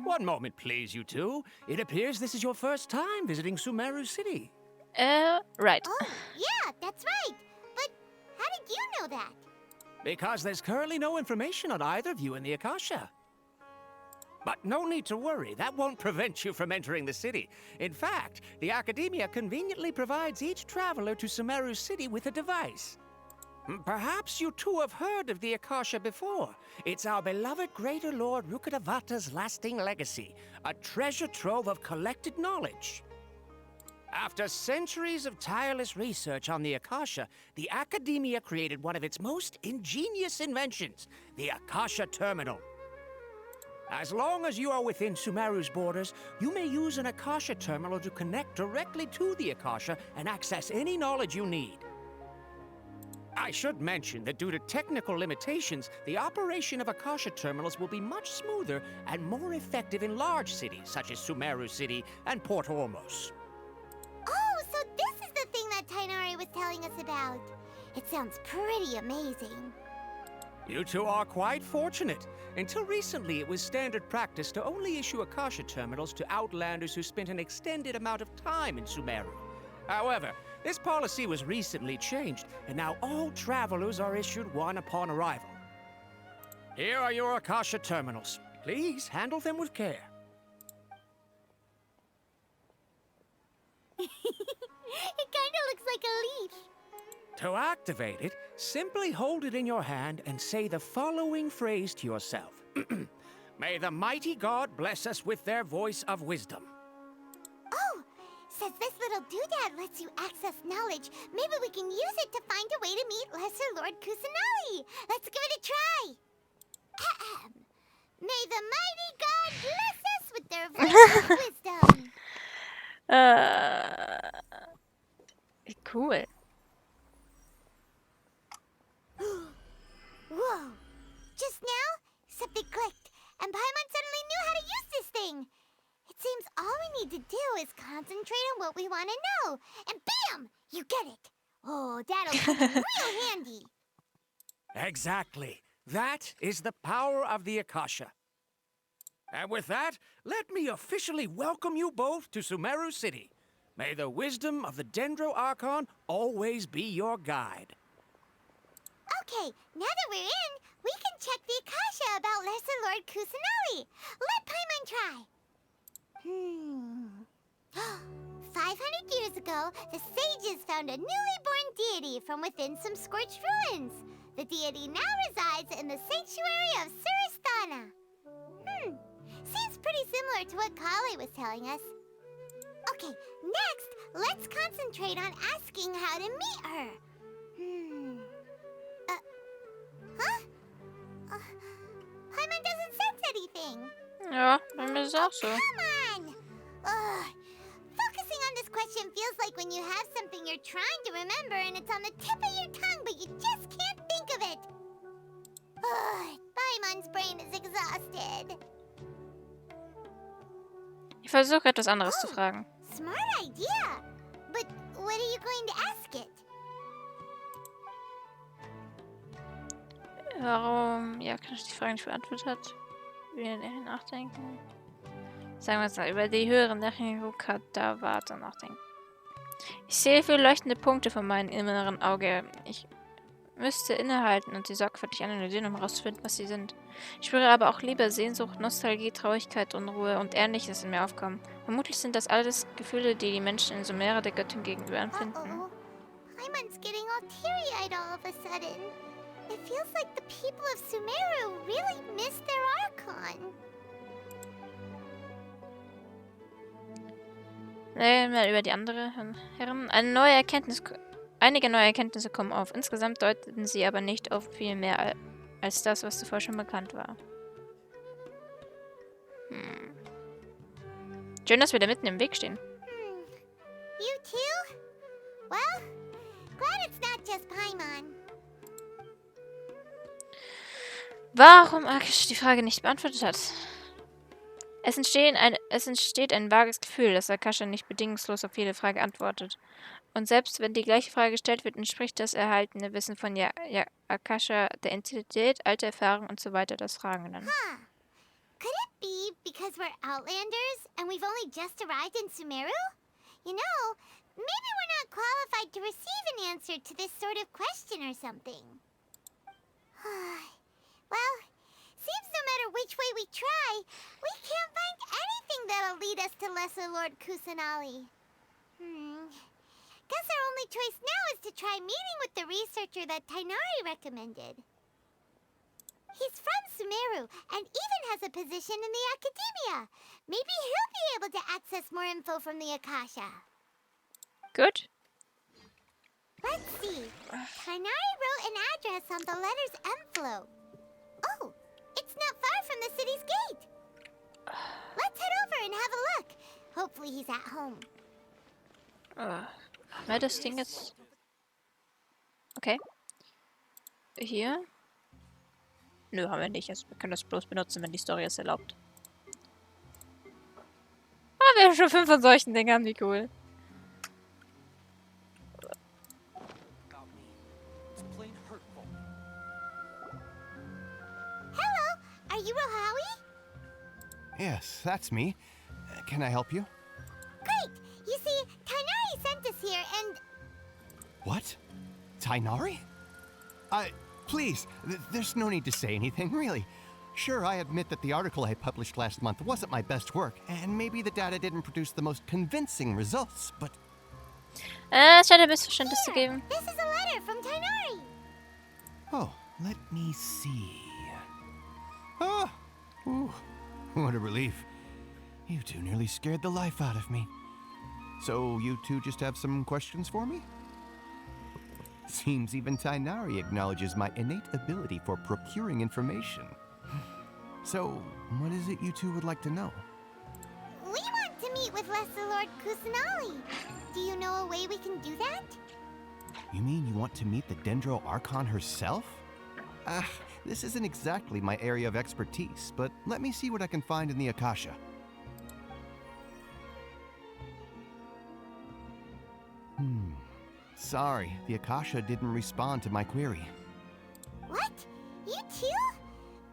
One moment, please, you two. It appears this is your first time visiting Sumeru City. Right. Oh, yeah, that's right. But how did you know that? Because there's currently no information on either of you in the Akasha. But no need to worry, that won't prevent you from entering the city. In fact, the Academia conveniently provides each traveler to Sumeru City with a device. Perhaps you two have heard of the Akasha before. It's our beloved Greater Lord Rukkhadevata's lasting legacy, a treasure trove of collected knowledge. After centuries of tireless research on the Akasha, the Academia created one of its most ingenious inventions, the Akasha Terminal. As long as you are within Sumeru's borders, you may use an Akasha Terminal to connect directly to the Akasha and access any knowledge you need. I should mention that due to technical limitations, the operation of Akasha terminals will be much smoother and more effective in large cities such as Sumeru City and Port Ormos. Oh, so this is the thing that Tainari was telling us about. It sounds pretty amazing. You two are quite fortunate. Until recently, it was standard practice to only issue Akasha terminals to outlanders who spent an extended amount of time in Sumeru. However, this policy was recently changed, and now all travelers are issued one upon arrival. Here are your Akasha terminals. Please handle them with care. It kinda looks like a leaf. To activate it, simply hold it in your hand and say the following phrase to yourself. May the mighty God bless us with their voice of wisdom. Oh, since this little doodad lets you access knowledge, maybe we can use it to find a way to meet Lesser Lord Kusanali. Let's give it a try. Ahem. May the mighty God bless us with their voice of wisdom. Cool. Whoa! Just now, something clicked, and Paimon suddenly knew how to use this thing. It seems all we need to do is concentrate on what we want to know, and bam! You get it. Oh, that'll come in real handy. Exactly. That is the power of the Akasha. And with that, let me officially welcome you both to Sumeru City. May the wisdom of the Dendro Archon always be your guide. Okay, now that we're in, we can check the Akasha about Lesser Lord Kusanali. Let Paimon try. 500 years ago, the sages found a newly born deity from within some scorched ruins. The deity now resides in the sanctuary of Surasthana. Seems pretty similar to what Kali was telling us. Okay, next, let's concentrate on asking how to meet her. Paimon doesn't sense anything. Ja, bei mir ist es auch so. Come on! Ugh. Focusing on this question feels like when you have something you're trying to remember and it's on the tip of your tongue, but you just can't think of it. Ugh. Paimon's brain is exhausted. Ich versuche etwas anderes zu fragen. Smart idea. But what are you going to ask it? Warum? Ja, kann ich die Frage nicht beantwortet hat. Wir nachdenken. Sagen wir es mal, über die höheren Kadaver nachdenken. Ich sehe viele leuchtende Punkte von meinem inneren Auge. Ich müsste innehalten und sie sorgfältig analysieren, um herauszufinden, was sie sind. Ich spüre aber auch Liebe, Sehnsucht, Nostalgie, Traurigkeit, Unruhe und Ähnliches in mir aufkommen. Vermutlich sind das alles Gefühle, die die Menschen in Sumera der Göttin gegenüber empfinden. Paimon's getting all teary-eyed all of a sudden. It feels like the people of Sumeru really miss their Archon. Mal über die anderen Herren. Einige neue Erkenntnisse kommen auf. Insgesamt deuten sie aber nicht auf viel mehr als das, was zuvor schon bekannt war. Schön, dass wir da mitten im Weg stehen. You too? Well, glad it's not just Paimon. Warum Akish die Frage nicht beantwortet hat? Es entsteht ein vages Gefühl, dass Akasha nicht bedingungslos auf jede Frage antwortet. Und selbst wenn die gleiche Frage gestellt wird, entspricht das erhaltene Wissen von Akasha der Intensität, alter Erfahrung und so weiter des Fragenden. Could it be because we're Outlanders and we've only just arrived in Sumeru? You know, maybe we're not qualified to receive an answer to this sort of question or something. Well, seems no matter which way we try, we can't find anything that'll lead us to Lesser Lord Kusanali. Guess our only choice now is to try meeting with the researcher that Tainari recommended. He's from Sumeru and even has a position in the Academia. Maybe he'll be able to access more info from the Akasha. Good. Let's see. Tainari wrote an address on the letter's envelope. Oh, it's not far from the city's gate. Let's head over and have a look. Hopefully he's at home. Haben wir das Ding jetzt? Okay. Hier? Nö, haben wir nicht. Also wir können das bloß benutzen, wenn die Story es erlaubt. Ah, wir haben schon 5 von solchen Dingern. Wie cool. Hello, are you Rohawi? Yes, that's me. Can I help you? Great! You see, Tainari sent us here and... What? Tainari? Please, there's no need to say anything, really. Sure, I admit that the article I published last month wasn't my best work, and maybe the data didn't produce the most convincing results, but... Es scheint ein Missverständnis zu geben. This is a letter from Tainari. Oh, let me see... Ah! Ooh, what a relief. You two nearly scared the life out of me. So, you two just have some questions for me? Seems even Tainari acknowledges my innate ability for procuring information. So, what is it you two would like to know? We want to meet with Lesser Lord Kusanali. Do you know a way we can do that? You mean you want to meet the Dendro Archon herself? This isn't exactly my area of expertise, but let me see what I can find in the Akasha. Sorry, the Akasha didn't respond to my query. What? You too?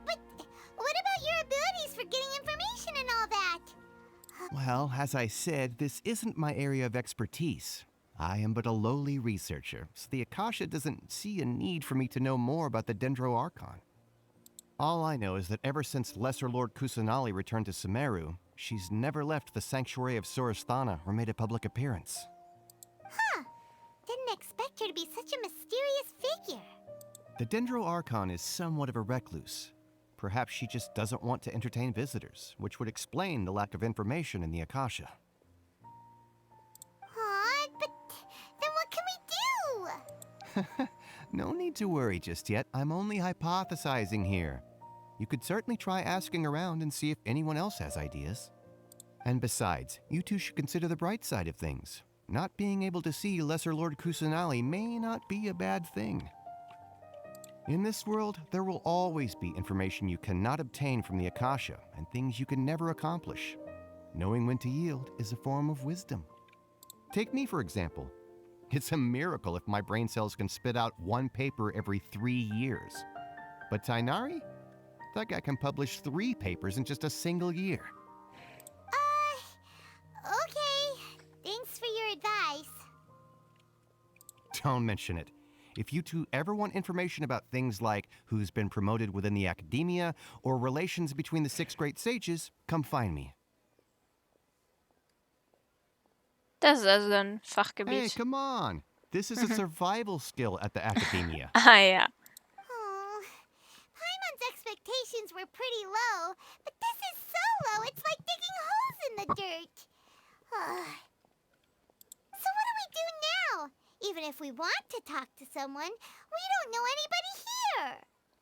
But what about your abilities for getting information and all that? Well, as I said, this isn't my area of expertise. I am but a lowly researcher, so the Akasha doesn't see a need for me to know more about the Dendro Archon. All I know is that ever since Lesser Lord Kusanali returned to Sumeru, she's never left the Sanctuary of Sorasthana or made a public appearance. Huh. Didn't expect her to be such a mysterious figure. The Dendro Archon is somewhat of a recluse. Perhaps she just doesn't want to entertain visitors, which would explain the lack of information in the Akasha. Aw, but then what can we do? No need to worry just yet. I'm only hypothesizing here. You could certainly try asking around and see if anyone else has ideas. And besides, you two should consider the bright side of things. Not being able to see Lesser Lord Kusanali may not be a bad thing. In this world, there will always be information you cannot obtain from the Akasha and things you can never accomplish. Knowing when to yield is a form of wisdom. Take me, for example. It's a miracle if my brain cells can spit out one paper every 3 years. But Tainari? That guy can publish 3 papers in just a single year. Okay. Thanks for your advice. Don't mention it. If you two ever want information about things like who's been promoted within the academia or relations between the 6 great sages, come find me. Das ist also ein Hey, Fachgebiet. come on. This is a survival skill at the academia. Ah ja. Oh, Paimon's expectations were pretty low, but this is so low, it's like digging holes in the dirt. So what do we do now? Even if we want to talk to someone, we don't know anybody here.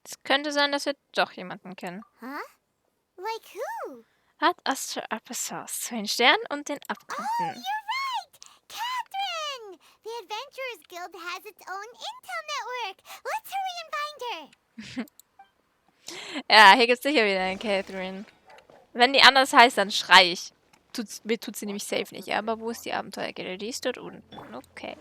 Es könnte sein, dass wir doch jemanden kennen. Huh? Like who? Ad Astra Apostles zu den Sternen und den Oh, Abgründen. you're right! Catherine! The Adventurers Guild has its own intel network. Let's hurry and find her. Ja, hier gibt's sicher wieder eine Catherine. Wenn die anders heißt, dann schrei ich. Mir tut sie nämlich safe nicht. Aber wo ist die Abenteuergilde? Die ist dort unten. Okay.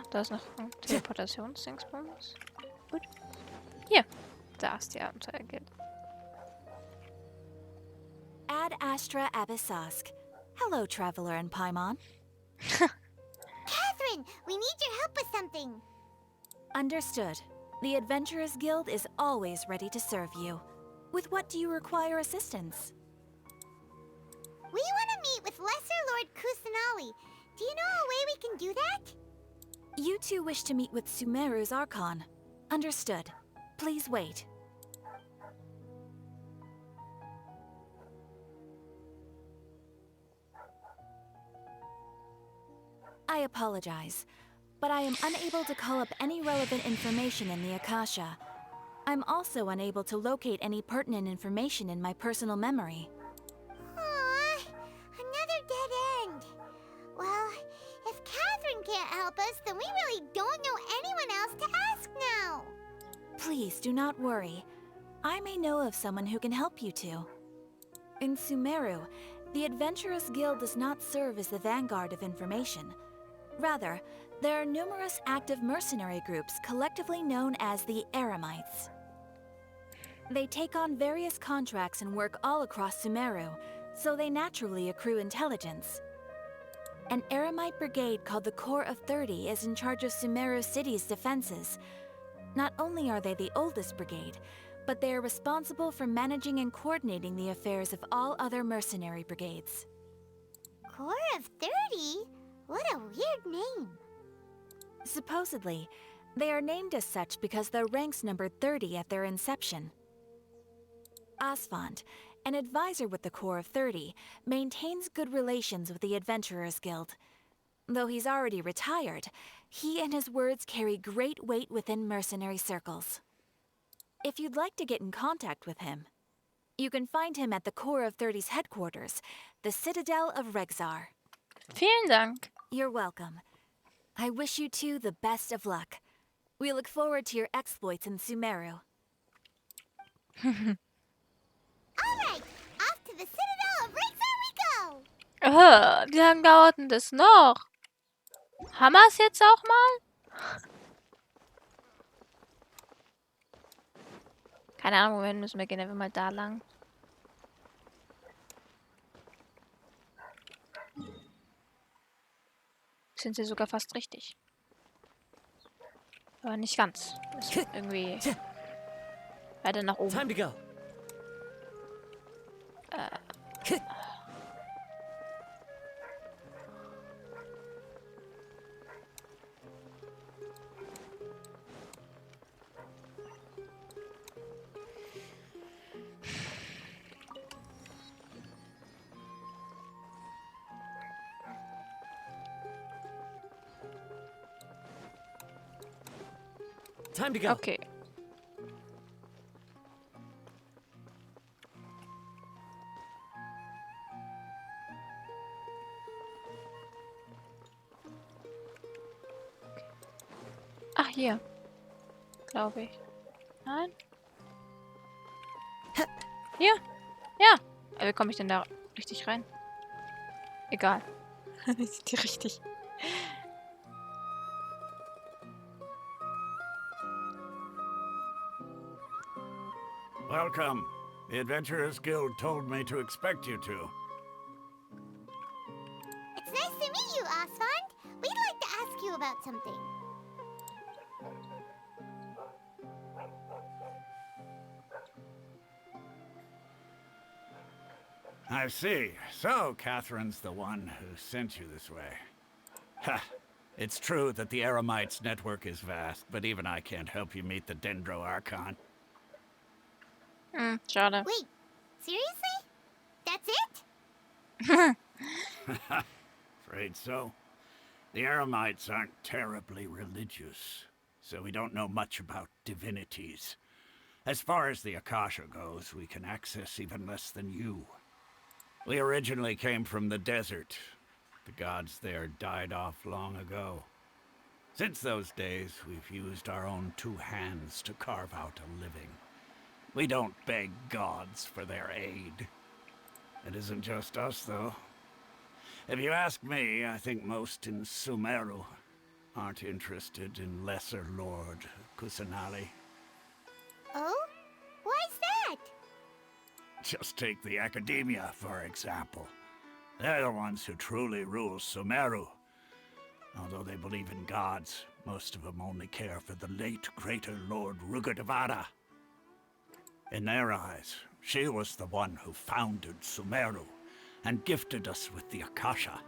Da ist noch ein Teleportationsdingsbums. Gut. Hier. Da ist die Abenteuergilde. Ad Astra Abyssosk. Hello, Traveler and Paimon. Catherine, we need your help with something. Understood. The Adventurers Guild is always ready to serve you. With what do you require assistance? We want to meet with Lesser Lord Kusanali. Do you know a way we can do that? You two wish to meet with Sumeru's Archon. Understood. Please wait. I apologize, but I am unable to call up any relevant information in the Akasha. I'm also unable to locate any pertinent information in my personal memory. Aww, another dead end. Well, if Catherine can't help us, then we really don't know anyone else to ask now. Please do not worry. I may know of someone who can help you two. In Sumeru, the Adventurers Guild does not serve as the vanguard of information. Rather, there are numerous active mercenary groups collectively known as the Eremites. They take on various contracts and work all across Sumeru, so they naturally accrue intelligence. An Eremite brigade called the Corps of 30 is in charge of Sumeru City's defenses. Not only are they the oldest brigade, but they are responsible for managing and coordinating the affairs of all other mercenary brigades. Corps of 30? What a weird name. Supposedly, they are named as such because their ranks numbered 30 at their inception. Asfand, an advisor with the Corps of 30, maintains good relations with the Adventurers Guild. Though he's already retired, he and his words carry great weight within mercenary circles. If you'd like to get in contact with him, you can find him at the Corps of 30's headquarters, the Citadel of Rexar. Vielen Dank. You're welcome. I wish you two the best of luck. We look forward to your exploits in Sumeru. Alright, off to the Citadel of Rexar we go! Wie lange dauert denn das noch? Haben wir es jetzt auch mal? Keine Ahnung, wohin müssen wir gehen. Einfach mal da lang. Sind sie sogar fast richtig. Aber nicht ganz. Ist irgendwie weiter nach oben. Time to go. Time to go. Okay. Ach, hier. Glaube ich. Nein? Hier? Ja. Wie komme ich denn da richtig rein? Egal. Ist die richtig. Welcome. The Adventurers Guild told me to expect you two. It's nice to meet you, Asfand. We'd like to ask you about something. I see. So, Catherine's the one who sent you this way. Ha! It's true that the Eremites' network is vast, but even I can't help you meet the Dendro Archon. Schade. Wait, seriously? That's it? Afraid so. The Eremites aren't terribly religious, so we don't know much about divinities. As far as the Akasha goes, we can access even less than you. We originally came from the desert. The gods there died off long ago. Since those days, we've used our own two hands to carve out a living. We don't beg gods for their aid. It isn't just us, though. If you ask me, I think most in Sumeru aren't interested in Lesser Lord Kusanali. Oh? Why's that? Just take the Academia, for example. They're the ones who truly rule Sumeru. Although they believe in gods, most of them only care for the late Greater Lord Rugurdevada. In their eyes, she was the one who founded Sumeru and gifted us with the Akasha.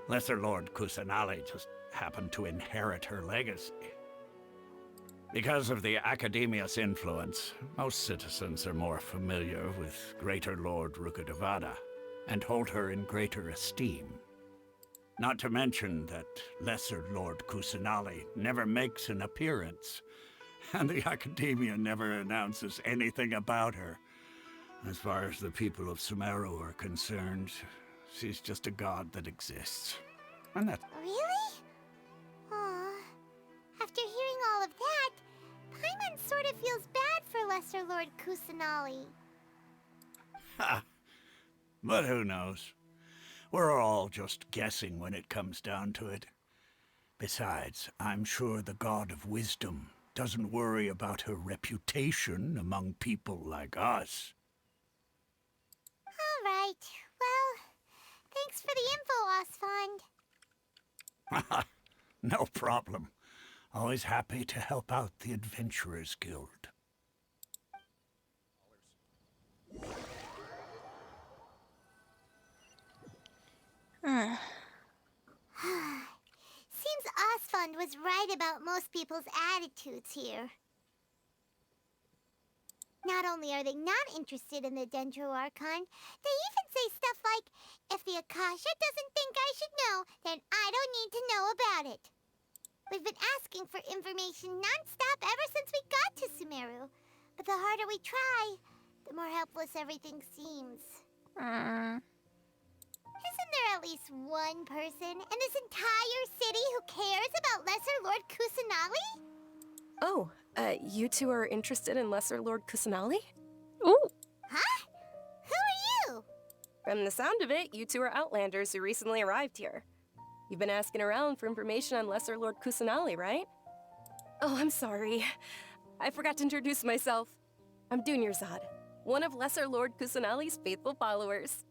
Lesser Lord Kusanali just happened to inherit her legacy. Because of the Academia's influence, most citizens are more familiar with Greater Lord Rugurdevada and hold her in greater esteem. Not to mention that Lesser Lord Kusanali never makes an appearance, and the Academia never announces anything about her. As far as the people of Sumeru are concerned, she's just a god that exists. And that's... Really? Aw. After hearing all of that, Paimon sort of feels bad for Lesser Lord Kusanali. Ha! But who knows? We're all just guessing when it comes down to it. Besides, I'm sure the God of Wisdom doesn't worry about her reputation among people like us. All right. Well, thanks for the info, Asfand. No problem. Always happy to help out the Adventurers Guild. Seems Osfund was right about most people's attitudes here. Not only are they not interested in the Dendro Archon, they even say stuff like, if the Akasha doesn't think I should know, then I don't need to know about it. We've been asking for information non-stop ever since we got to Sumeru. But the harder we try, the more helpless everything seems. Isn't there at least one person in this entire city who cares about Lesser Lord Kusanali? Oh, you two are interested in Lesser Lord Kusanali? Ooh. Huh? Who are you? From the sound of it, you two are Outlanders who recently arrived here. You've been asking around for information on Lesser Lord Kusanali, right? Oh, I'm sorry. I forgot to introduce myself. I'm Dunyarzad, one of Lesser Lord Kusanali's faithful followers.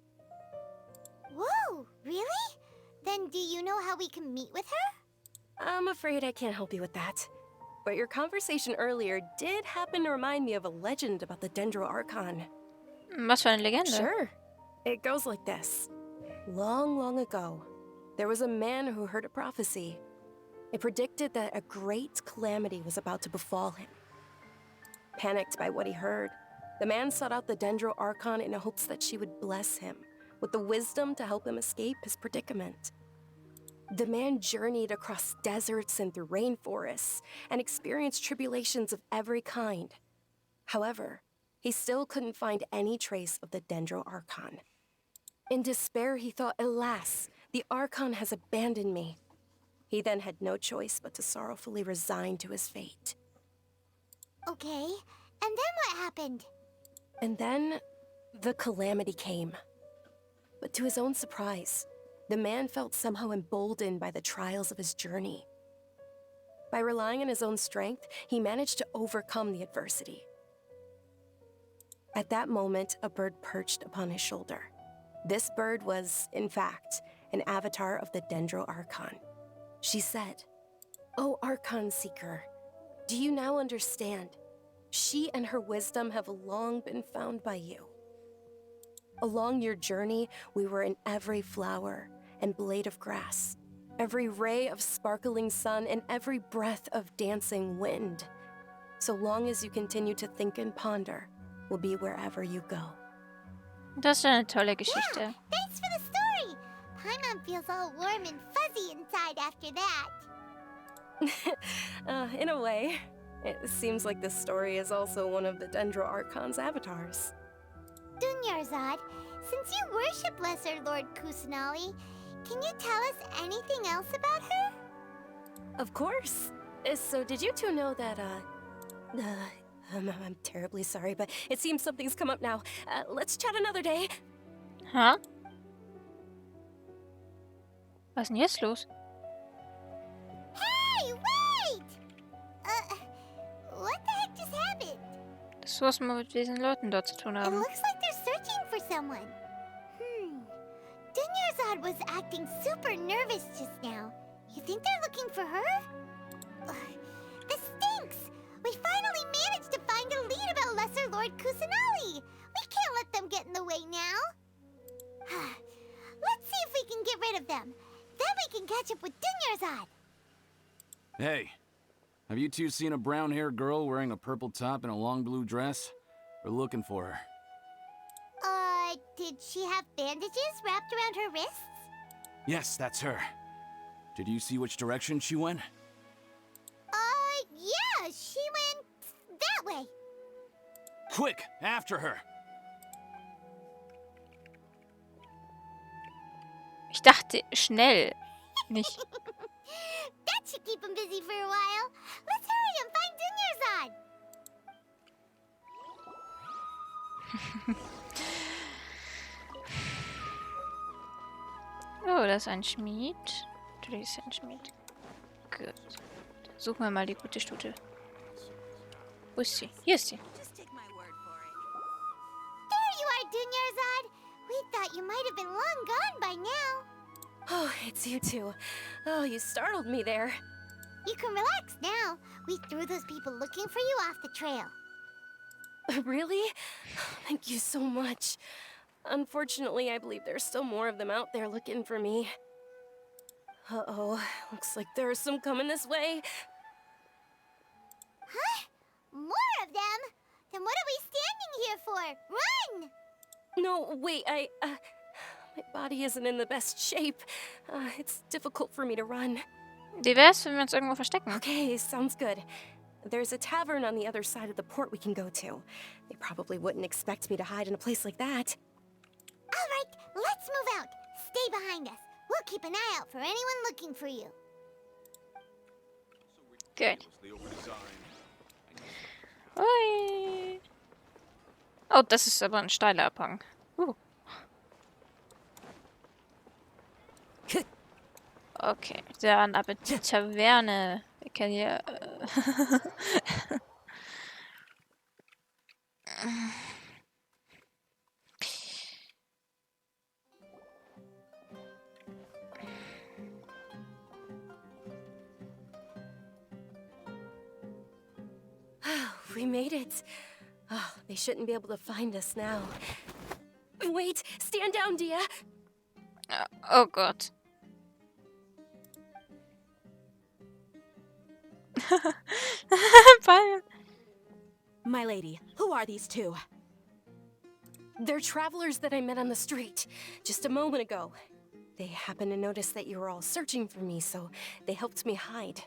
Whoa, really? Then do you know how we can meet with her? I'm afraid I can't help you with that. But your conversation earlier did happen to remind me of a legend about the Dendro Archon. Was für eine Legende? Sure. It goes like this. Long, long ago, there was a man who heard a prophecy. It predicted that a great calamity was about to befall him. Panicked by what he heard, the man sought out the Dendro Archon in hopes that she would bless him with the wisdom to help him escape his predicament. The man journeyed across deserts and through rainforests and experienced tribulations of every kind. However, he still couldn't find any trace of the Dendro Archon. In despair, he thought, alas, the Archon has abandoned me. He then had no choice but to sorrowfully resign to his fate. Okay, and then what happened? And then, the calamity came. But to his own surprise, the man felt somehow emboldened by the trials of his journey. By relying on his own strength, he managed to overcome the adversity. At that moment, a bird perched upon his shoulder. This bird was, in fact, an avatar of the Dendro Archon. She said, "O Archon Seeker, do you now understand? She and her wisdom have long been found by you. Along your journey, we were in every flower and blade of grass, every ray of sparkling sun, and every breath of dancing wind. So long as you continue to think and ponder, we'll be wherever you go." Das ist eine tolle Geschichte. Yeah, thanks for the story. Paimon feels all warm and fuzzy inside after that. In a way, it seems like this story is also one of the Dendro Archon's avatars. Dunyarzad, since you worship Lesser Lord Kusanali, can you tell us anything else about her? Of course. So did you two know that, I'm terribly sorry, but it seems something's come up now. Let's chat another day. Huh? Was ist denn jetzt los? Hey, wait! What the heck just happened? Das muss man mit diesen Leuten dort zu tun It haben. looks like they're searching for someone. Dunyarzad was acting super nervous just now. You think they're looking for her? This stinks! We finally managed to find a lead about Lesser Lord Kusanali! We can't let them get in the way now! Let's see if we can get rid of them. Then we can catch up with Dunyarzad! Hey, have you two seen a brown-haired girl wearing a purple top and a long blue dress? We're looking for her. Did she have bandages wrapped around her wrists? Yes, that's her. Did you see which direction she went? Yeah, she went that way. Quick, after her! Ich dachte schnell, nicht. That should keep him busy for a while. Let's hurry and find Dunyarzad. Oh, das ist ein Schmied. Das ist ein Schmied. Gut. Dann suchen wir mal die gute Stute. Wo ist sie? Hier ist sie. There you are, Dunyarzad. We thought you might have been long gone by now. Oh, it's you two. Oh, you startled me there. You can relax now. We threw those people looking for you off the trail. Really? Thank you so much. Unfortunately, I believe there's still more of them out there looking for me. Uh-oh, looks like there are some coming this way. Huh? More of them? Then what are we standing here for? Run! No, wait, my body isn't in the best shape. It's difficult for me to run. Wie wär's, wenn wir uns irgendwo verstecken? Okay, sounds good. There's a tavern on the other side of the port we can go to. They probably wouldn't expect me to hide in a place like that. All right, let's move out. Stay behind us. We'll keep an eye out for anyone looking for you. Good. Ui. Oh, das ist aber ein steiler Abhang. Okay, dann aber die Taverne. Wir können hier... We made it. Oh, they shouldn't be able to find us now. Wait, stand down, Dia. Oh Gott. My lady, who are these two? They're travelers that I met on the street just a moment ago. They happened to notice that you were all searching for me, so they helped me hide.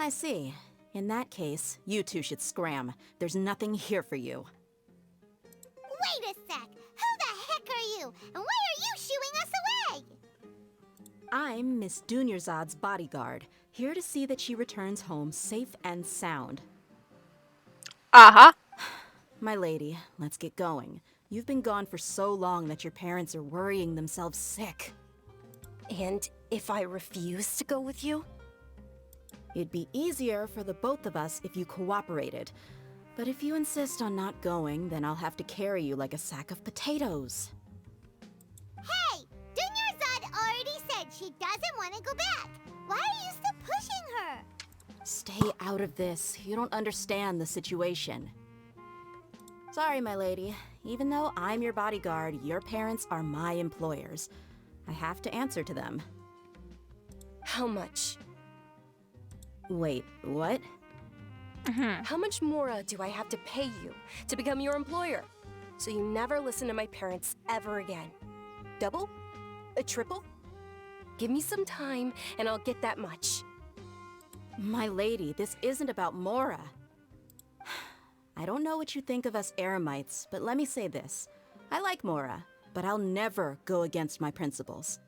I see. In that case, you two should scram. There's nothing here for you. Wait a sec! Who the heck are you? And why are you shooing us away? I'm Miss Dunyarzad's bodyguard, here to see that she returns home safe and sound. Aha! My lady, let's get going. You've been gone for so long that your parents are worrying themselves sick. And if I refuse to go with you? It'd be easier for the both of us if you cooperated. But if you insist on not going, then I'll have to carry you like a sack of potatoes. Hey! Dunyarzad already said she doesn't want to go back. Why are you still pushing her? Stay out of this. You don't understand the situation. Sorry, my lady. Even though I'm your bodyguard, your parents are my employers. I have to answer to them. How much? Wait, what? How much more do I have to pay you to become your employer? So you never listen to my parents ever again. Double? A triple? Give me some time and I'll get that much. My lady, this isn't about Mora. I don't know what you think of us Eremites, but let me say this. I like Mora, but I'll never go against my principles.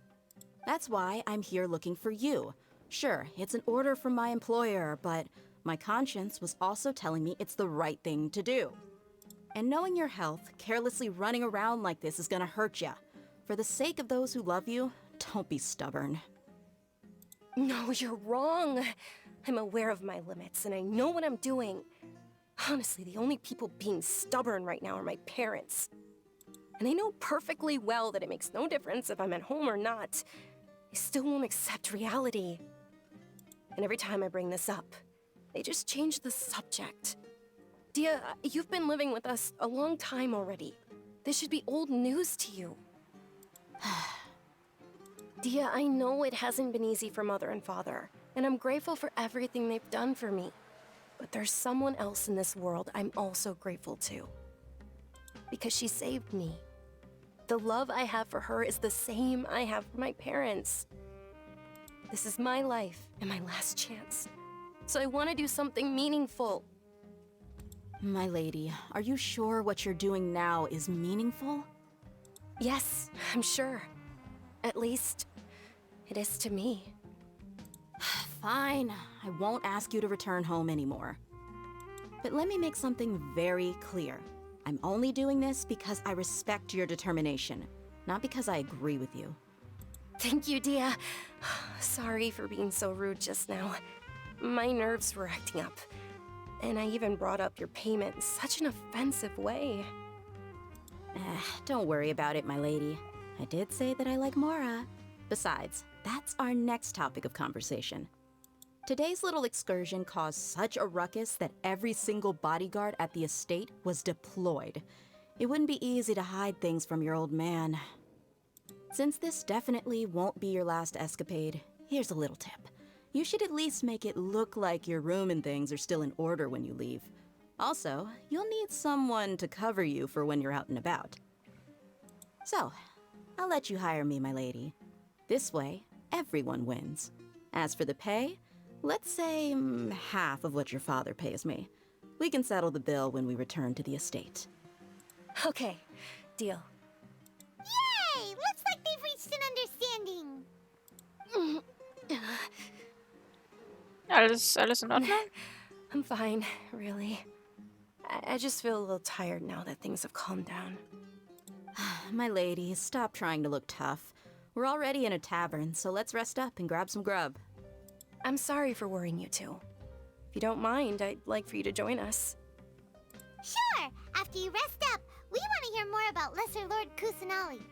That's why I'm here looking for you. Sure, it's an order from my employer, but my conscience was also telling me it's the right thing to do. And knowing your health, carelessly running around like this is gonna hurt ya. For the sake of those who love you, don't be stubborn. No, you're wrong. I'm aware of my limits, and I know what I'm doing. Honestly, the only people being stubborn right now are my parents. And they know perfectly well that it makes no difference if I'm at home or not. They still won't accept reality. And every time I bring this up, they just change the subject. Dia, you've been living with us a long time already. This should be old news to you. Dia, I know it hasn't been easy for Mother and Father, and I'm grateful for everything they've done for me. But there's someone else in this world I'm also grateful to. Because she saved me. The love I have for her is the same I have for my parents. This is my life and my last chance. So I want to do something meaningful. My lady, are you sure what you're doing now is meaningful? Yes, I'm sure. At least, it is to me. Fine, I won't ask you to return home anymore. But let me make something very clear. I'm only doing this because I respect your determination, not because I agree with you. Thank you, Dia. Sorry for being so rude just now. My nerves were acting up. And I even brought up your payment in such an offensive way. Don't worry about it, my lady. I did say that I like Mora. Besides, that's our next topic of conversation. Today's little excursion caused such a ruckus that every single bodyguard at the estate was deployed. It wouldn't be easy to hide things from your old man. Since this definitely won't be your last escapade, here's a little tip. You should at least make it look like your room and things are still in order when you leave. Also, you'll need someone to cover you for when you're out and about. So, I'll let you hire me, my lady. This way, everyone wins. As for the pay, let's say half of what your father pays me. We can settle the bill when we return to the estate. Okay, deal. Yay! Looks like they've reached an understanding. Alles in Ordnung? I'm fine, really. I just feel a little tired now that things have calmed down. My lady, stop trying to look tough. We're already in a tavern, so let's rest up and grab some grub. I'm sorry for worrying you two. If you don't mind, I'd like for you to join us. Sure! After you rest up, we want to hear more about Lesser Lord Kusanali.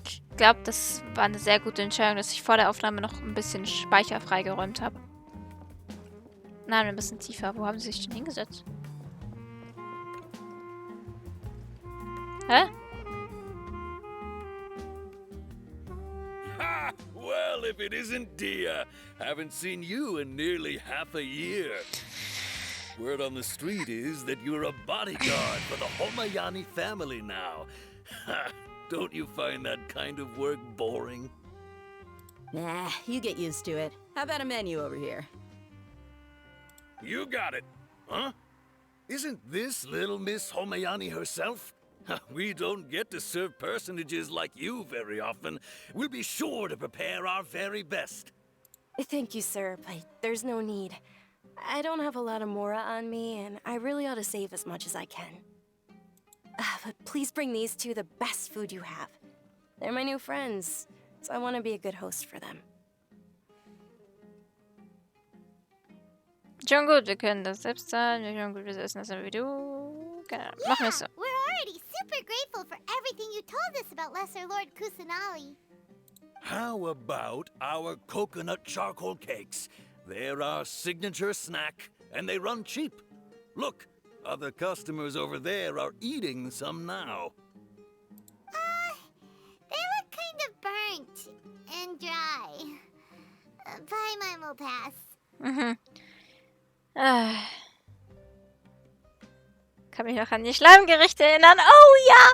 Ich glaube, das war eine sehr gute Entscheidung, dass ich vor der Aufnahme noch ein bisschen Speicher freigeräumt habe. Nein, ein bisschen tiefer. Wo haben sie sich denn hingesetzt? Hä? Ha! Well, if it isn't Dia. Haven't seen you in nearly half a year. Word on the street is that you're a bodyguard for the Homayani family now. Ha! Don't you find that kind of work boring? Nah, you get used to it. How about a menu over here? You got it. Huh? Isn't this little Miss Homayani herself? We don't get to serve personages like you very often. We'll be sure to prepare our very best. Thank you, sir, but there's no need. I don't have a lot of Mora on me, and I really ought to save as much as I can. But please bring these two the best food you have. They're my new friends, so I want to be a good host for them. Schon gut, wir können das selbst zahlen. Wir können gut, wir essen das im Video. Genau, machen wir so. We're already super grateful for everything you told us about Lesser Lord Kusanali. How about our coconut charcoal cakes? They're our signature snack, and they run cheap. Look, other customers over there are eating some now. They look kind of burnt and dry. Paimon will pass. Kann mich noch an die Schleimgerichte erinnern. Oh ja!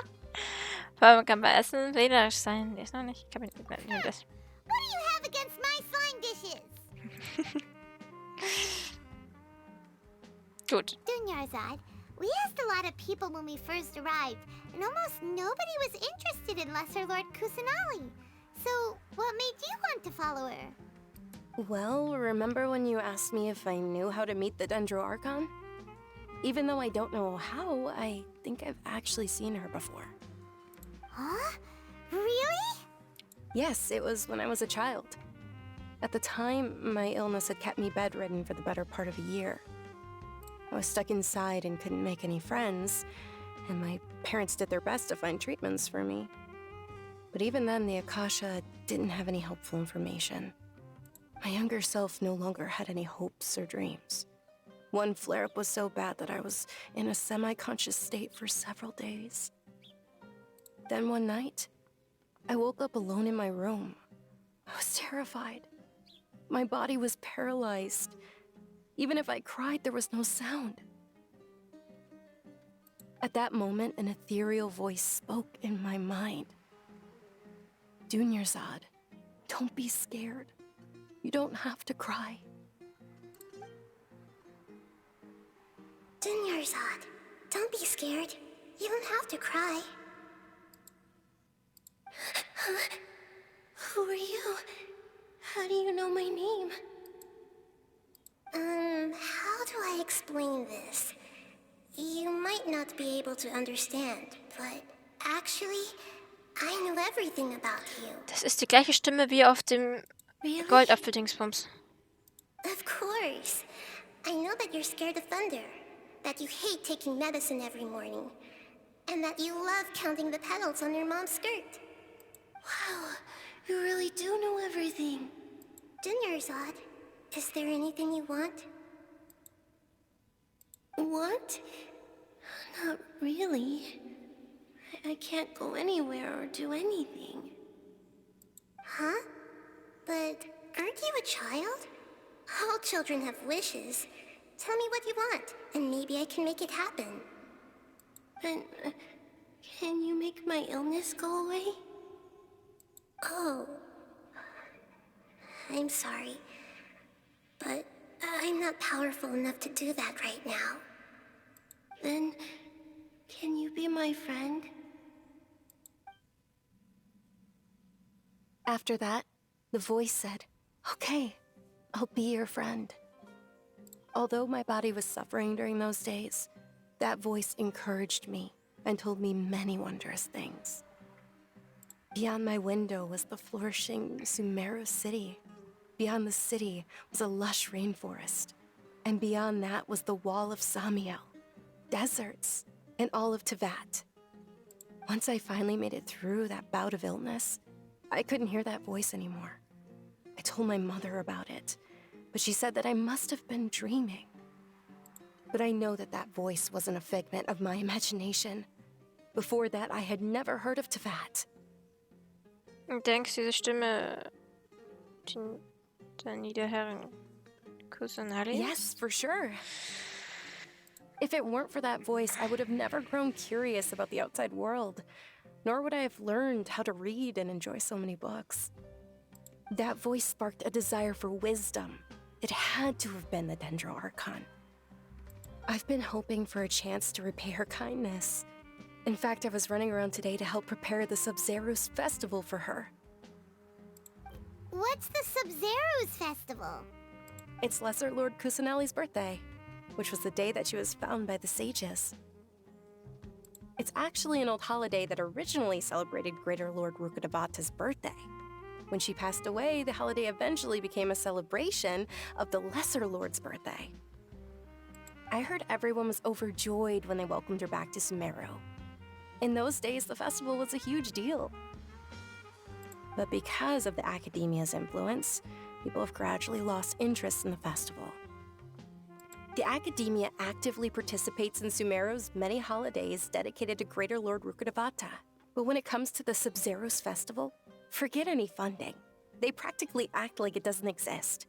Paimon kann bei Essen wählerisch sein. Die ist noch nicht. Kann mich nicht mehr erinnern. What do you have against my slime dishes? Gut. Dunyarzad, we asked a lot of people when we first arrived, and almost nobody was interested in Lesser Lord Kusanali. So, what made you want to follow her? Well, remember when you asked me if I knew how to meet the Dendro Archon? Even though I don't know how, I think I've actually seen her before. Huh? Really? Yes, it was when I was a child. At the time, my illness had kept me bedridden for the better part of a year. I was stuck inside and couldn't make any friends, and my parents did their best to find treatments for me. But even then, the Akasha didn't have any helpful information. My younger self no longer had any hopes or dreams. One flare-up was so bad that I was in a semi-conscious state for several days. Then one night, I woke up alone in my room. I was terrified. My body was paralyzed. Even if I cried, there was no sound. At that moment, an ethereal voice spoke in my mind. Dunyarzad, don't be scared. You don't have to cry. Dunyarzad, don't be scared. You don't have to cry. Who are you? How do you know my name? How do I explain this? You might not be able to understand, but actually, I know everything about you. Das ist die gleiche Stimme wie auf dem Goldapfel-Dingsbums. Of course. I know that you're scared of thunder, that you hate taking medicine every morning, and that you love counting the petals on your mom's skirt. Wow, you really do know everything. Dinner's odd. Is there anything you want? What? Not really. I can't go anywhere or do anything. Huh? But aren't you a child? All children have wishes. Tell me what you want, and maybe I can make it happen. But can you make my illness go away? Oh. I'm sorry. But I'm not powerful enough to do that right now. Then, can you be my friend? After that, the voice said, "Okay, I'll be your friend." Although my body was suffering during those days, that voice encouraged me and told me many wondrous things. Beyond my window was the flourishing Sumeru city. Beyond the city was a lush rainforest. And beyond that was the wall of Samiel, deserts, and all of Tevat. Once I finally made it through that bout of illness, I couldn't hear that voice anymore. I told my mother about it, but she said that I must have been dreaming. But I know that that voice wasn't a figment of my imagination. Before that, I had never heard of Tevat. Denkst diese Stimme der niederherren Kusanali? Yes, for sure. If it weren't for that voice, I would have never grown curious about the outside world, nor would I have learned how to read and enjoy so many books. That voice sparked a desire for wisdom. It had to have been the Dendro Archon. I've been hoping for a chance to repay her kindness. In fact, I was running around today to help prepare the Sub-Zero's festival for her. What's the Sub-Zero's festival? It's Lesser Lord Kusanali's birthday, which was the day that she was found by the sages. It's actually an old holiday that originally celebrated Greater Lord Rukkhadevata's birthday. When she passed away, the holiday eventually became a celebration of the Lesser Lord's birthday. I heard everyone was overjoyed when they welcomed her back to Sumeru. In those days, the festival was a huge deal. But because of the Academia's influence, people have gradually lost interest in the festival. The Academia actively participates in Sumeru's many holidays dedicated to Greater Lord Rukkhadevata. But when it comes to the Sub-Zero's festival, forget any funding. They practically act like it doesn't exist.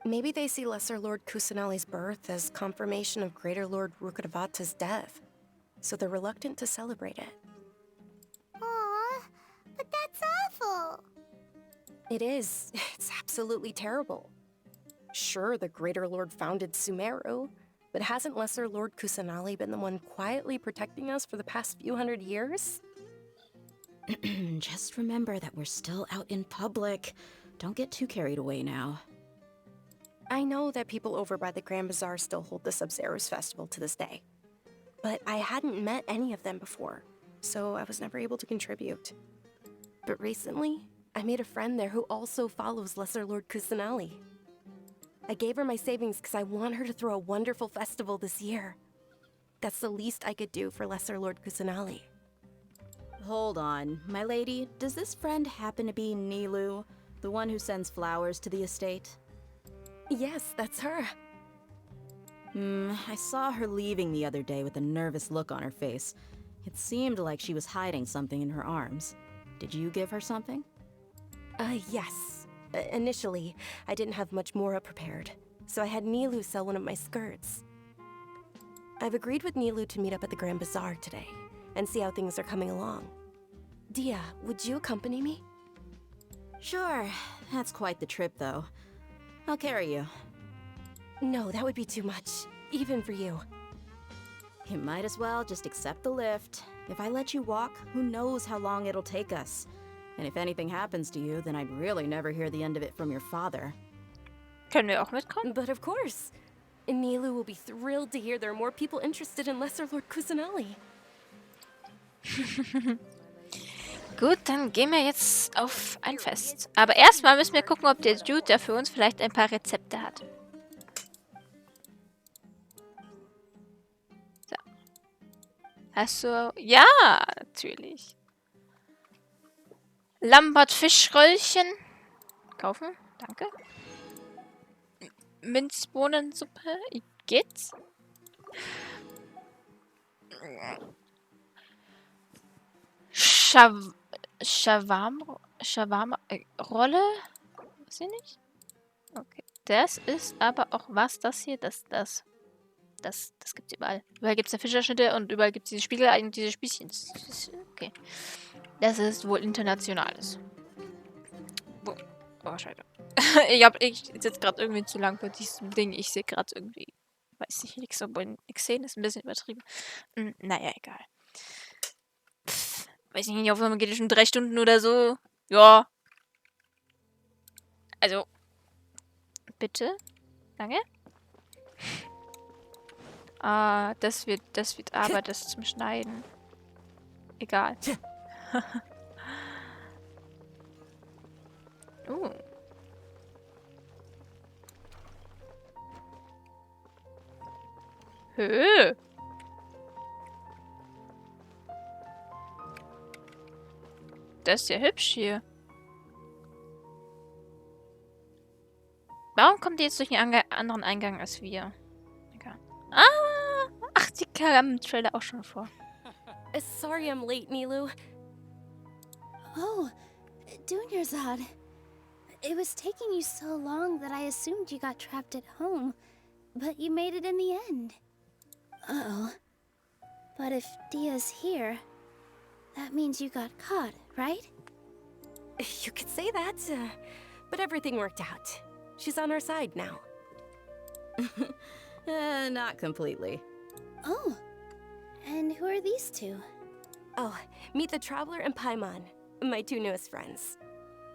Maybe they see Lesser Lord Kusanali's birth as confirmation of Greater Lord Rukkhadevata's death, so they're reluctant to celebrate it. Aw, but that's awful. It is. It's absolutely terrible. Sure, the Greater Lord founded Sumeru, but hasn't Lesser Lord Kusanali been the one quietly protecting us for the past few hundred years? Just remember that we're still out in public. Don't get too carried away now. I know that people over by the Grand Bazaar still hold the Sub-Zero's festival to this day. But I hadn't met any of them before, so I was never able to contribute. But recently, I made a friend there who also follows Lesser Lord Kusanali. I gave her my savings because I want her to throw a wonderful festival this year. That's the least I could do for Lesser Lord Kusanali. Hold on, my lady. Does this friend happen to be Nilu, the one who sends flowers to the estate? Yes, that's her. I saw her leaving the other day with a nervous look on her face. It seemed like she was hiding something in her arms. Did you give her something? Yes. Initially, I didn't have much Mora prepared, so I had Nilu sell one of my skirts. I've agreed with Nilu to meet up at the Grand Bazaar today, and see how things are coming along. Dia, would you accompany me? Sure. That's quite the trip, though. I'll carry you. No, that would be too much, even for you. You might as well just accept the lift. If I let you walk, who knows how long it'll take us. And if anything happens to you, then I'd really never hear the end of it from your father. Können wir auch mitkommen? But of course. Nilu will be thrilled to hear there are more people interested in Lesser Lord Kusanali. Gut, dann gehen wir jetzt auf ein Fest. Aber erstmal müssen wir gucken, ob der Dude da für uns vielleicht ein paar Rezepte hat. So. Hast du... Ja, natürlich. Lambert Fischröllchen. Kaufen. Danke. Minzbohnensuppe. Geht's? Shawarma Rolle? Weiß ich nicht. Okay. Das ist aber auch was, das hier, das gibt's überall. Überall gibt's eine Fischerschnitte und überall gibt's diese Spiegelei und diese Spießchen. Okay. Das ist wohl internationales. Oh, scheiße. Ich sitze gerade irgendwie zu lang bei diesem Ding. Ich sehe gerade irgendwie, weiß nicht, nichts, obwohl nichts sehen ist ein bisschen übertrieben. Naja, egal. Weiß nicht, die Aufnahme geht ja schon 3 Stunden oder so. Ja. Also. Bitte. Danke. Das wird aber das zum Schneiden. Egal. Höh. Das ist ja hübsch hier. Warum kommt die jetzt durch einen anderen Eingang als wir? Egal. Ach, die kam im Trailer auch schon vor. Sorry I'm late, Nilu. Oh, Dunyarzad. It was taking you so long that I assumed you got trapped at home, but you made it in the end. Uh-oh. But if Dia's here, that means you got caught, right? You could say that, but everything worked out. She's on our side now. Not completely. Oh, and who are these two? Oh, meet the Traveler and Paimon, my 2 newest friends.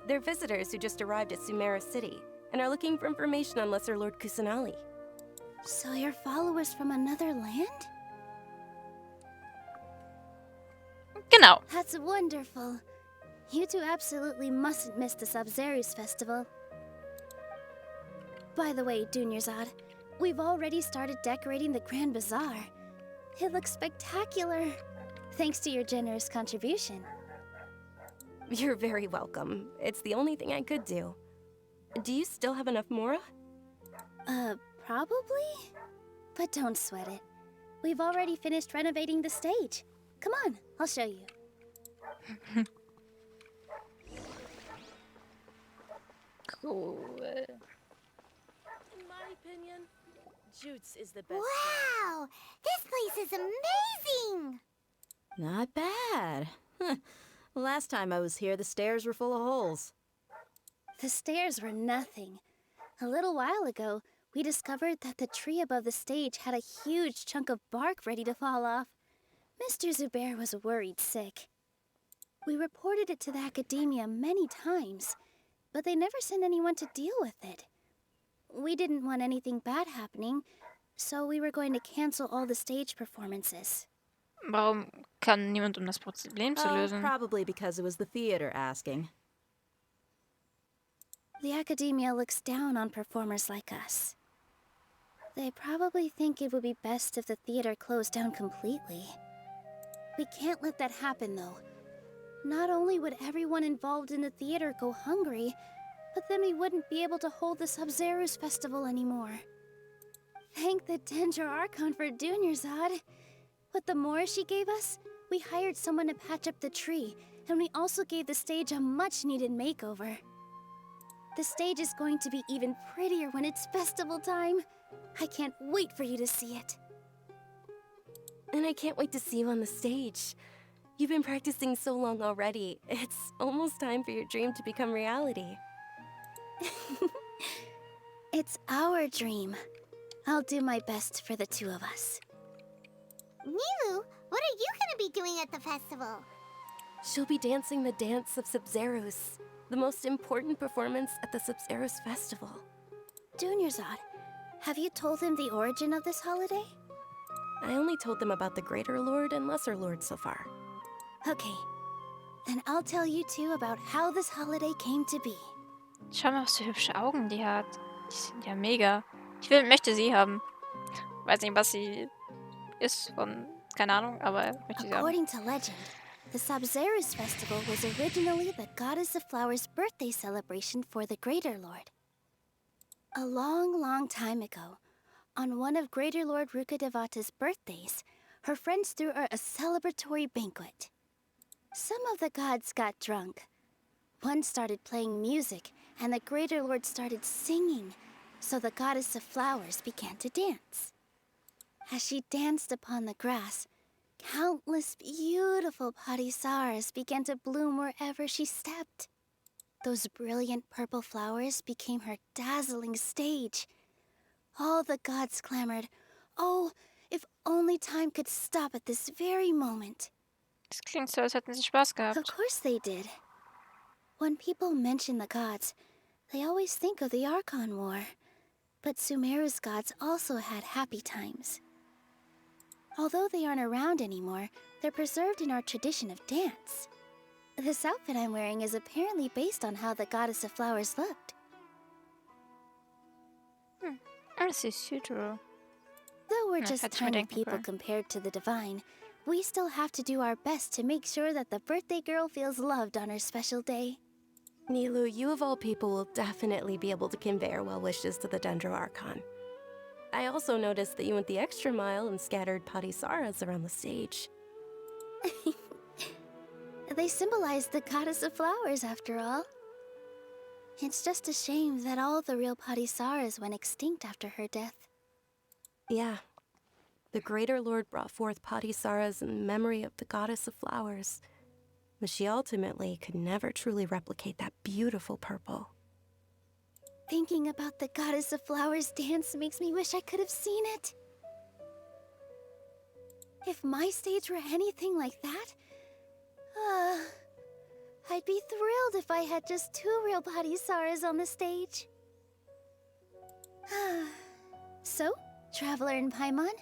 They're visitors who just arrived at Sumeru City and are looking for information on Lesser Lord Kusanali. So you're followers from another land? Genau. That's wonderful. You two absolutely mustn't miss the Sub-Zerus festival. By the way, Dunyarzad, we've already started decorating the Grand Bazaar. It looks spectacular, thanks to your generous contribution. You're very welcome. It's the only thing I could do. Do you still have enough Mora? Probably? But don't sweat it. We've already finished renovating the stage. Come on, I'll show you. Cool. In my opinion, Jutes is the best. Wow! This place is amazing! Not bad. Last time I was here, the stairs were full of holes. The stairs were nothing. A little while ago, we discovered that the tree above the stage had a huge chunk of bark ready to fall off. Mr. Zubair was worried sick. We reported it to the academia many times, but they never sent anyone to deal with it. We didn't want anything bad happening, so we were going to cancel all the stage performances. Warum kann niemand das Problem zu lösen? Probably because it was the theater asking. The academia looks down on performers like us. They probably think it would be best if the theater closed down completely. We can't let that happen, though. Not only would everyone involved in the theater go hungry, but then we wouldn't be able to hold the Sub-Zerus festival anymore. Thank the Dendro Archon for Dunyarzad. With the Mora she gave us, we hired someone to patch up the tree, and we also gave the stage a much-needed makeover. The stage is going to be even prettier when it's festival time. I can't wait for you to see it. And I can't wait to see you on the stage. You've been practicing so long already. It's almost time for your dream to become reality. It's our dream. I'll do my best for the 2 of us. Nilu, what are you gonna be doing at the festival? She'll be dancing the dance of Sub-Zerus, the most important performance at the Sub-Zerus festival. Dunyarzad, have you told them the origin of this holiday? I only told them about the Greater Lord and Lesser Lord so far. Okay, then I'll tell you 2 about how this holiday came to be. Schau mal, was für hübsche Augen die hat. Die sind ja mega. Möchte sie haben. Weiß nicht, was sie ist von keine Ahnung, aber möchte ich sagen. According to legend, the Sabzeruz festival was originally the Goddess of Flowers' birthday celebration for the Greater Lord. A long, long time ago, on one of Greater Lord Rukkhadevata's birthdays, her friends threw her a celebratory banquet. Some of the gods got drunk. One started playing music, and the Greater Lord started singing, so the Goddess of Flowers began to dance. As she danced upon the grass, countless beautiful parisaras began to bloom wherever she stepped. Those brilliant purple flowers became her dazzling stage. All the gods clamored, "Oh, if only time could stop at this very moment." Das klingt so, als hätten sie Spaß Of gehabt. course they did. When people mention the gods, they always think of the Archon War. But Sumeru's gods also had happy times. Although they aren't around anymore, they're preserved in our tradition of dance. This outfit I'm wearing is apparently based on how the Goddess of Flowers looked. Das ist true. Though we're Ja, just hätte ich mir tiny denken people können. compared to the divine, we still have to do our best to make sure that the birthday girl feels loved on her special day. Nilu, you of all people will definitely be able to convey our well wishes to the Dendro Archon. I also noticed that you went the extra mile and scattered Padisaras around the stage. They symbolize the Goddess of Flowers, after all. It's just a shame that all the real Padisaras went extinct after her death. Yeah. The Greater Lord brought forth Padisaras in memory of the Goddess of Flowers, but she ultimately could never truly replicate that beautiful purple. Thinking about the Goddess of Flowers dance makes me wish I could have seen it. If my stage were anything like that, I'd be thrilled if I had just 2 real Padisaras on the stage. So, Traveler and Paimon,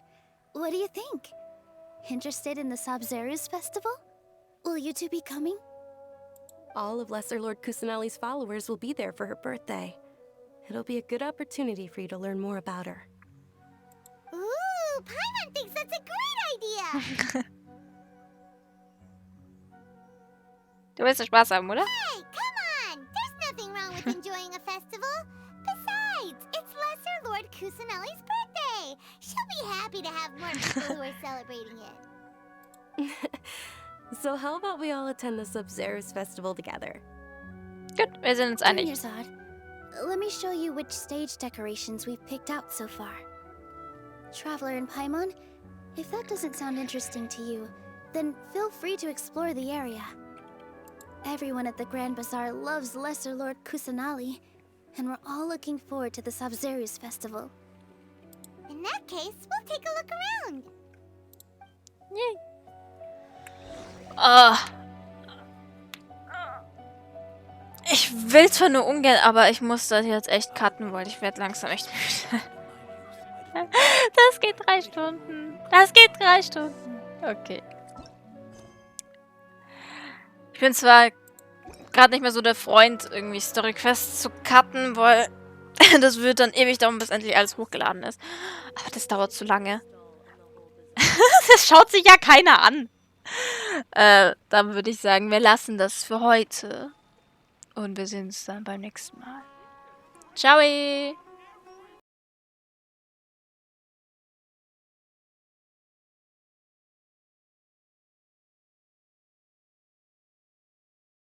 what do you think? Interested in the Sabzeruz festival? Will you two be coming? All of Lesser Lord Kusanali's followers will be there for her birthday. It'll be a good opportunity for you to learn more about her. Ooh, Paimon thinks that's a great idea! Du willst ja Spaß haben, oder? Hey, come on! There's nothing wrong with enjoying a festival. Besides, it's Lesser Lord Kusanali's birthday. She'll be happy to have more people who are celebrating it. So how about we all attend the Sabzeruz festival together? Gut, wir sind uns einig. Junior, let me show you which stage decorations we've picked out so far. Traveler and Paimon, if that doesn't sound interesting to you, then feel free to explore the area. Everyone at the Grand Bazaar loves Lesser Lord Kusanali, and we're all looking forward to the Sabzeruz festival. In that case, we'll take a look around. Yay. Ich will zwar nur ungern, aber ich muss das jetzt echt cutten, weil ich werde langsam echt müde. Das geht 3 Stunden. Das geht 3 Stunden. Okay. Ich bin zwar gerade nicht mehr so der Freund, irgendwie Story-Quests zu cutten, weil das wird dann ewig dauern, bis endlich alles hochgeladen ist. Aber das dauert zu lange. Das schaut sich ja keiner an. Dann würde ich sagen, wir lassen das für heute. Und wir sehen uns dann beim nächsten Mal. Ciao!